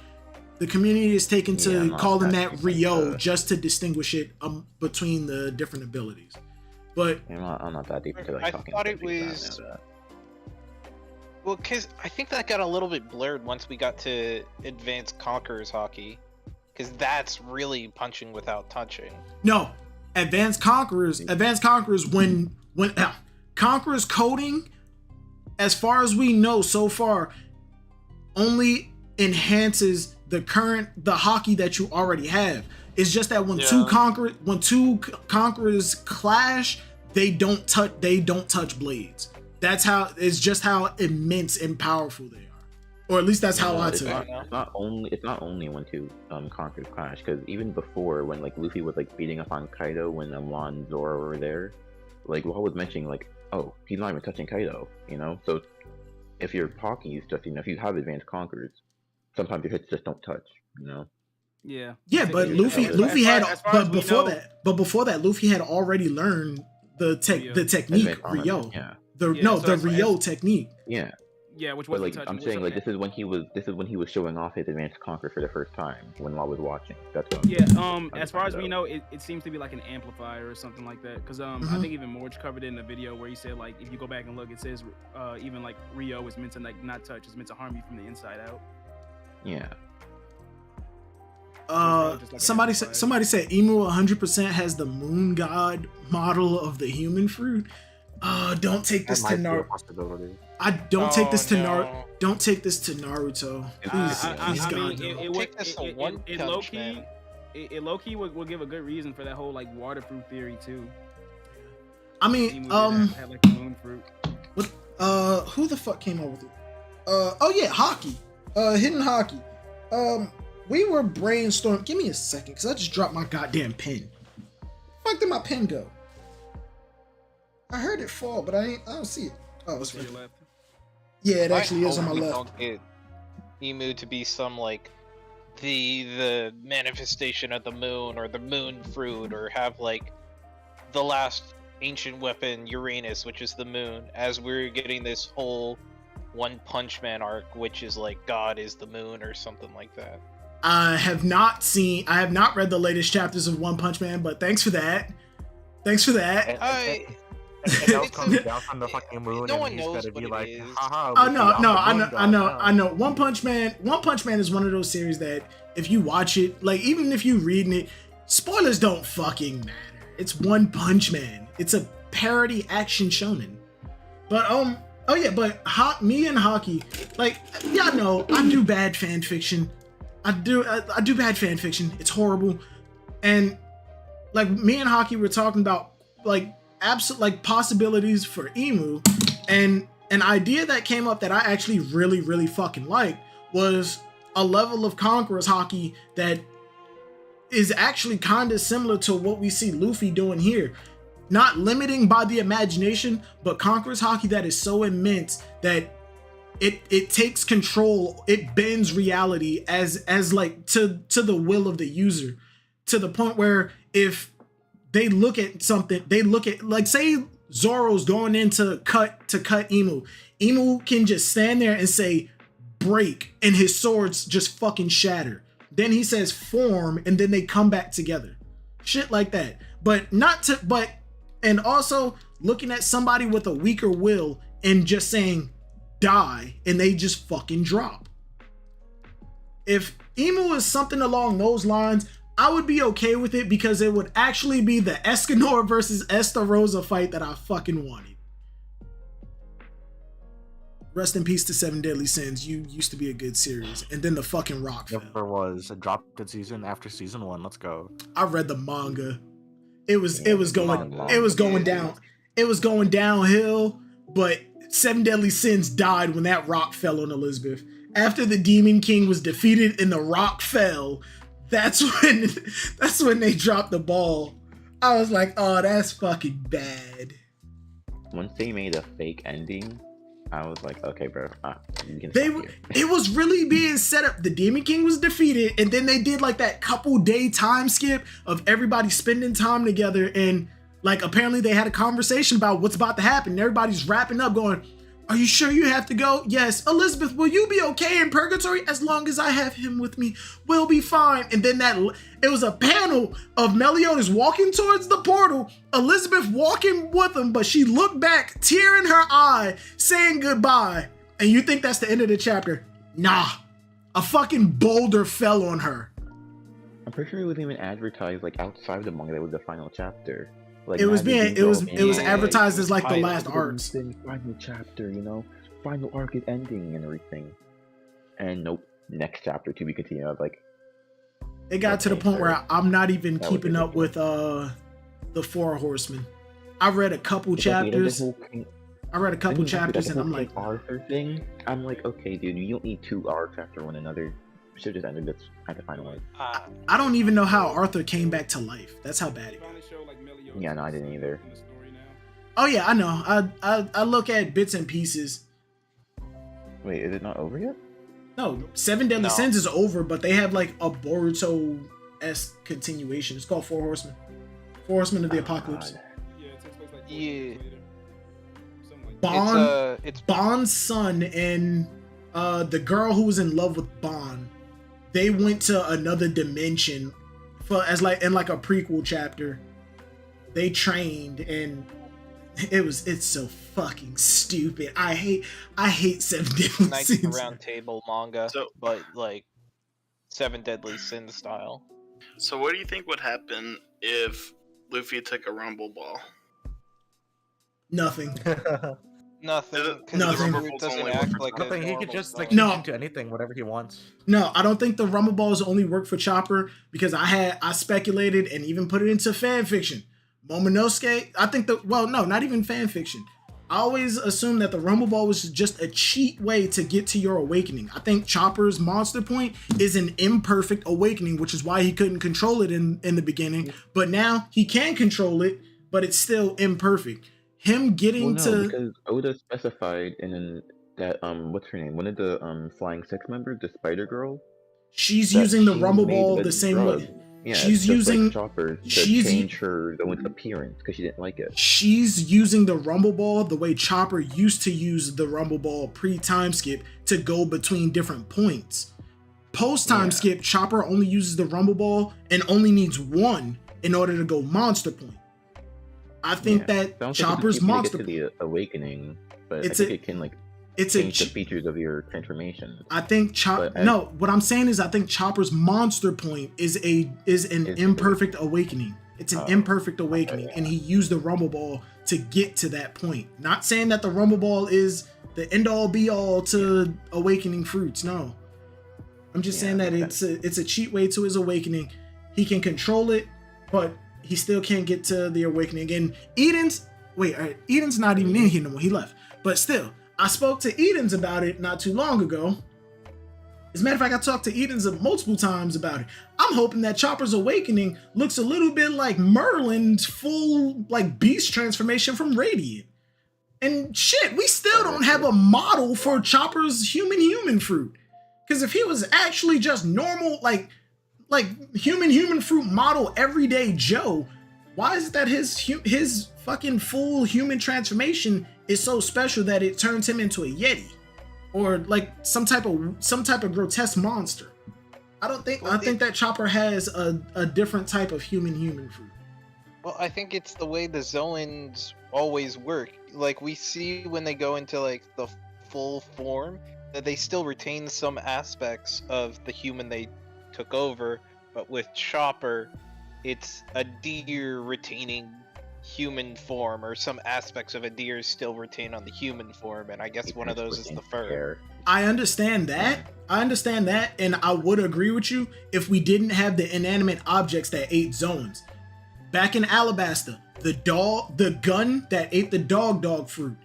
The community is taken to calling that Rio just to distinguish it between the different abilities. But I'm not that deep into like I talking. thought it was well, because I think that got a little bit blurred once we got to Advanced Conquerors hockey, because that's really punching without touching. No, Advanced Conquerors when Conquerors coding, as far as we know so far, only enhances the hockey that you already have. It's just that when two conquerors clash, they don't touch blades. It's just how immense and powerful they are, or at least that's how I took it. It's not only when two conquerors clash, because even before, when like Luffy was like beating up on Kaido when Law and Zoro were there, like Law was mentioning like, oh, he's not even touching Kaido, So if your hockey is just, if you have advanced conquerors, sometimes your hits just don't touch, Yeah. Yeah, but Luffy had, but before that, Luffy had already learned the technique Rio. The Rio technique. Yeah. Yeah, which But wasn't like touched. I'm which saying, like wasn't- this is when he was showing off his advanced conquer for the first time when I was watching. That's what I'm Yeah, saying. as far as we know, it seems to be like an amplifier or something like that. Because I think even Morge covered it in the video where he said like if you go back and look, it says even like Rio is meant to like not touch, it's meant to harm you from the inside out. Yeah. Somebody said Emu 100% has the moon god model of the human fruit. Don't take this to Naruto. Don't take this to Naruto. Don't take this to Naruto. Please, God, it low key will give a good reason for that whole like water fruit theory too. I mean, had, like, the moon fruit. Who the fuck came up with it? Oh yeah, hockey. Hidden hockey. We were brainstorming. Give me a second, cause I just dropped my goddamn pen. Where the fuck did my pen go? I heard it fall, but I don't see it. Oh, it's right. Yeah, it actually is on my left. Don't get Emu to be some like the manifestation of the moon or the moon fruit, or have like the last ancient weapon Uranus, which is the moon, as we're getting this whole One Punch Man arc, which is like God is the moon or something like that. I have not read the latest chapters of One Punch Man, but thanks for that. Thanks for that. And El's coming down from the fucking moon, no and one he's knows gonna be what like, it is. haha. Oh no, I know. One Punch Man is one of those series that if you watch it, like even if you reading it, spoilers don't fucking matter. It's One Punch Man. It's a parody action shonen. But oh yeah, but me and Hockey, like y'all know, I do bad fan fiction. I do bad fan fiction. It's horrible. And like me and Hockey were talking about like absolute like possibilities for Emu, and an idea that came up that I actually really fucking liked was a level of Conqueror's Hockey that is actually kind of similar to what we see Luffy doing here. Not limiting by the imagination, but Conqueror's Hockey that is so immense that it takes control, it bends reality as like to the will of the user, to the point where if they look at something, they look at, like, say Zoro's going in to cut Emu. Emu can just stand there and say break, and his swords just fucking shatter. Then he says form, and then they come back together. Shit like that. And also looking at somebody with a weaker will and just saying die, and they just fucking drop. If Emu is something along those lines, I would be okay with it, because it would actually be the Escanor versus Estarossa fight that I fucking wanted. Rest in peace to Seven Deadly Sins. You used to be a good series, and then the fucking rock fell. Never was. It dropped in season after season 1. Let's go. I read the manga. It was going downhill, but Seven Deadly Sins died when that rock fell on Elizabeth. After the Demon King was defeated and the rock fell, that's when they dropped the ball. I was like, oh, that's fucking bad. Once they made a fake ending, I was like, okay, bro, it was really being set up. The Demon King was defeated, and then they did like that couple day time skip of everybody spending time together, and like apparently they had a conversation about what's about to happen. And everybody's wrapping up going, are you sure you have to go? Yes. Elizabeth, will you be okay in purgatory? As long as I have him with me, we'll be fine. And then it was a panel of Meliodas walking towards the portal, Elizabeth walking with him, but she looked back, tear in her eye, saying goodbye. And you think that's the end of the chapter? Nah. A fucking boulder fell on her. I'm pretty sure it wasn't even advertised like outside the manga that was the final chapter. Like, it was advertised as like the last arcs. Final chapter, you know, final arc is ending and everything. And nope, next chapter to be continued. I was like, it got to the point where I'm not even keeping up with the Four Horsemen. I read a couple chapters. And I'm like, Arthur thing. I'm like, okay, dude, you don't need 2 arcs after one another. We should just ended this at the final one. I don't even know how Arthur came back to life. That's how bad it was. Yeah, no, I didn't either. Oh yeah, I know. I look at bits and pieces. Wait, is it not over yet? No, Seven Deadly Sins is over, but they have like a Boruto-esque continuation. It's called Four Horsemen. Four Horsemen of the Apocalypse. Yeah. Bond. it's Bond's son and the girl who was in love with Bond, they went to another dimension as like in like a prequel chapter. They trained, and it's so fucking stupid. I hate Seven Deadly Knights of the Sins. Round Table manga, but like Seven Deadly Sins style. So what do you think would happen if Luffy took a Rumble Ball? Nothing. Nothing. Because Nothing. the fruit doesn't act like a Nothing. He could normal just like stone. No. change into anything, whatever he wants. No, I don't think the Rumble Balls only work for Chopper, because I speculated and even put it into fan fiction. Momonosuke, I think not even fan fiction. I always assumed that the Rumble Ball was just a cheat way to get to your awakening. I think Chopper's monster point is an imperfect awakening, which is why he couldn't control it in the beginning. But now he can control it, but it's still imperfect. Him getting because Oda specified in that what's her name? One of the Flying Six members, the Spider Girl. She's that using the she Rumble made Ball a the same drug. way. Yeah, she's just using like Chopper to change her own appearance because she didn't like it. She's using the Rumble Ball the way Chopper used to use the Rumble Ball pre-time skip to go between different points. Post-time skip, Chopper only uses the Rumble Ball and only needs one in order to go monster point. I think that Chopper's monster to the awakening, but It's I think a- it can like it's change the features of your transformation. I think what I'm saying is I think Chopper's monster point is an imperfect awakening. It's an imperfect awakening, and he used the Rumble Ball to get to that point. Not saying that the Rumble Ball is the end all be all to awakening fruits. No, I'm just saying that it's a cheat way to his awakening. He can control it, but he still can't get to the awakening. And Eden's not even in here no more. He left, but still. I spoke to Edens about it not too long ago. As a matter of fact, I talked to Edens multiple times about it. I'm hoping that Chopper's awakening looks a little bit like Merlin's full like beast transformation from Radiant. And shit, we still don't have a model for Chopper's human fruit. Because if he was actually just normal, like human fruit model everyday Joe, why is it that his fucking full human transformation is so special that it turns him into a Yeti or like some type of grotesque monster? I think that Chopper has a different type of human fruit. Well, I think it's the way the Zoans always work. Like we see when they go into like the full form that they still retain some aspects of the human they took over, but with Chopper, it's a deer retaining human form, or some aspects of a deer still retain on the human form, and I guess one of those is the fur. I understand that, and I would agree with you if we didn't have the inanimate objects that ate Zoans. Back in Alabasta, the gun that ate the dog fruit,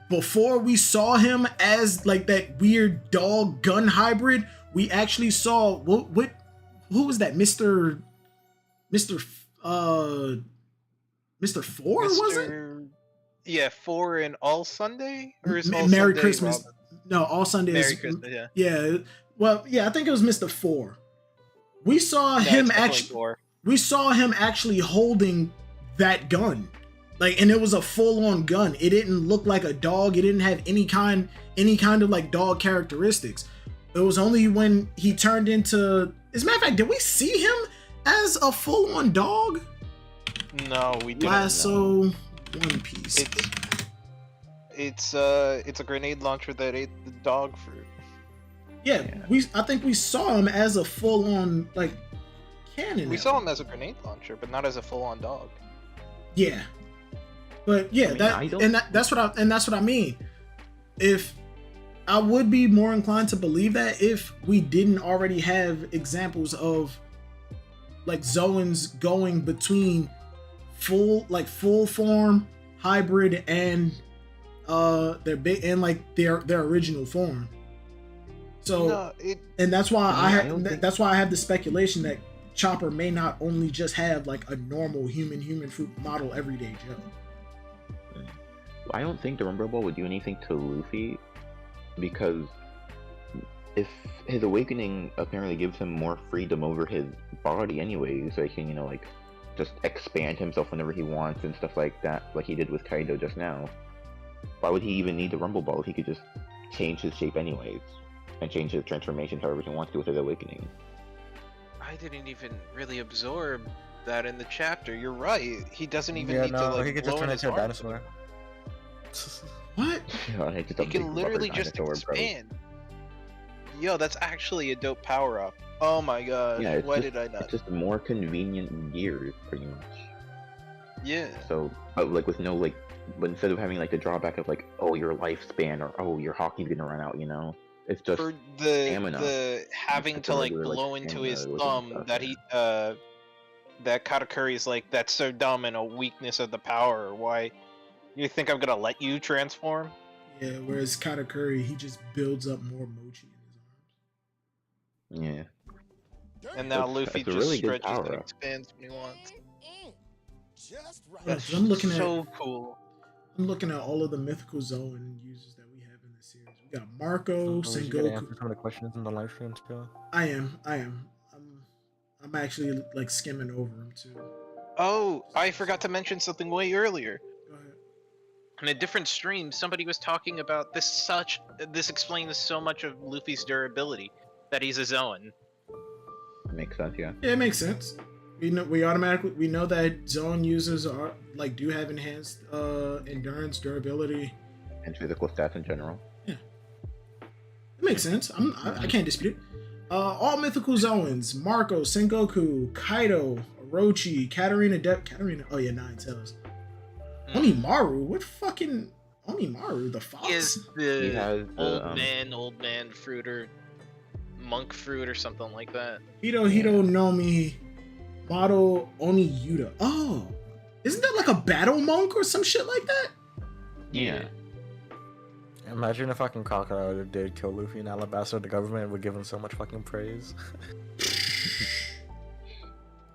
before we saw him as like that weird dog gun hybrid, we actually saw who was that? Mr. Four, was it? Yeah, 4 in All Sunday? Or is All Merry Sunday Christmas. Robin? No, All Sunday Merry is... Christmas, yeah. Yeah, well, yeah, I think it was Mr. Four. We saw him actually holding that gun. Like, and it was a full-on gun. It didn't look like a dog. It didn't have any kind of like dog characteristics. It was only when he turned into... As a matter of fact, did we see him as a full-on dog? No, we didn't. Lasso, One Piece. It's a grenade launcher that ate the dog fruit. Yeah, I think we saw him as a full-on like cannon. We saw him as a grenade launcher, but not as a full-on dog. Yeah, but yeah, that's what I mean. If I would be more inclined to believe that if we didn't already have examples of like Zoans going between full form, hybrid, and their original form. So and that's why I have the speculation that Chopper may not only just have like a normal human fruit model everyday Joe. I don't think the Rumble Ball would do anything to Luffy, because if his awakening apparently gives him more freedom over his body anyway, so he can, like just expand himself whenever he wants and stuff like that, like he did with Kaido just now. Why would he even need the Rumble Ball if he could just change his shape anyways and change his transformation however he wants to with his awakening? I didn't even really absorb that in the chapter. You're right. He doesn't even Yeah, need to no, like he could blow just turn in his into a arms. dinosaur. What? Just a He big can rubber literally just dinosaur, bro. expand. Yo, that's actually a dope power up. Oh my god. Yeah, it's Why just, did I not? It's just more convenient gear, pretty much. Yeah. So, but like with no like, but instead of having like the drawback of like, oh, your lifespan or oh, your hockey's gonna run out, you know, it's just For the stamina. having Just to the like regular, like, blow into his stamina looking thumb stuff, that yeah. he that Katakuri is like, that's so dumb and a weakness of the power. Why you think I'm gonna let you transform? Yeah, whereas Katakuri, he just builds up more mochi in his arms. Yeah. And now That's- Luffy that's a just really good stretches and power-up. expands when he wants. Just right. Yeah, That's 'cause I'm looking at so cool. I'm looking at all of the mythical Zoan users that we have in this series. We got Marco, Oh, you gotta answer Sengoku. some of the questions in the live stream too. I am. I'm actually like skimming over them too. Oh, I forgot to mention something way earlier. Go ahead. In a different stream, somebody was talking about this. This explains so much of Luffy's durability, that he's a Zoan. Makes sense, yeah. Yeah, it makes sense. We know that Zoan users are like do have enhanced endurance, durability. And physical stats in general. It makes sense. I can't dispute it. All mythical Zoans: Marco, Sengoku, Kaido, Orochi, Katarina. Oh yeah, 9 tails. Onimaru. What fucking Onimaru? The fox. He is He the has the, old man fruiter, monk fruit or something like that. Hito Nomi, Mado Oniyuda. Oh, isn't that like a battle monk or some shit like that? Yeah. Imagine if fucking Crocodile did kill Luffy in Alabasta, the government would give him so much fucking praise.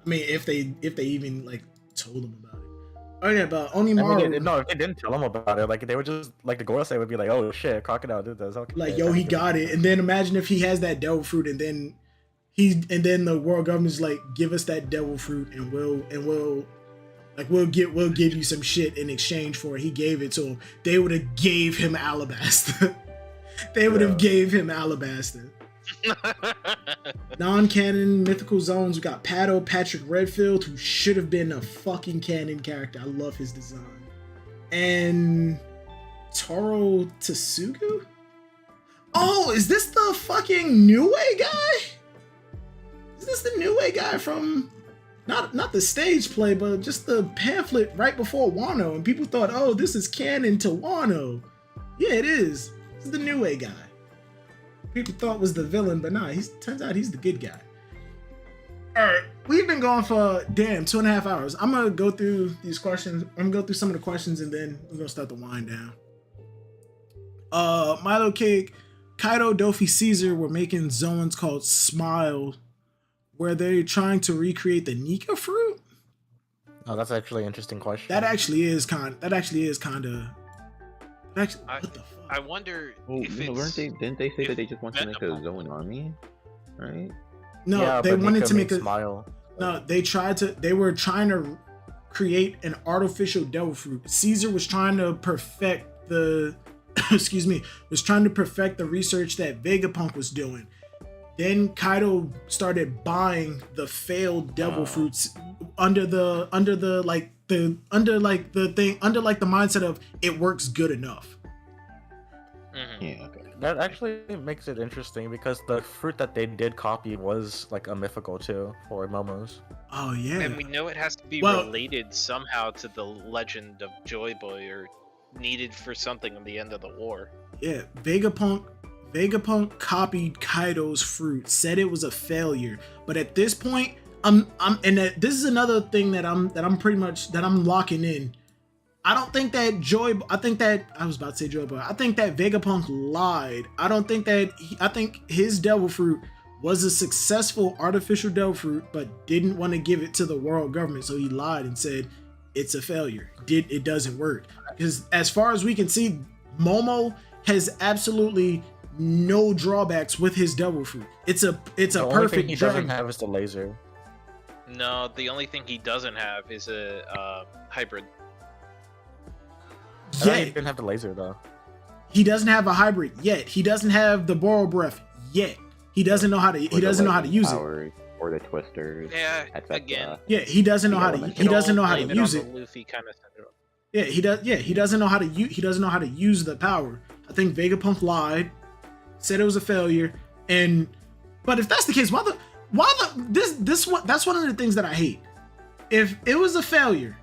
I mean, if they even like told him about it. Oh yeah, but I Onimaru. mean, no, if they didn't tell him about it, like they would just like the Gorosei would be like, "Oh shit, Crocodile did this." Okay, Like, yo, he got it. And then imagine if he has that devil fruit, and then the world government's like, give us that devil fruit, and we'll give you some shit in exchange for it. He gave it to him. They would have gave him Alabasta. They would have gave him Alabasta. Non-canon mythical zones. We got Patrick Redfield, who should have been a fucking canon character. I love his design. And Toro Tsugu? Oh, is this the fucking New Way guy? Is this the New Way guy from not the stage play, but just the pamphlet right before Wano? And people thought, oh, this is canon to Wano. Yeah, it is. This is the New Way guy. People thought was the villain, but nah, turns out he's the good guy. Alright, we've been going for 2.5 hours. I'm gonna go through these questions. I'm gonna go through some of the questions and then we're gonna start the wind down. Milo Cake, Kaido, Dofi, Caesar were making zones called Smile, where they're trying to recreate the Nika fruit. Oh, that's actually an interesting question. That actually is kind of. What the fuck? I wonder Well, if you know, it's... didn't they say that they just want to make a Venable. Zoan army? Right? No, yeah, they but wanted Nika to make made a. Smile. No, they were trying to create an artificial devil fruit. Caesar was trying to perfect the was trying to perfect the research that Vegapunk was doing. Then Kaido started buying the failed devil fruits under the mindset of it works good enough. Yeah, okay. That actually makes it interesting because the fruit that they did copy was like a mythical too for Momo's. Oh yeah. And we know it has to be Well- related somehow to the legend of Joy Boy, or needed for something at the end of the war. Yeah, Vegapunk copied Kaido's fruit, said it was a failure, but at this point, this is another thing that I'm locking in. I think that Vegapunk lied. I think his devil fruit was a successful artificial devil fruit, but didn't want to give it to the world government, so he lied and said it's a failure. It doesn't work. Because as far as we can see, Momo has absolutely no drawbacks with his devil fruit. It's a The only perfect thing he doesn't dragon. have is the laser. No, the only thing he doesn't have is a hybrid. He yet. didn't have the laser though. He doesn't have a hybrid yet. He doesn't have the Borrow Breath yet. He doesn't know how to. He doesn't know how to use it. Or the twisters. Yeah, etc. again. Yeah, he doesn't know how to. He doesn't know how to use it. Luffy kind of syndrome. Yeah, he does. Yeah, he doesn't know how to use. He doesn't know how to use the power. I think Vegapunk lied, said it was a failure, and. But if that's the case, that's one of the things that I hate. If it was a failure,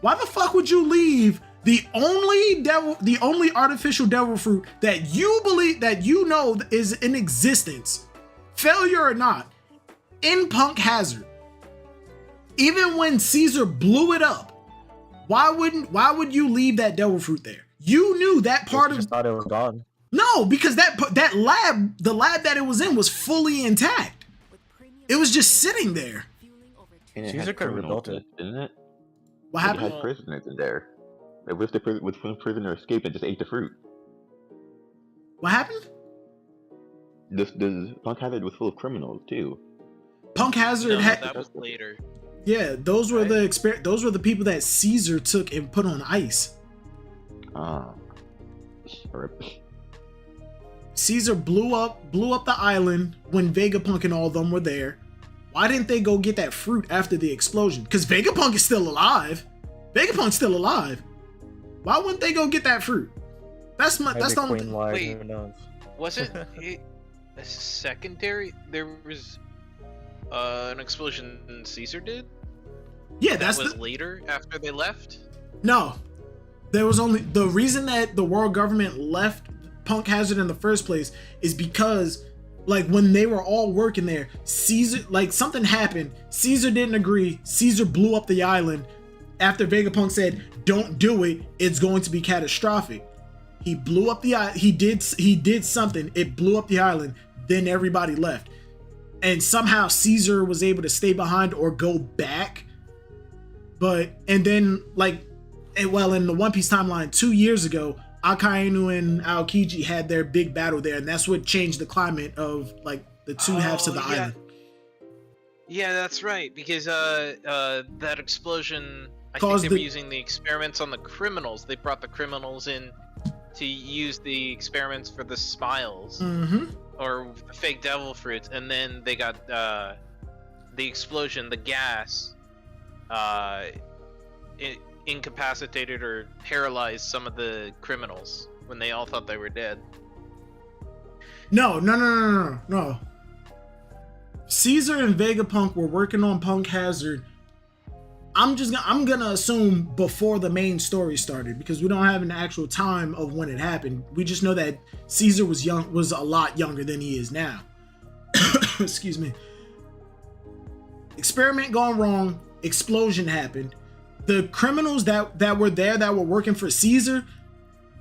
why the fuck would you leave the only artificial devil fruit that you believe that you know is in existence, failure or not, in Punk Hazard? Even when Caesar blew it up, why would you leave that devil fruit there? You knew that part of. Just thought it was gone. No, because the lab that it was in was fully intact. It was just sitting there. And it Caesar had could have criminals, rebuilt it. didn't it? What It happened? had prisoners in there. It was when prisoner escaped and just ate the fruit. What happened? This Punk Hazard was full of criminals too. Punk Hazard No, had. that was later. Yeah, those were those were the people that Caesar took and put on ice. Ah. Caesar blew up the island when Vegapunk and all of them were there. Why didn't they go get that fruit after the explosion? Because Vegapunk is still alive. Vegapunk's still alive. Why wouldn't they go get that fruit? That's the only thing. Wait. Who knows? Wasn't it a secondary? There was an explosion Caesar did? Yeah, That was later after they left? No. There was only the reason that the world government left Punk Hazard in the first place is because like when they were all working there, Caesar, like something happened. Caesar didn't agree. Caesar blew up the island after Vegapunk said, "Don't do it. It's going to be catastrophic." He blew up the island. He did something. It blew up the island. Then everybody left. And somehow Caesar was able to stay behind or go back. And then in the One Piece timeline 2 years ago, Akainu and Aokiji had their big battle there, and that's what changed the climate of like the two halves of the island. Yeah, that's right. Because that explosion, I Caused think they were using the experiments on the criminals. They brought the criminals in to use the experiments for the smiles or the fake devil fruits, and then they got the explosion, the gas, it incapacitated or paralyzed some of the criminals when they all thought they were dead. No. Caesar and Vegapunk were working on Punk Hazard. I'm gonna assume before the main story started because we don't have an actual time of when it happened. We just know that Caesar was a lot younger than he is now. Excuse me. Experiment gone wrong. Explosion happened. The criminals that were there that were working for Caesar,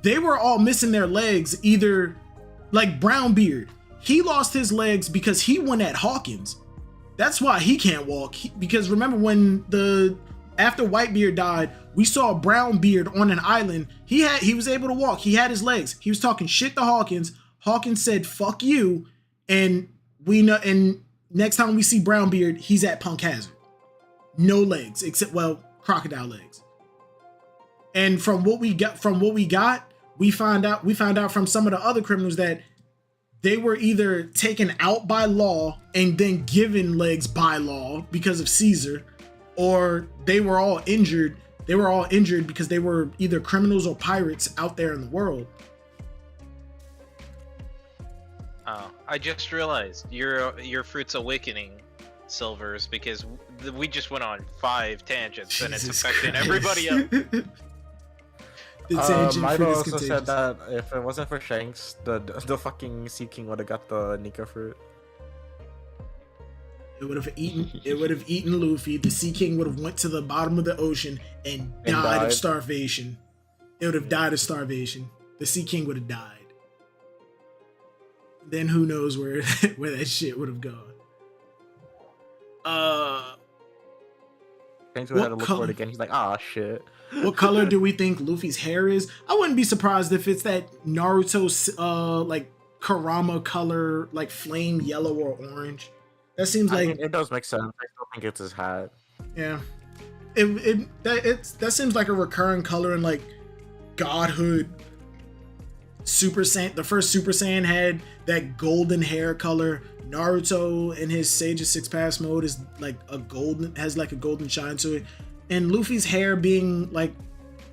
they were all missing their legs. Either like Brownbeard, he lost his legs because he went at Hawkins. That's why he can't walk. Because remember when after Whitebeard died, we saw Brownbeard on an island. He was able to walk. He had his legs. He was talking shit to Hawkins. Hawkins said "fuck you," and we know. And next time we see Brownbeard, he's at Punk Hazard. No legs except crocodile legs. And from what we got, we found out from some of the other criminals that they were either taken out by law and then given legs by law because of Caesar, or they were all injured. They were all injured because they were either criminals or pirates out there in the world. Oh, I just realized your Fruits Awakening Silvers, because we just went on 5 tangents and it's affecting everybody else. Mido also said that if it wasn't for Shanks, the fucking Sea King would have got the Nika fruit. It would have eaten Luffy. The Sea King would have went to the bottom of the ocean and died of starvation. It would have died of starvation. The Sea King would have died. Then who knows where that shit would have gone. Shanks would have to look for it again. He's like, ah, shit. What color do we think Luffy's hair is? I wouldn't be surprised if it's that Naruto like Kurama color, like flame yellow or orange. That seems like it does make sense. I still think it's his hat. Yeah, that seems like a recurring color in like godhood Super Saiyan. The first Super Saiyan had that golden hair color. Naruto in his Sage of Six Paths mode is like a golden, has like a golden shine to it. And Luffy's hair being like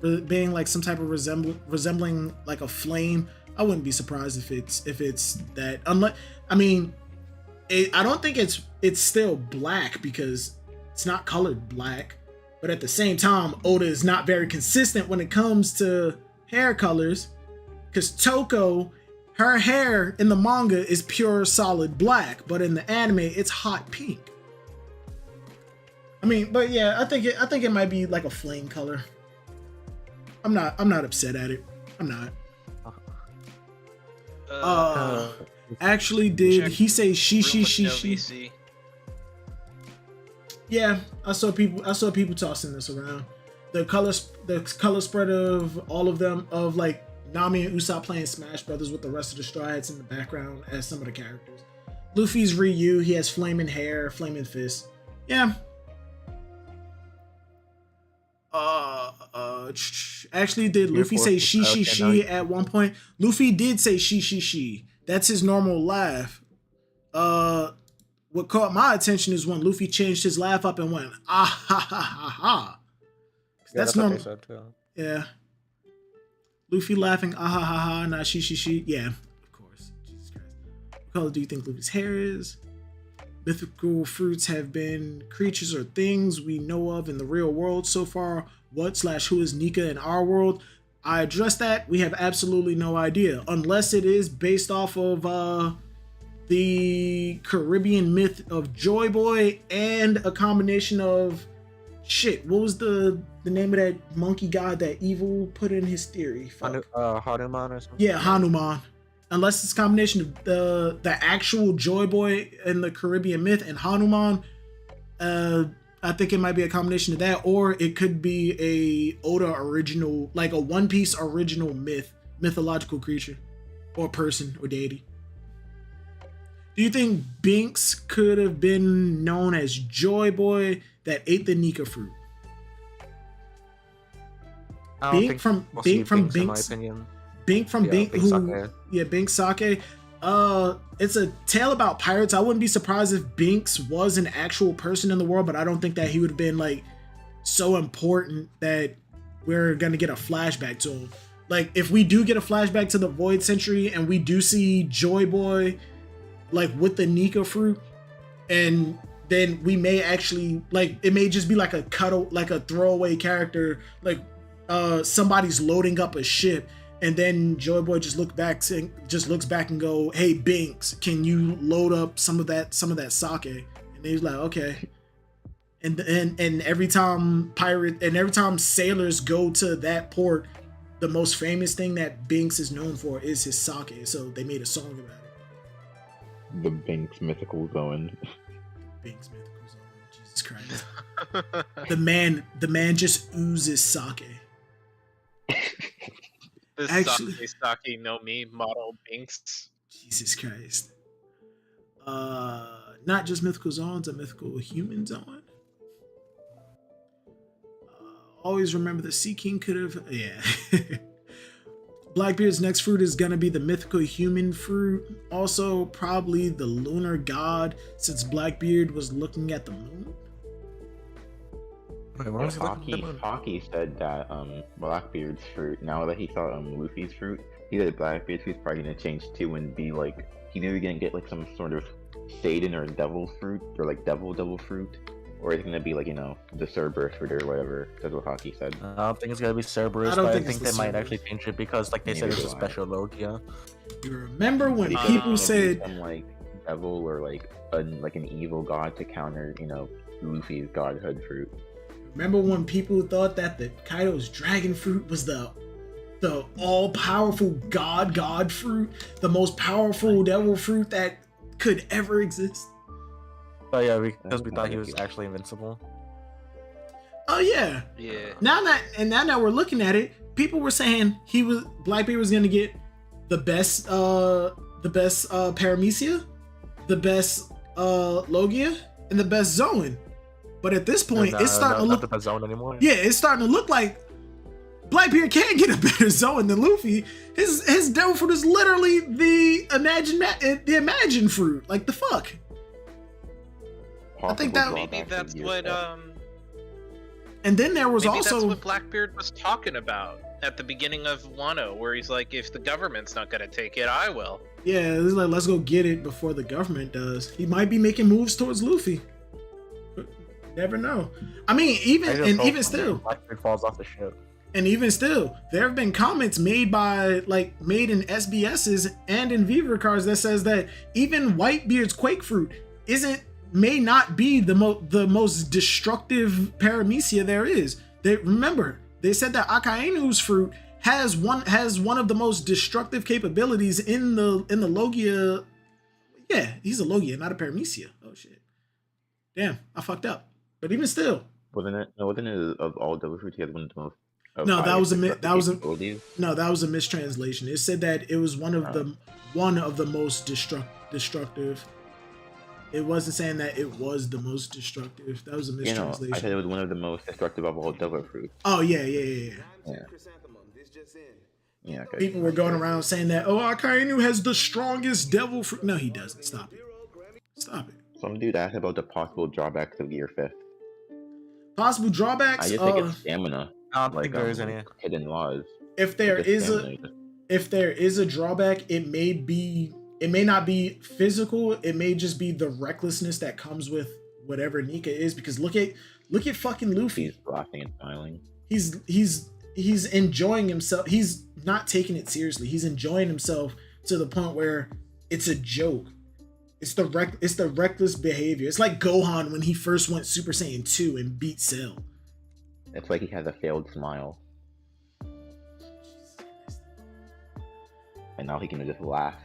some type of resembling like a flame. I wouldn't be surprised if it's that. Unless, I mean, I don't think it's still black because it's not colored black. But at the same time, Oda is not very consistent when it comes to hair colors. Because Toko, her hair in the manga is pure solid black, but in the anime it's hot pink. I mean, but yeah, I think it might be like a flame color. I'm not upset at it. I'm not. Actually, did he say she? Yeah, I saw people tossing this around. The color spread of all of them, of like Nami and Usopp playing Smash Brothers with the rest of the Straw Hats in the background as some of the characters. Luffy's Ryu, he has flaming hair, flaming fists. Yeah. Actually, did Luffy say she at one point? Luffy did say she. That's his normal laugh. What caught my attention is when Luffy changed his laugh up and went ah ha ha ha ha. That's normal. Yeah. Luffy laughing ah ha ha ha, not she. Yeah, of course. Jesus Christ. What color do you think Luffy's hair is? Mythical fruits have been creatures or things we know of in the real world so far. What/who is Nika in our world? I addressed that. We have absolutely no idea. Unless it is based off of the Caribbean myth of Joy Boy and a combination of shit. What was the name of that monkey god that Evil put in his theory? Hanuman or something? Yeah, Hanuman. Unless it's a combination of the actual Joy Boy and the Caribbean myth and Hanuman, I think it might be a combination of that, or it could be a Oda original, like a One Piece original mythological creature, or person, or deity. Do you think Binks could have been known as Joy Boy that ate the Nika fruit? Bink from Binks, in my opinion. Bink from Bink, Bink Sake. It's a tale about pirates. I wouldn't be surprised if Binks was an actual person in the world, but I don't think that he would have been like so important that we're gonna get a flashback to him. Like if we do get a flashback to the Void Century and we do see Joy Boy like with the Nika fruit, and then we may actually like it may just be like a throwaway character, like somebody's loading up a ship. And then Joy Boy just looks back and go, "Hey Binks, can you load up some of that sake?" And he's like, "Okay." And every time sailors go to that port, the most famous thing that Binks is known for is his sake. So they made a song about it. The Binks mythical zone. Binks mythical zone. Jesus Christ. the man just oozes sake. This Actually, Sake no Mi model Binks. Jesus Christ. Not just mythical zones, a mythical human zone. Always remember the Sea King could have. Yeah. Blackbeard's next fruit is gonna be the mythical human fruit. Also, probably the lunar god, since Blackbeard was looking at the moon. Wait, what was Hockey said that Blackbeard's fruit, now that he saw Luffy's fruit, he said Blackbeard's fruit's probably gonna change too and be like, he's either gonna get like some sort of Satan or devil fruit, or like devil fruit, or it's gonna be like, you know, the Cerberus fruit or whatever. That's what Hockey said. I don't think it's gonna be Cerberus, but I think they might actually change it because like they said it's a special Logia. You remember when people said some like devil or like an evil god to counter, you know, Luffy's godhood fruit. Remember when people thought that the Kaido's dragon fruit was the all-powerful god fruit, the most powerful devil fruit that could ever exist? Oh yeah, because we thought he was actually invincible. Oh yeah. Yeah. Now that we're looking at it, people were saying Blackbeard was gonna get the best Paramecia, the best Logia, and the best Zoan. But at this point, it's starting to look the best zone anymore. Yeah, it's starting to look like Blackbeard can't get a better Zoan than Luffy. His devil fruit is literally the imagine fruit. Like the fuck. I think that maybe that's what And then there was maybe also that's what Blackbeard was talking about at the beginning of Wano, where he's like, if the government's not gonna take it, I will. yeah, it's like let's go get it before the government does. He might be making moves towards Luffy. Never know. I mean, even still, Blackbeard falls off the ship. And even still, there have been comments made in SBSs and in Viva cards that says that even Whitebeard's Quake Fruit may not be the most destructive paramecia there is. They said that Akainu's fruit has one of the most destructive capabilities in the Logia. Yeah, he's a Logia, not a paramecia. Oh shit. Damn, I fucked up. But even still, wasn't it of all devil fruits, he had one of the most. No, that was a mistranslation. It said that it was one of the most destructive. It wasn't saying that it was the most destructive. That was a mistranslation. I said it was one of the most destructive of all devil fruits. Oh yeah. Okay. People were going around saying that, oh, Akainu has the strongest devil fruit. No, he doesn't. Stop it. Some dude asked about the possible drawbacks of Gear 5th. Possible drawbacks? I just think it's stamina. I don't think there is any hidden laws. If there is a drawback, it may not be physical. It may just be the recklessness that comes with whatever Nika is. Because look at fucking Luffy. He's laughing and smiling. He's enjoying himself. He's not taking it seriously. He's enjoying himself to the point where it's a joke. It's the reckless behavior. It's like Gohan when he first went Super Saiyan 2 and beat Cell. It's like he has a failed smile. And now he can just laugh.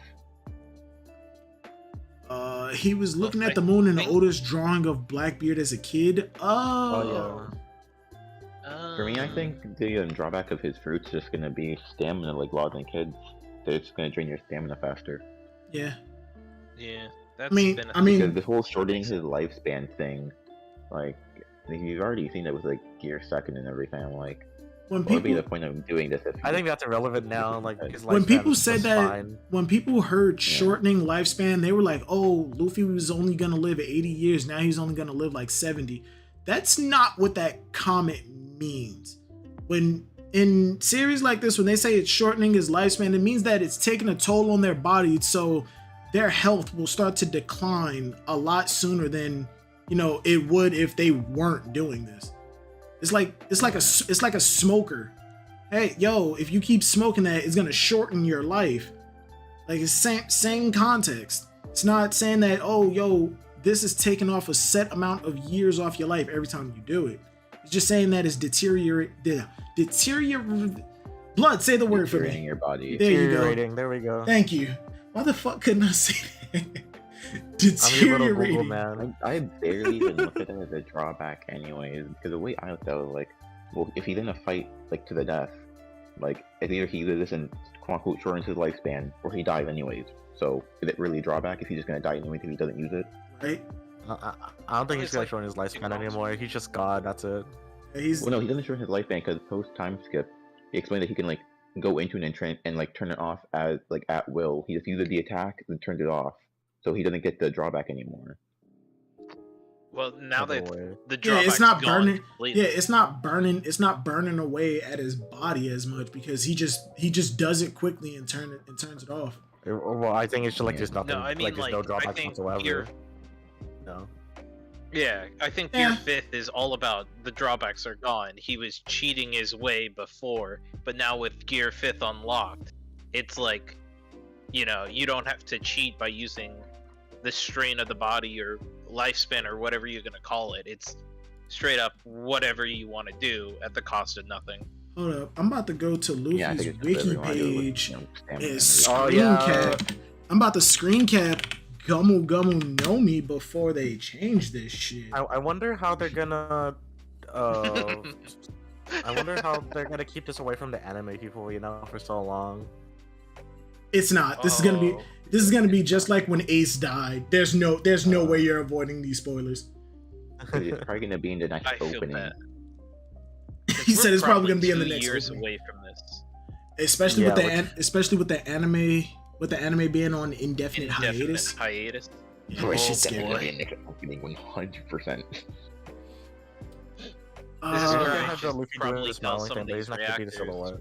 He was looking at the moon in Oda's drawing of Blackbeard as a kid. Oh yeah. For me, I think the drawback of his fruit's just gonna be stamina, like laws and kids. So it's gonna drain your stamina faster. Yeah. Yeah. I mean, because the whole shortening his lifespan thing, like you've already seen that with like Gear 2nd and everything. I'm like, what would be the point of doing this? I think that's irrelevant now. Like when people said that, when people heard shortening lifespan, they were like, "Oh, Luffy was only gonna live 80 years. Now he's only gonna live like 70." That's not what that comment means. When in series like this, when they say it's shortening his lifespan, it means that it's taking a toll on their body, so their health will start to decline a lot sooner than it would if they weren't doing this. It's like a smoker. Hey, yo, if you keep smoking that, it's gonna shorten your life. Like it's same context. It's not saying that, oh, yo, this is taking off a set amount of years off your life every time you do it. It's just saying that it's deteriorate. Blood, say the word for me. Your body. There you go. There we go. Thank you. Why the fuck couldn't I say that? Deteriorating. Man. I barely even look at it as a drawback anyways, because the way I looked at it was like, well, if he's in a fight like to the death, like it's either he lives and quote unquote shortens his lifespan or he dies anyways. So is it really a drawback if he's just gonna die anyways if he doesn't use it? Right. I don't think he's gonna shorten his lifespan anymore. He's just God. That's it. Well, no, he doesn't shorten his lifespan because post time skip, he explained that he can like go into an entrance and like turn it off as like at will. He just uses the attack and turns it off, so he doesn't get the drawback anymore. Well, now that the drawback, yeah, it's not burning. Yeah, it's not burning. It's not burning away at his body as much because he just does it quickly and turns it off. Well, I think it's just like there's nothing. No, I mean, like there's no drawbacks whatsoever. No. Yeah, I think Gear 5th is all about the drawbacks are gone. He was cheating his way before, but now with Gear 5th unlocked, it's like, you don't have to cheat by using the strain of the body or lifespan or whatever you're gonna call it. It's straight up whatever you want to do at the cost of nothing. Hold up, I'm about to go to Luffy's wiki page and cap. I'm about to screen cap Gumu Gumu no Mi before they change this shit. I wonder how they're gonna I wonder how they're gonna keep this away from the anime people, for so long. It's not. This is gonna be just like when Ace died. There's no way you're avoiding these spoilers. It's probably gonna be in the next opening. He said it's probably gonna be in the next years opening. away from this. Especially Yeah, with the anime being on indefinite hiatus. Hiatus. Yeah, Bro, that it's shit's definitely scary. gonna be next opening 100%. This is They're where gonna I have the should Luffy doing probably the tell smiling some thing, of but he's these not gonna be the reactors. silhouette.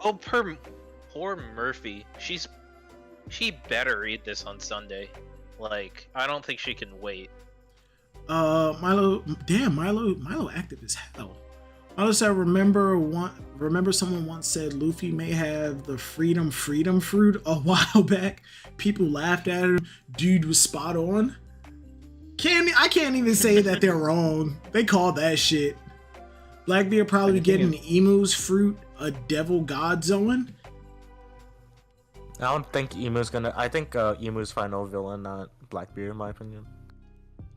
Oh, poor Murphy. She better read this on Sunday. Like, I don't think she can wait. Milo active as hell. Milo said, remember someone once said Luffy may have the freedom fruit a while back. People laughed at him. Dude was spot on. I can't even say that they're wrong. They call that shit. Blackbeard probably getting Emu's fruit a devil god zone. I don't think Emu's gonna. I think Emu's final villain, not Blackbeard, in my opinion.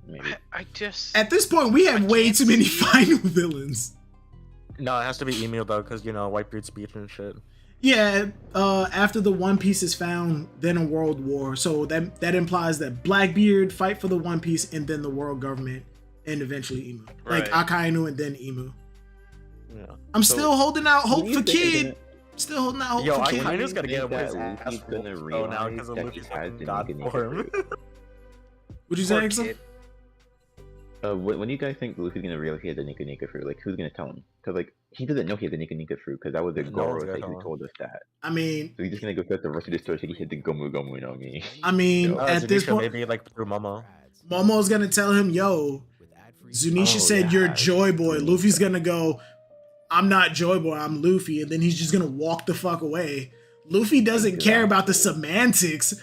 Maybe. I just At this point, we have way can't too many see it. final villains. No, it has to be Emu though, because you know Whitebeard's speech and shit. Yeah, after the One Piece is found, then a world war. So that implies that Blackbeard fight for the One Piece and then the world government and eventually Emu. Like Right. Akainu and then Emu. Yeah. I'm So- still holding out hope do you for think they're Kid. Still holding out hope Yo, for Kid. Akainu's gonna get think his that ass Luffy's gonna whooped, realize now because of that Luffy's he has fucking the god Nika form. fruit? Would you Poor say, Axel? kid. When do you guys think Luffy's gonna realize he has the Nika fruit? Like, who's gonna tell him? Because like he doesn't know he has the Nika fruit because that was the No Goro one's gonna that tell who him. told us that. I mean, So he's just gonna go throughout the rest of the story so he hit the Gomu Gomu no Mi. I at this Zunisha, point, maybe like through Momo. Momo's gonna tell him, "Yo, Zunisha Oh, said yeah, you're Joy Boy." Zunisha. Luffy's gonna go, "I'm not Joy Boy, I'm Luffy," and then he's just gonna walk the fuck away. Luffy doesn't care about the semantics.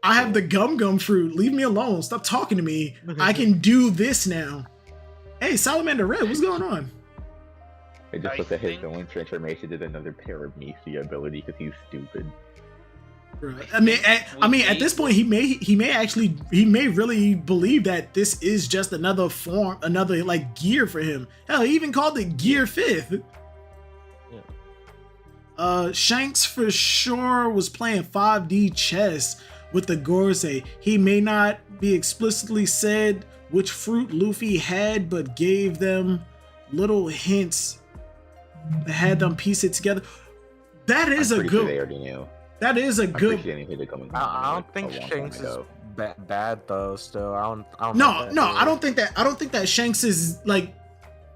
I have the gum fruit. Leave me alone. Stop talking to me. I can do this now. Hey, Salamander Red, what's going on? I just I looked at his think- own transformation as another Paramnesia ability because he's stupid. Right. I mean, at this point, he may really believe that this is just another form, another like gear for him. Hell, he even called it Gear 5th. Shanks for sure was playing 5D chess with the Gorosei. He may not be explicitly said which fruit Luffy had, but gave them little hints that had them piece it together. That is I'm a pretty sure good. they already knew. That is a I'm pretty good. sure they knew the Gomu Gomu I don't like, think a long time Shanks is ago. bad though. Still, I don't. No, think no, that I don't think that. I don't think that Shanks is like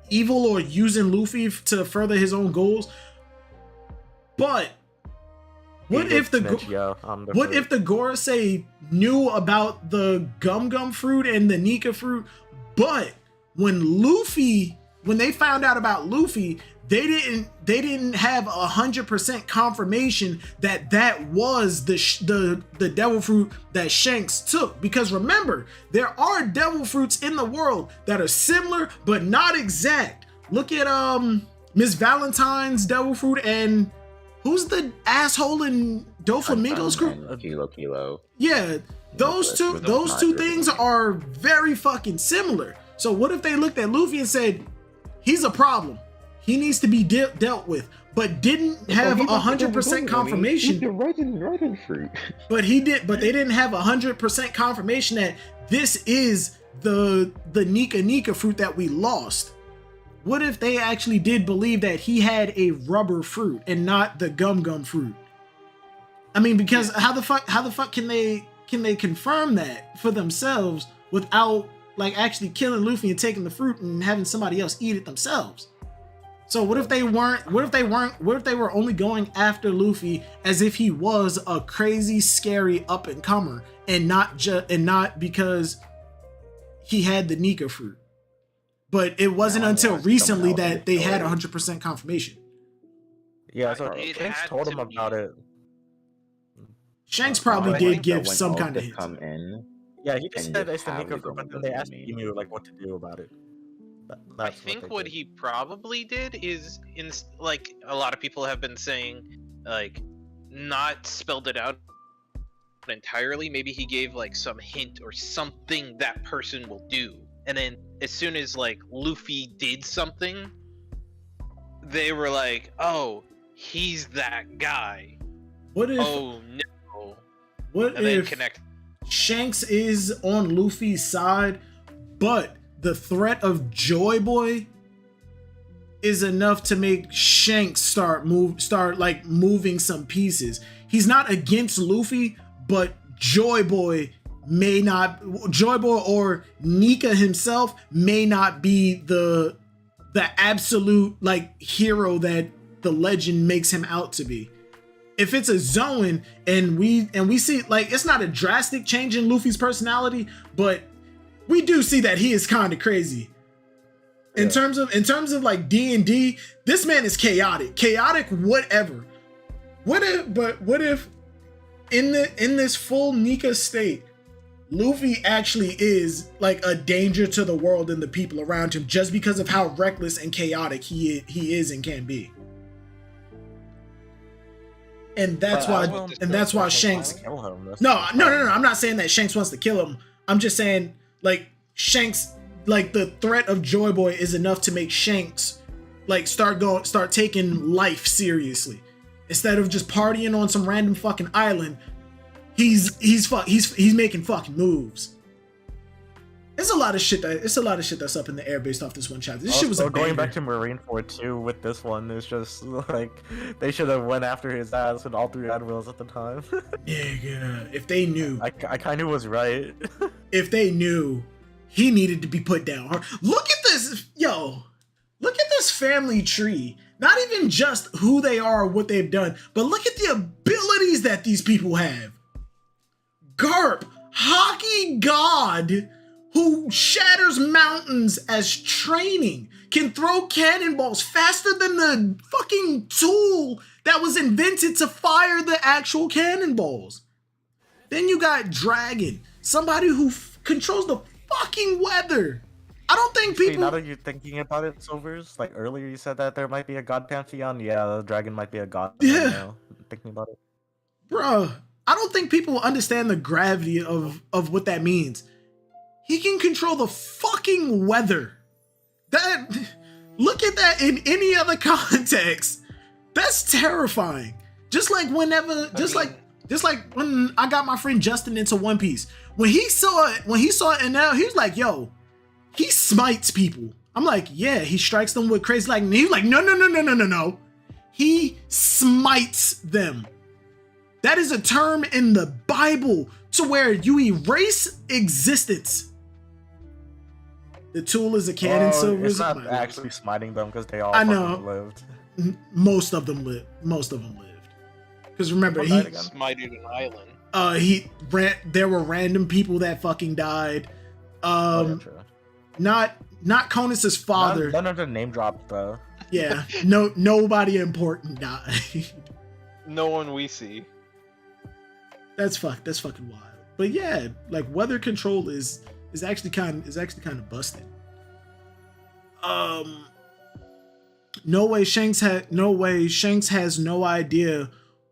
evil or using Luffy to further his own goals. But what He if the did snitch, yeah, on the what fruit. if the Gorosei knew about the gum fruit and the Nika fruit, but when they found out about Luffy, they didn't have 100% confirmation that was the devil fruit that Shanks took. Because remember, there are devil fruits in the world that are similar but not exact. Look at Miss Valentine's devil fruit and who's the asshole in Doflamingo's group? And Kilo. Yeah, those two things are very fucking similar. So what if they looked at Luffy and said, he's a problem, he needs to be dealt with, but didn't have 100% confirmation. The rotten fruit. But they didn't have 100% confirmation that this is the Nika fruit that we lost. What if they actually did believe that he had a rubber fruit and not the gum fruit? I mean, because how the fuck can they confirm that for themselves without like actually killing Luffy and taking the fruit and having somebody else eat it themselves? So what if they were only going after Luffy as if he was a crazy, scary up and comer and not because he had the Nika fruit? But it wasn't until recently that they had 100% confirmation. Yeah, so It Shanks had told to him be. about it. Shanks probably I did think give that when some all kind of this hint. come in. Yeah, he just And said just it's the have Nika the fruit, but then Gomu they Gomu asked Mi. Emu like what to do about it. I That's think they what did. he probably did is, like a lot of people have been saying, like not spelled it out entirely. Maybe he gave like some hint or something that person will do, and then as soon as like Luffy did something, they were like, "Oh, he's that guy." What if Oh no! what And then if connect. Shanks is on Luffy's side, but the threat of Joy Boy is enough to make Shanks start moving some pieces. He's not against Luffy, but Joy Boy or Nika himself may not be the absolute like hero that the legend makes him out to be. If it's a Zoan and we see like it's not a drastic change in Luffy's personality, but we do see that he is kind of crazy. In terms of like D&D, this man is chaotic whatever. What if in this full Nika state, Luffy actually is like a danger to the world and the people around him just because of how reckless and chaotic he is and can be. And that's why Shanks. No, I'm not saying that Shanks wants to kill him. I'm just saying like Shanks, like the threat of Joy Boy is enough to make Shanks like start taking life seriously. Instead of just partying on some random fucking island, he's making fucking moves. It's a lot of shit that's up in the air based off this one chapter. This shit was a going banger. back to Marineford too with this one is just like they should have went after his ass with all 3 admirals at the time. Yeah. If they knew, I kind of was right. If they knew, he needed to be put down. Look at this, yo. Look at this family tree. Not even just who they are or what they've done, but look at the abilities that these people have. Garp, hockey god, who shatters mountains as training, can throw cannonballs faster than the fucking tool that was invented to fire the actual cannonballs. Then you got Dragon, somebody who controls the fucking weather. I don't think people. Now that you're thinking about it, Silvers, like earlier you said that there might be a god pantheon. Yeah, the dragon might be a god. Yeah. Now, thinking about it, Bruh, I don't think people understand the gravity of what that means. He can control the fucking weather. Look at that in any other context. That's terrifying. Just like when I got my friend Justin into One Piece. When he saw it and now he was like, yo, he smites people. I'm like, yeah, he strikes them with crazy lightning. He's like, no. He smites them. That is a term in the Bible to where you erase existence. The tool is a cannon, Silver. It's not actually smiting them because they all lived. Most of them lived. Because remember, he smited an island. There were random people that fucking died. Not Conus's father. None of the name dropped though. Yeah, nobody important died. No one we see. That's fucking wild. But yeah, like weather control is actually kind of busted. No way Shanks has no idea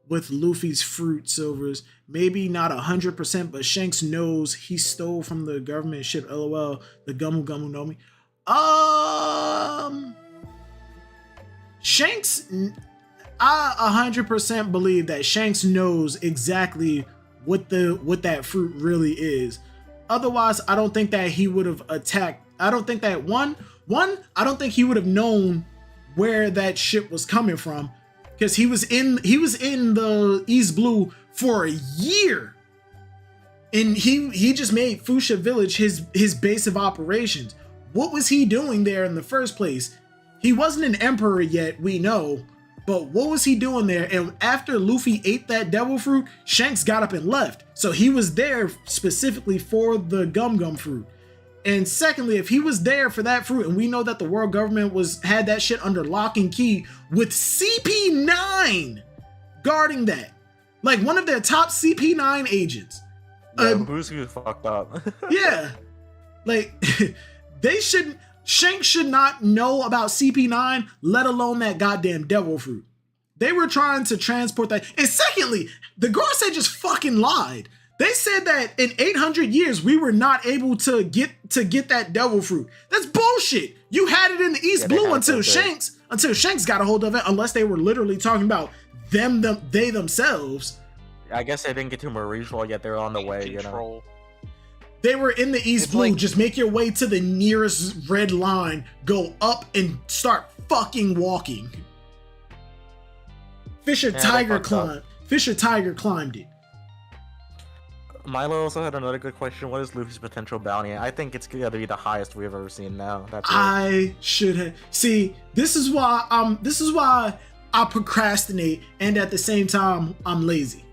with Luffy's fruit, Silvers. Maybe not 100%, but Shanks knows he stole from the government ship. LOL. The Gumu Gumu know me. Shanks. I 100% believe that Shanks knows exactly what that fruit really is. Otherwise, I don't think that he would have attacked. I don't think that one. I don't think he would have known where that ship was coming from, because he was in the East Blue for a year, and he just made Fuchsia Village his base of operations. What was he doing there in the first place? He wasn't an emperor yet, we know, but what was he doing there? And after Luffy ate that devil fruit, Shanks got up and left. So he was there specifically for the Gum Gum fruit. And secondly, if he was there for that fruit, and we know that the world government had that shit under lock and key with CP9 guarding that, like one of their top CP9 agents. Yeah, who's fucked up? Yeah, like Shanks should not know about CP9, let alone that goddamn devil fruit. They were trying to transport that. And secondly, the Gorosei just fucking lied. They said that in 800 years, we were not able to get that devil fruit. That's bullshit. You had it in the East Blue until Shanks got a hold of it, unless they were literally talking about they themselves. I guess they didn't get to Marineford yet. They're on the way, you know. They were in the East It's Blue. like- Just make your way to the nearest red line, go up, and start fucking walking. Fisher they Tiger fucked up. climbed. Fisher Tiger climbed it. Milo also had another good question. What is Luffy's potential bounty? I think it's gonna be the highest we've ever seen now. That's it. I should have. See, this is why I procrastinate, and at the same time, I'm lazy.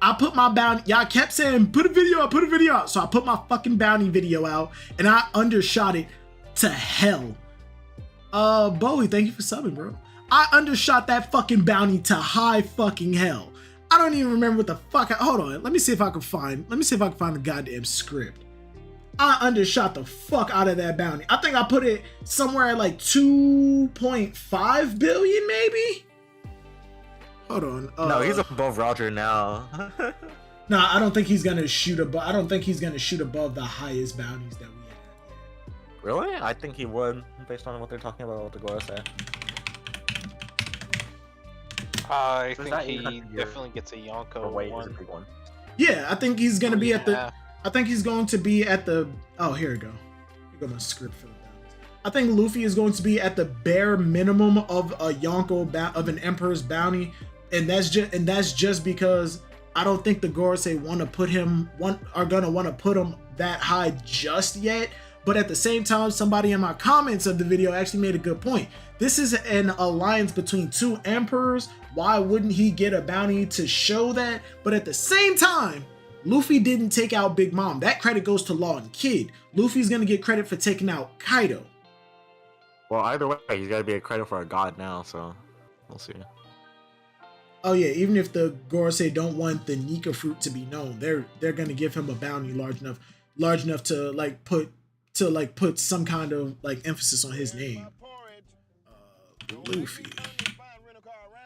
I put my bounty. Y'all kept saying, put a video out. So I put my fucking bounty video out, and I undershot it to hell. Bowie, thank you for subbing, bro. I undershot that fucking bounty to high fucking hell. I don't even remember what the fuck. Hold on. Let me see if I can find the goddamn script. I undershot the fuck out of that bounty. I think I put it somewhere at like 2.5 billion, maybe. Hold on. No, he's above Roger now. Nah, I don't think he's gonna shoot above. I don't think he's gonna shoot above the highest bounties that we had. Really? I think he would, based on what they're talking about with the Gorosei. I So is think that he 800 year? definitely gets a Yonko Oh wait, is a one. big one. Yeah, I think he's gonna be at the. Yeah. I think he's going to be at the. Oh, here we go. Here go my script for the bounties. I think Luffy is going to be at the bare minimum of a Yonko of an Emperor's bounty, and that's just because I don't think the Gorosei are gonna want to put him that high just yet. But at the same time, somebody in my comments of the video actually made a good point. This is an alliance between two emperors. Why wouldn't he get a bounty to show that? But at the same time, Luffy didn't take out Big Mom. That credit goes to Law and Kid. Luffy's gonna get credit for taking out Kaido. Well, either way, he's got to be a credit for a god now, so we'll see. Oh yeah, even if the Gorosei don't want the Nika fruit to be known, they're gonna give him a bounty large enough to put some kind of like emphasis on his name. Luffy.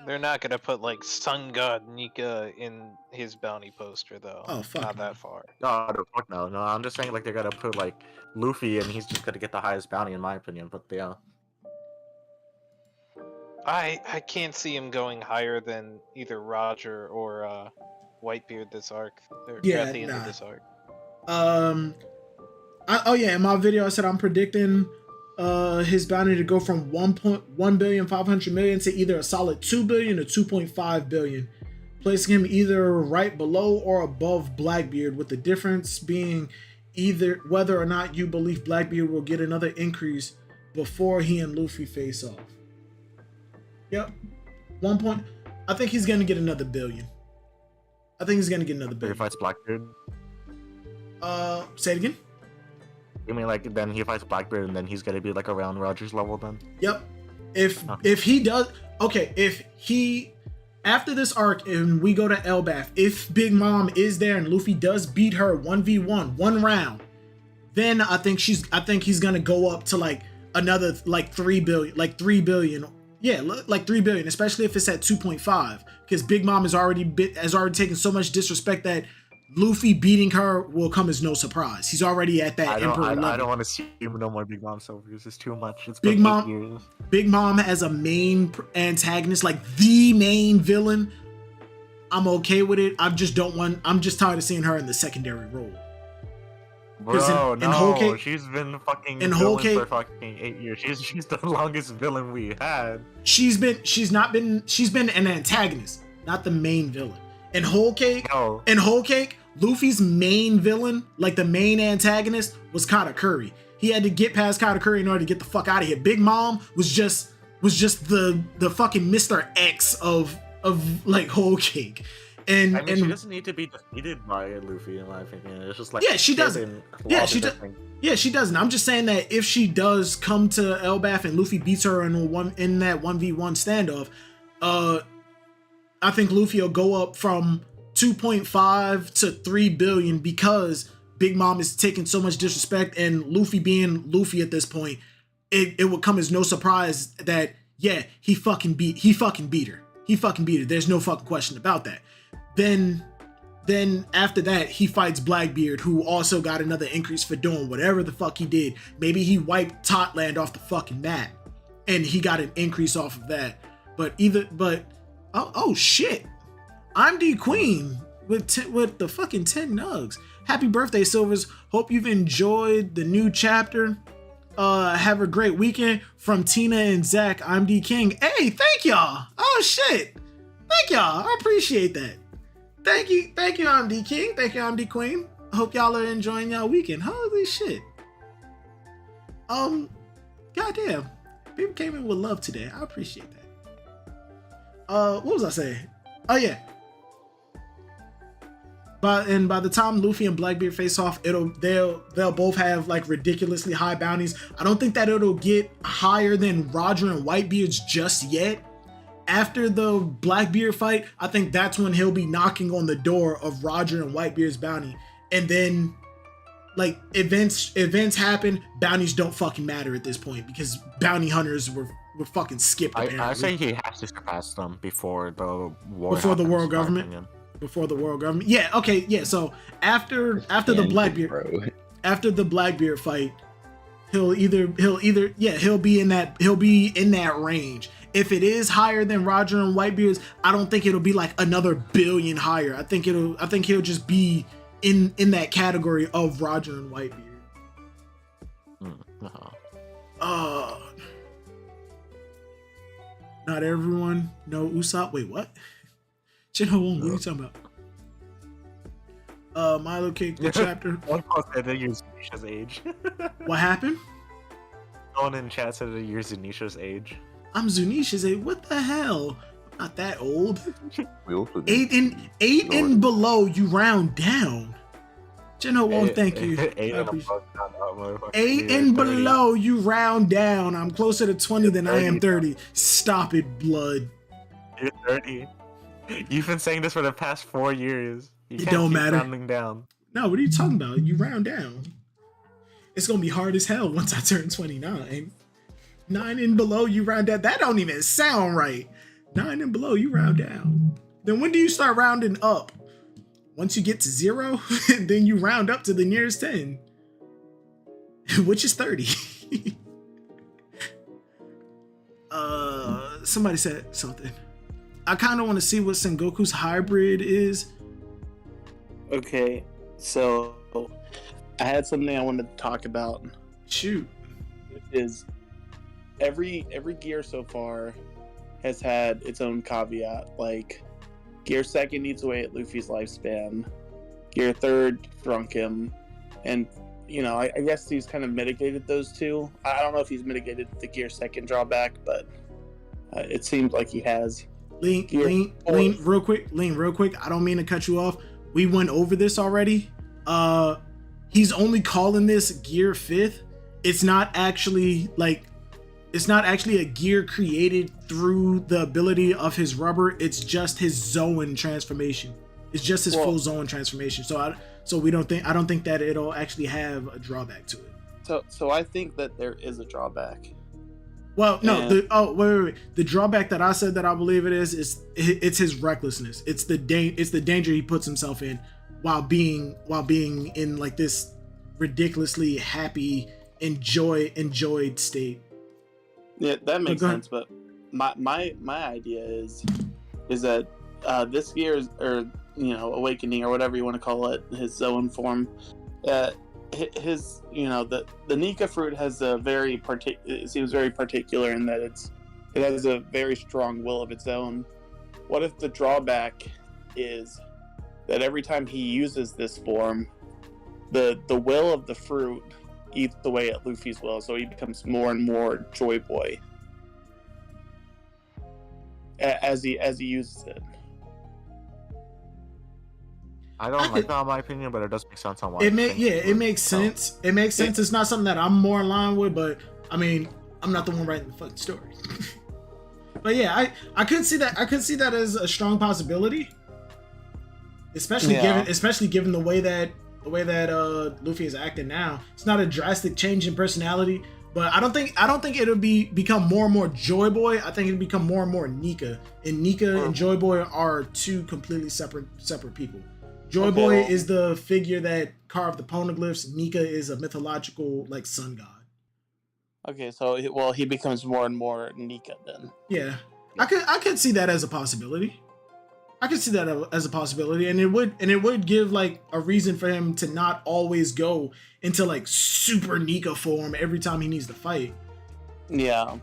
They're not gonna put like Sun God Nika in his bounty poster though. Oh, fuck Not no. that far. No, fuck no. No, I'm just saying like they're gonna put like Luffy, and he's just gonna get the highest bounty in my opinion. But yeah, I can't see him going higher than either Roger or Whitebeard this arc. Or Yeah, at the end nah. of this arc. In my video I said I'm predicting his bounty to go from 1.1 to either a solid 2 billion or 2.5 billion, placing him either right below or above Blackbeard, with the difference being either whether or not you believe Blackbeard will get another increase before he and Luffy face off. Yep. I think he's gonna get another billion. I think he's gonna get another he billion. fights Blackbeard. Say it again. You mean like then he fights Blackbeard, and then he's gonna be like around Roger's level then? Yep. If he does, okay, if he, after this arc and we go to Elbaf, if Big Mom is there and Luffy does beat her 1v1 one round, then I think he's gonna go up to like another like 3 billion. Yeah, like 3 billion, especially if it's at 2.5, because Big Mom has already taken so much disrespect that Luffy beating her will come as no surprise. He's already at that Emperor level. I don't want to see no more Big Mom so because it's too much. It's Big been Mom- 8 years. Big Mom as a main antagonist, like the main villain, I'm okay with it. I'm just tired of seeing her in the secondary role. Bro, in Whole no, Cake- she's been fucking in villain Whole for Cake- fucking 8 years. She's the longest villain we had. She's been an antagonist, not the main villain. In Whole Cake, No, Luffy's main villain, like the main antagonist, was Katakuri. He had to get past Katakuri in order to get the fuck out of here. Big Mom was just the fucking Mr. X of like Whole Cake. And I mean she doesn't need to be defeated by Luffy in my opinion. It's just like Yeah, she doesn't. Yeah, she does. Yeah, she doesn't. I'm just saying that if she does come to Elbaf and Luffy beats her in that 1v1 standoff, I think Luffy will go up from 2.5 to 3 billion because Big Mom is taking so much disrespect, and Luffy being Luffy at this point, it would come as no surprise that yeah, he fucking beat her. There's no fucking question about that. Then after that, he fights Blackbeard, who also got another increase for doing whatever the fuck he did. Maybe he wiped Totland off the fucking map, and he got an increase off of that. Oh shit, I'm the Queen with the fucking 10 nugs. Happy birthday, Silvers. Hope you've enjoyed the new chapter. Have a great weekend. From Tina and Zach, I'm D King. Hey, thank y'all. Oh shit. Thank y'all. I appreciate that. Thank you, I'm D King. Thank you, I'm D Queen. I hope y'all are enjoying y'all weekend. Holy shit. Goddamn. People came in with love today. I appreciate that. What was I saying? Oh yeah. By the time Luffy and Blackbeard face off, they'll both have like ridiculously high bounties. I don't think that it'll get higher than Roger and Whitebeard's just yet. After the Blackbeard fight, I think that's when he'll be knocking on the door of Roger and Whitebeard's bounty. And then like events happen, bounties don't fucking matter at this point because bounty hunters were fucking skipped. I say he has to surpass them before the war. Before the world government. Before the world government. Yeah, okay, yeah. So after the Blackbeard fight, he'll be in that range. If it is higher than Roger and Whitebeard's, I don't think it'll be like another billion higher. I think he'll just be in that category of Roger and Whitebeard. Not everyone know Usopp. Wait, what? Jinho Wong, what are you talking about? Milo kicked the chapter. One post said that you're Zunisha's age. What happened? Someone in chat said that you're Zunisha's age. I'm Zunisha's age. What the hell? I'm not that old. We also Eight and below, you round down. Jinho Wong, thank you. Eight and below, you round down. I'm closer to 20 than I am 30. Stop it, blood. You're 30. You've been saying this for the past 4 years. You can't don't keep matter. rounding down. No, what are you talking about? You round down. It's gonna be hard as hell once I turn 29. 9 and below, you round down. That don't even sound right. 9 and below, you round down. Then when do you start rounding up? Once you get to 0, then you round up to the nearest 10, which is 30. Somebody said something. I kind of want to see what Sengoku's hybrid is. Okay, so I had something I wanted to talk about. Shoot. Which is every gear so far has had its own caveat. Like Gear 2nd eats away at Luffy's lifespan. Gear 3rd shrunk him, and I guess he's kind of mitigated those two. I don't know if he's mitigated the Gear 2nd drawback, but it seems like he has. Lean real quick. I don't mean to cut you off. We went over this already. He's only calling this Gear 5th. It's not actually a gear created through the ability of his rubber. It's just his Zoan transformation. It's just his full Zoan transformation. So I don't think that it'll actually have a drawback to it. So I think that there is a drawback. Well, no. Wait. The drawback that I said that I believe it is it's his recklessness. It's the danger he puts himself in while being in like this ridiculously happy, enjoyed state. Yeah, that makes sense. But my idea is that this gear awakening or whatever you want to call it, his Zoan form, his the Nika fruit has it seems very particular in that it has a very strong will of its own. What if the drawback is that every time he uses this form, the will of the fruit eats away at Luffy's will, so he becomes more and more Joy Boy as he uses it. I don't like that in my opinion, but it does make sense on why. It makes sense. It makes sense. It's not something that I'm more in line with, but I mean, I'm not the one writing the fucking story. But yeah, I could see that. I could see that as a strong possibility, especially given the way that Luffy is acting now. It's not a drastic change in personality, but I don't think it'll become more and more Joy Boy. I think it'll become more and more Nika. And Nika and Joy Boy are two completely separate people. Joy Boy is the figure that carved the poneglyphs. Nika is a mythological like sun god. Okay, so he becomes more and more Nika then. Yeah, I could see that as a possibility. I can see that as a possibility, and it would give like a reason for him to not always go into like super Nika form every time he needs to fight. Yeah.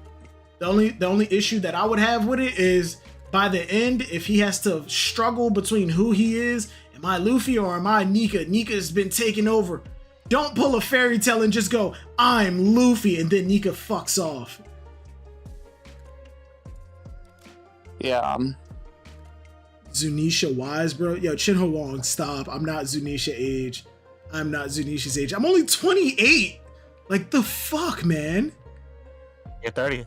The only issue that I would have with it is by the end, if he has to struggle between who he is, am I Luffy or am I Nika? Nika's been taken over. Don't pull a fairy tale and just go, I'm Luffy, and then Nika fucks off. Yeah. Zunisha Wise, bro. Yo, Chin-Ho Wong, stop. I'm not Zunisha age. I'm not Zunisha's age. I'm only 28. Like, the fuck, man? You're 30.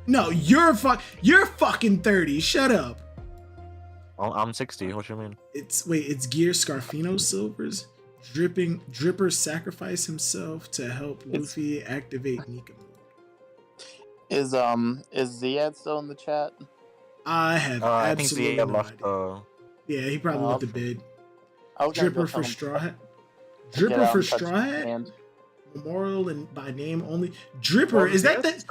No, you're fucking 30. Shut up. I'm 60. What you mean? It's Gear Scarfino Silvers. Dripper sacrifice himself to help Luffy activate Nika mode. Is Ziad still in the chat? I have I think absolutely Ziad no left. idea. Yeah, he probably went to bed. Dripper for Straw Hat. Dripper for Straw Hat. Memorial and by name only. Dripper, is that the?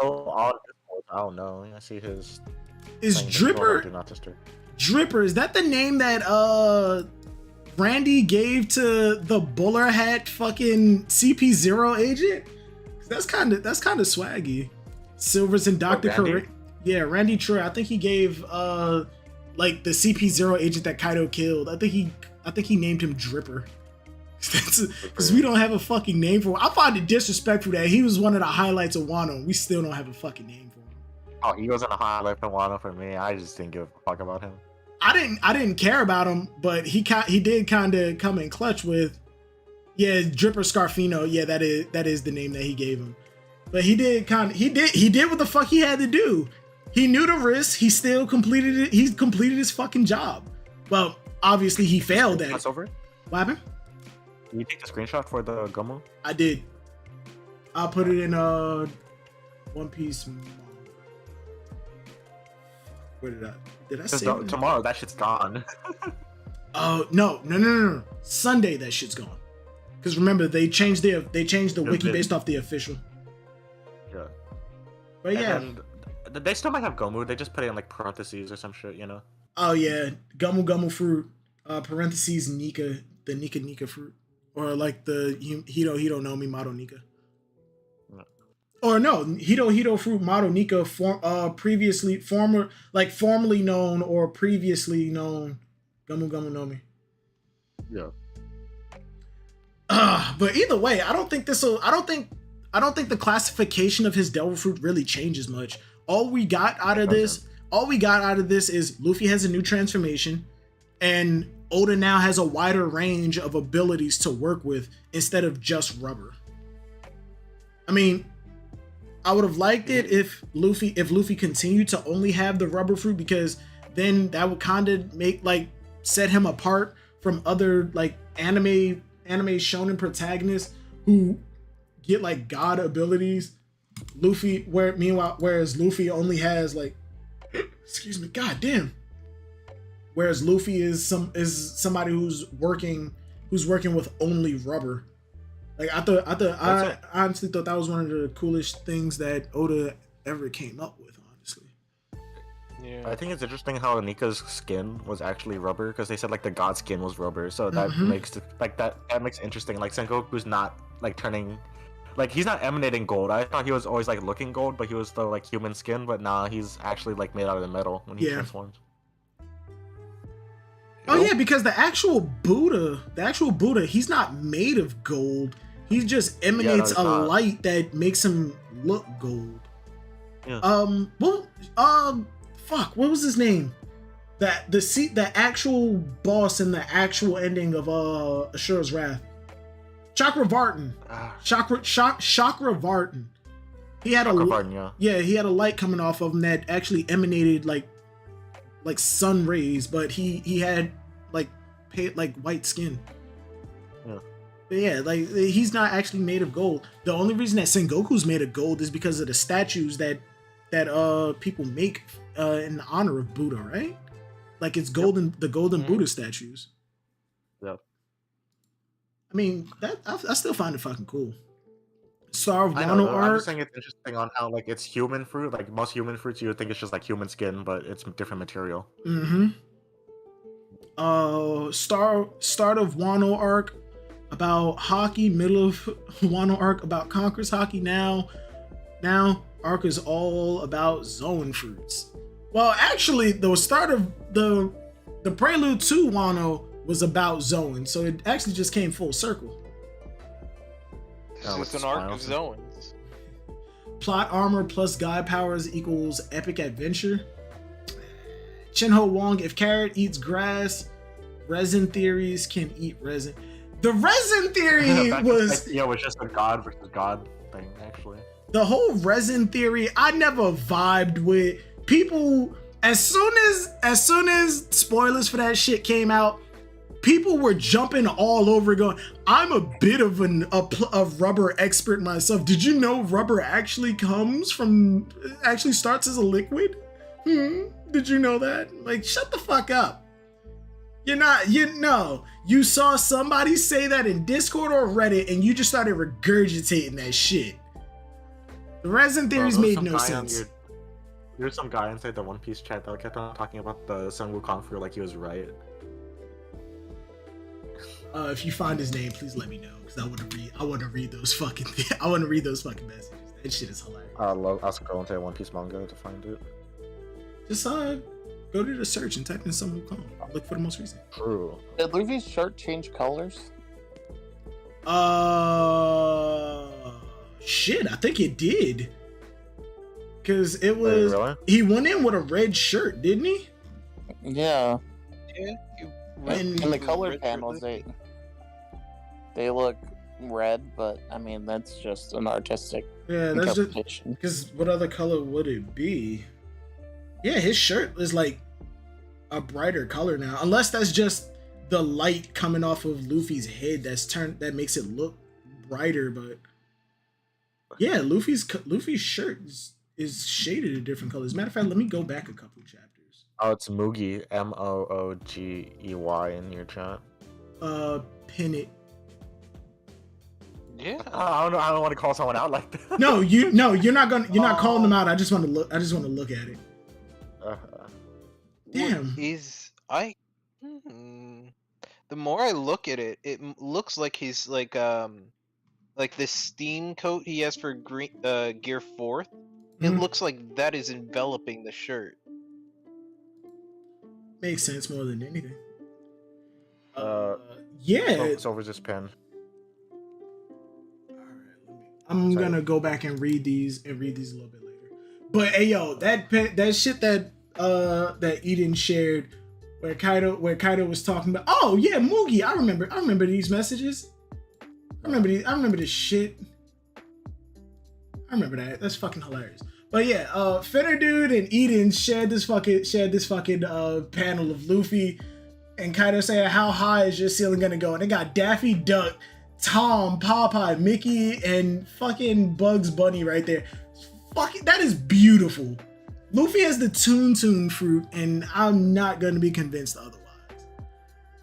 I don't know. I see his. Is Dripper? Do not disturb. Dripper, is that the name that Randy gave to the bowler hat fucking CP0 agent? That's kind of swaggy. Silvers and Dr. Correct. Yeah, Randy Troy. I think he gave like the CP0 agent that Kaido killed. I think he named him Dripper. Because we don't have a fucking name for him. I find it disrespectful that he was one of the highlights of Wano. We still don't have a fucking name for him. Oh, he wasn't a highlight for Wano for me. I just didn't give a fuck about him. I didn't care about him, but he did kind of come in clutch with, yeah, Dripper Scarfino. Yeah, that is the name that he gave him. But he did what the fuck he had to do. He knew the risk. He still completed it. He completed his fucking job. Well, obviously he failed at it. That's over. What happened? Did you take the screenshot for the Gomu? I did. I'll put it in One Piece. Where did I say that? Tomorrow that shit's gone. Oh no. Sunday that shit's gone. Because remember they changed the wiki based off the official. Yeah. But yeah. And they still might have Gomu. They just put it in like parentheses or some shit, you know. Oh yeah, Gumu fruit. Parentheses Nika, the Nika fruit, or like the Hito no Mi Mato Nika. No. Or no, Hito fruit Mato Nika formerly known or previously known Gumu no Mi. Yeah. But either way, I don't think the classification of his devil fruit really changes much. All we got out of this is Luffy has a new transformation, and Oda now has a wider range of abilities to work with instead of just rubber. I mean, I would have liked it if Luffy continued to only have the rubber fruit, because then that would kind of set him apart from other like anime shonen protagonists who get like god abilities. Whereas Luffy only has like excuse me, god damn. Whereas Luffy is somebody who's working with only rubber. Like I honestly thought that was one of the coolest things that Oda ever came up with, honestly. Yeah. I think it's interesting how Nika's skin was actually rubber, because they said like the god skin was rubber, so that makes that makes it interesting. Like Sengoku's not like turning, like he's not emanating gold. I thought he was always like looking gold, but he was still like human skin. But nah, he's actually like made out of the metal when he transforms. Oh yeah, because the actual Buddha, he's not made of gold. He just emanates a light that makes him look gold. Yeah. Fuck, what was his name? The actual boss in the actual ending of Ashura's Wrath. Chakravartin. Chakravartin. He had he had a light coming off of him that actually emanated like sun rays, but he had like white skin. Yeah. But yeah, like he's not actually made of gold. The only reason that Sengoku's made of gold is because of the statues that people make in honor of Buddha, right? Like it's the golden Buddha statues. Yep. I mean, that I still find it fucking cool. Star of I Wano know, I'm art. just saying it's interesting on how like it's human fruit. Like most human fruits, you would think it's just like human skin, but it's different material. Mm-hmm. Start of Wano arc about hockey, middle of Wano arc about Conqueror's hockey. Now arc is all about zone fruits. Well, actually, the start of the prelude to Wano was about zone, so it actually just came full circle. It's just an arc of zones. Plot armor plus guide powers equals epic adventure. Shinho Wong, if carrot eats grass, resin theories can eat resin. The resin theory was just a god versus god thing, actually. The whole resin theory, I never vibed with. People, as soon as spoilers for that shit came out, people were jumping all over going, I'm a bit of a rubber expert myself. Did you know rubber actually starts as a liquid? Did you know that? Like, shut the fuck up. You saw somebody say that in Discord or Reddit and you just started regurgitating that shit. The resin theories made no sense. There's some guy inside the One Piece chat that kept on talking about the Sun Wukong for like he was right. If you find his name, please let me know because I want to read those fucking messages. That shit is hilarious. I'll also go into One Piece manga to find it. Just go to the search and type in Sun Wukong. Look for the most recent. True. Did Luffy's shirt change colors? Shit, I think it did. Cause it was he went in with a red shirt, didn't he? Yeah. And in the color panels, they look red, but I mean that's just an artistic interpretation. Because what other color would it be? Yeah, his shirt is like a brighter color now, unless that's just the light coming off of Luffy's head that makes it look brighter. But yeah, Luffy's shirt is shaded in different colors. Matter of fact, let me go back a couple chapters. Oh, it's Moogie, Moogey in your chat. Pin it. Yeah. I don't want to call someone out like that. No, you're not calling them out. I just want to look at it. Damn. The more I look at it, it looks like he's like this steam coat he has for Gear 4th. It looks like that is enveloping the shirt. Makes sense more than anything. Yeah. Focus over this pen. I'm gonna go back and read these a little bit later. But hey yo, that shit that Eden shared where Kaido was talking about, oh yeah, Moogie, I remember these messages. I remember this shit. I remember that. That's fucking hilarious. But yeah, Fenner Dude and Eden shared this fucking panel of Luffy and Kaido saying, how high is your ceiling gonna go? And they got Daffy Duck, Tom, Popeye, Mickey, and fucking Bugs Bunny right there. Fucking, that is beautiful. Luffy has the Toon fruit, and I'm not gonna be convinced otherwise.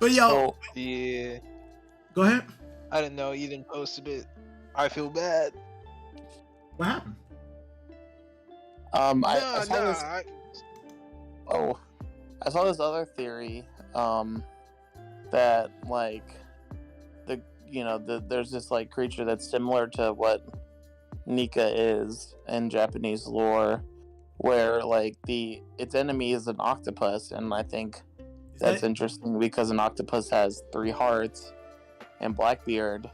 But yo, yeah. Go ahead. I didn't know Eden posted it. I feel bad. What happened? I saw this other theory that like there's this like creature that's similar to what Nika is in Japanese lore, where like its enemy is an octopus, and I think that's interesting because an octopus has 3 hearts, and Blackbeard,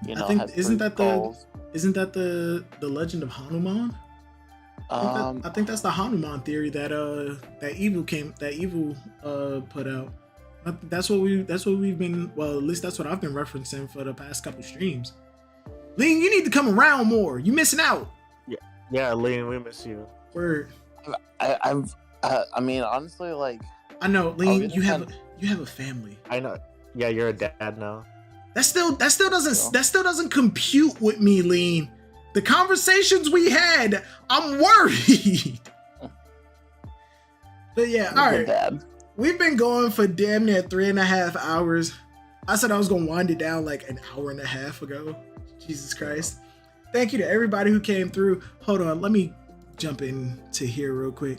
has isn't that skulls. the Legend of Hanuman? I think that's the Hanuman theory that Evil put out. That's what we've been. Well, at least that's what I've been referencing for the past couple streams. Lean, you need to come around more. You missing out. Yeah, Lean, we miss you. Word. I mean, honestly, like. I know, Lean. You have a family. I know. Yeah, you're a dad now. That still doesn't compute with me, Lean. The conversations we had, I'm worried. But yeah, all right. Dad. We've been going for damn near 3.5 hours. I said I was gonna wind it down like an hour and a half ago. Jesus Christ. Thank you to everybody who came through. Hold on, let me jump into here real quick.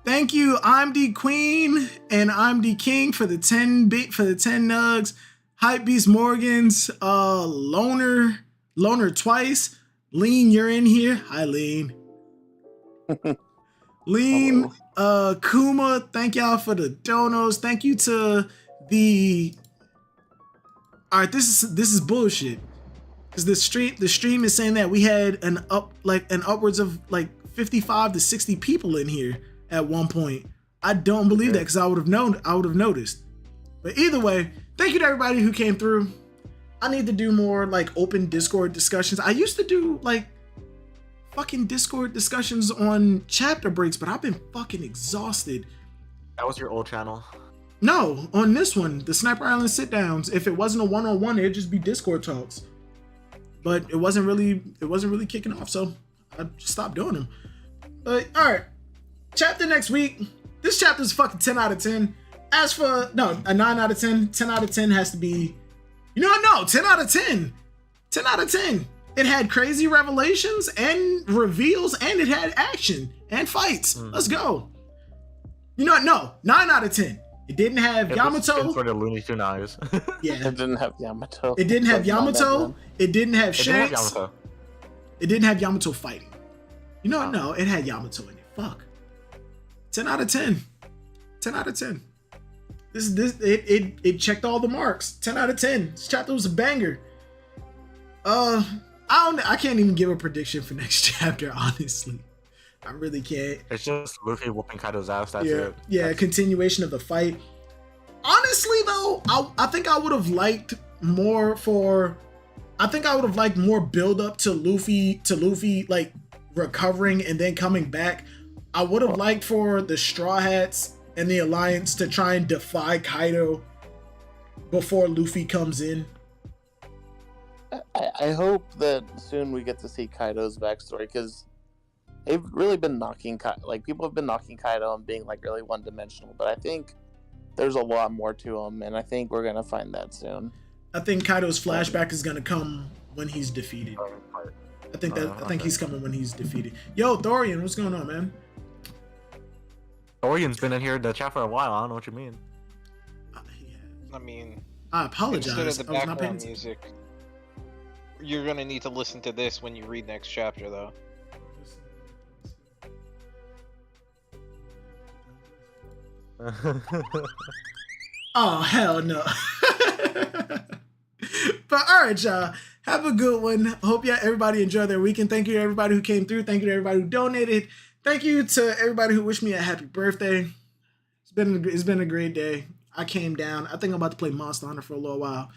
Thank you, I'm the Queen and I'm the King for the 10 nugs. Hype Beast Morgans, Loner twice. Lean, you're in here. Hi, Lean. Lean, Kuma, thank y'all for the donos. Thank you to the. All right, this is bullshit. Because the stream is saying that we had an upwards of like 55 to 60 people in here at one point. I don't believe that because I would have noticed. But either way, thank you to everybody who came through. I need to do more like open Discord discussions. I used to do like fucking Discord discussions on chapter breaks, but I've been fucking exhausted. That was your old channel. No, on this one, the Sniper Island sit downs. If it wasn't a one-on-one, it'd just be Discord talks. But it wasn't really kicking off, so I just stopped doing them. But all right, chapter next week. This chapter is fucking 10 out of 10. As for a 9 out of 10, 10 out of 10 has to be. You know what? No, 10 out of 10. 10 out of 10. It had crazy revelations and reveals, and it had action and fights. Let's go. You know what? No, 9 out of 10. It didn't have Yamato. For the Looney Tune eyes. Yeah. It didn't have Yamato. It didn't have Yamato. It didn't have Shanks. Yamato. It didn't have Yamato fighting. You know what? No, it had Yamato in it. Fuck. 10 out of 10. 10 out of 10. It checked all the marks. 10 out of 10. This chapter was a banger. I can't even give a prediction for next chapter, honestly. I really can't. It's just Luffy whooping Kaido's ass. That's yeah, it. Yeah, continuation of the fight. Honestly, though, I think I would have liked more build up to Luffy like recovering and then coming back. I would have liked for the Straw Hats and the Alliance to try and defy Kaido before Luffy comes in. I hope that soon we get to see Kaido's backstory, because they've really been people have been knocking Kaido and being like really one-dimensional, but I think there's a lot more to him, and I think we're gonna find that soon. I think Kaido's flashback is gonna come when he's defeated. I think he's coming when he's defeated. Yo, Thorian, what's going on, man? Thorian's been in here in the chat for a while. I don't know what you mean. I mean, I apologize. Instead of the I was not paying background music, you're gonna need to listen to this when you read next chapter, though. Oh, hell no. But all right, y'all. Have a good one. Hope everybody enjoyed their weekend. Thank you to everybody who came through. Thank you to everybody who donated. Thank you to everybody who wished me a happy birthday. It's been a great day. I came down. I think I'm about to play Monster Hunter for a little while.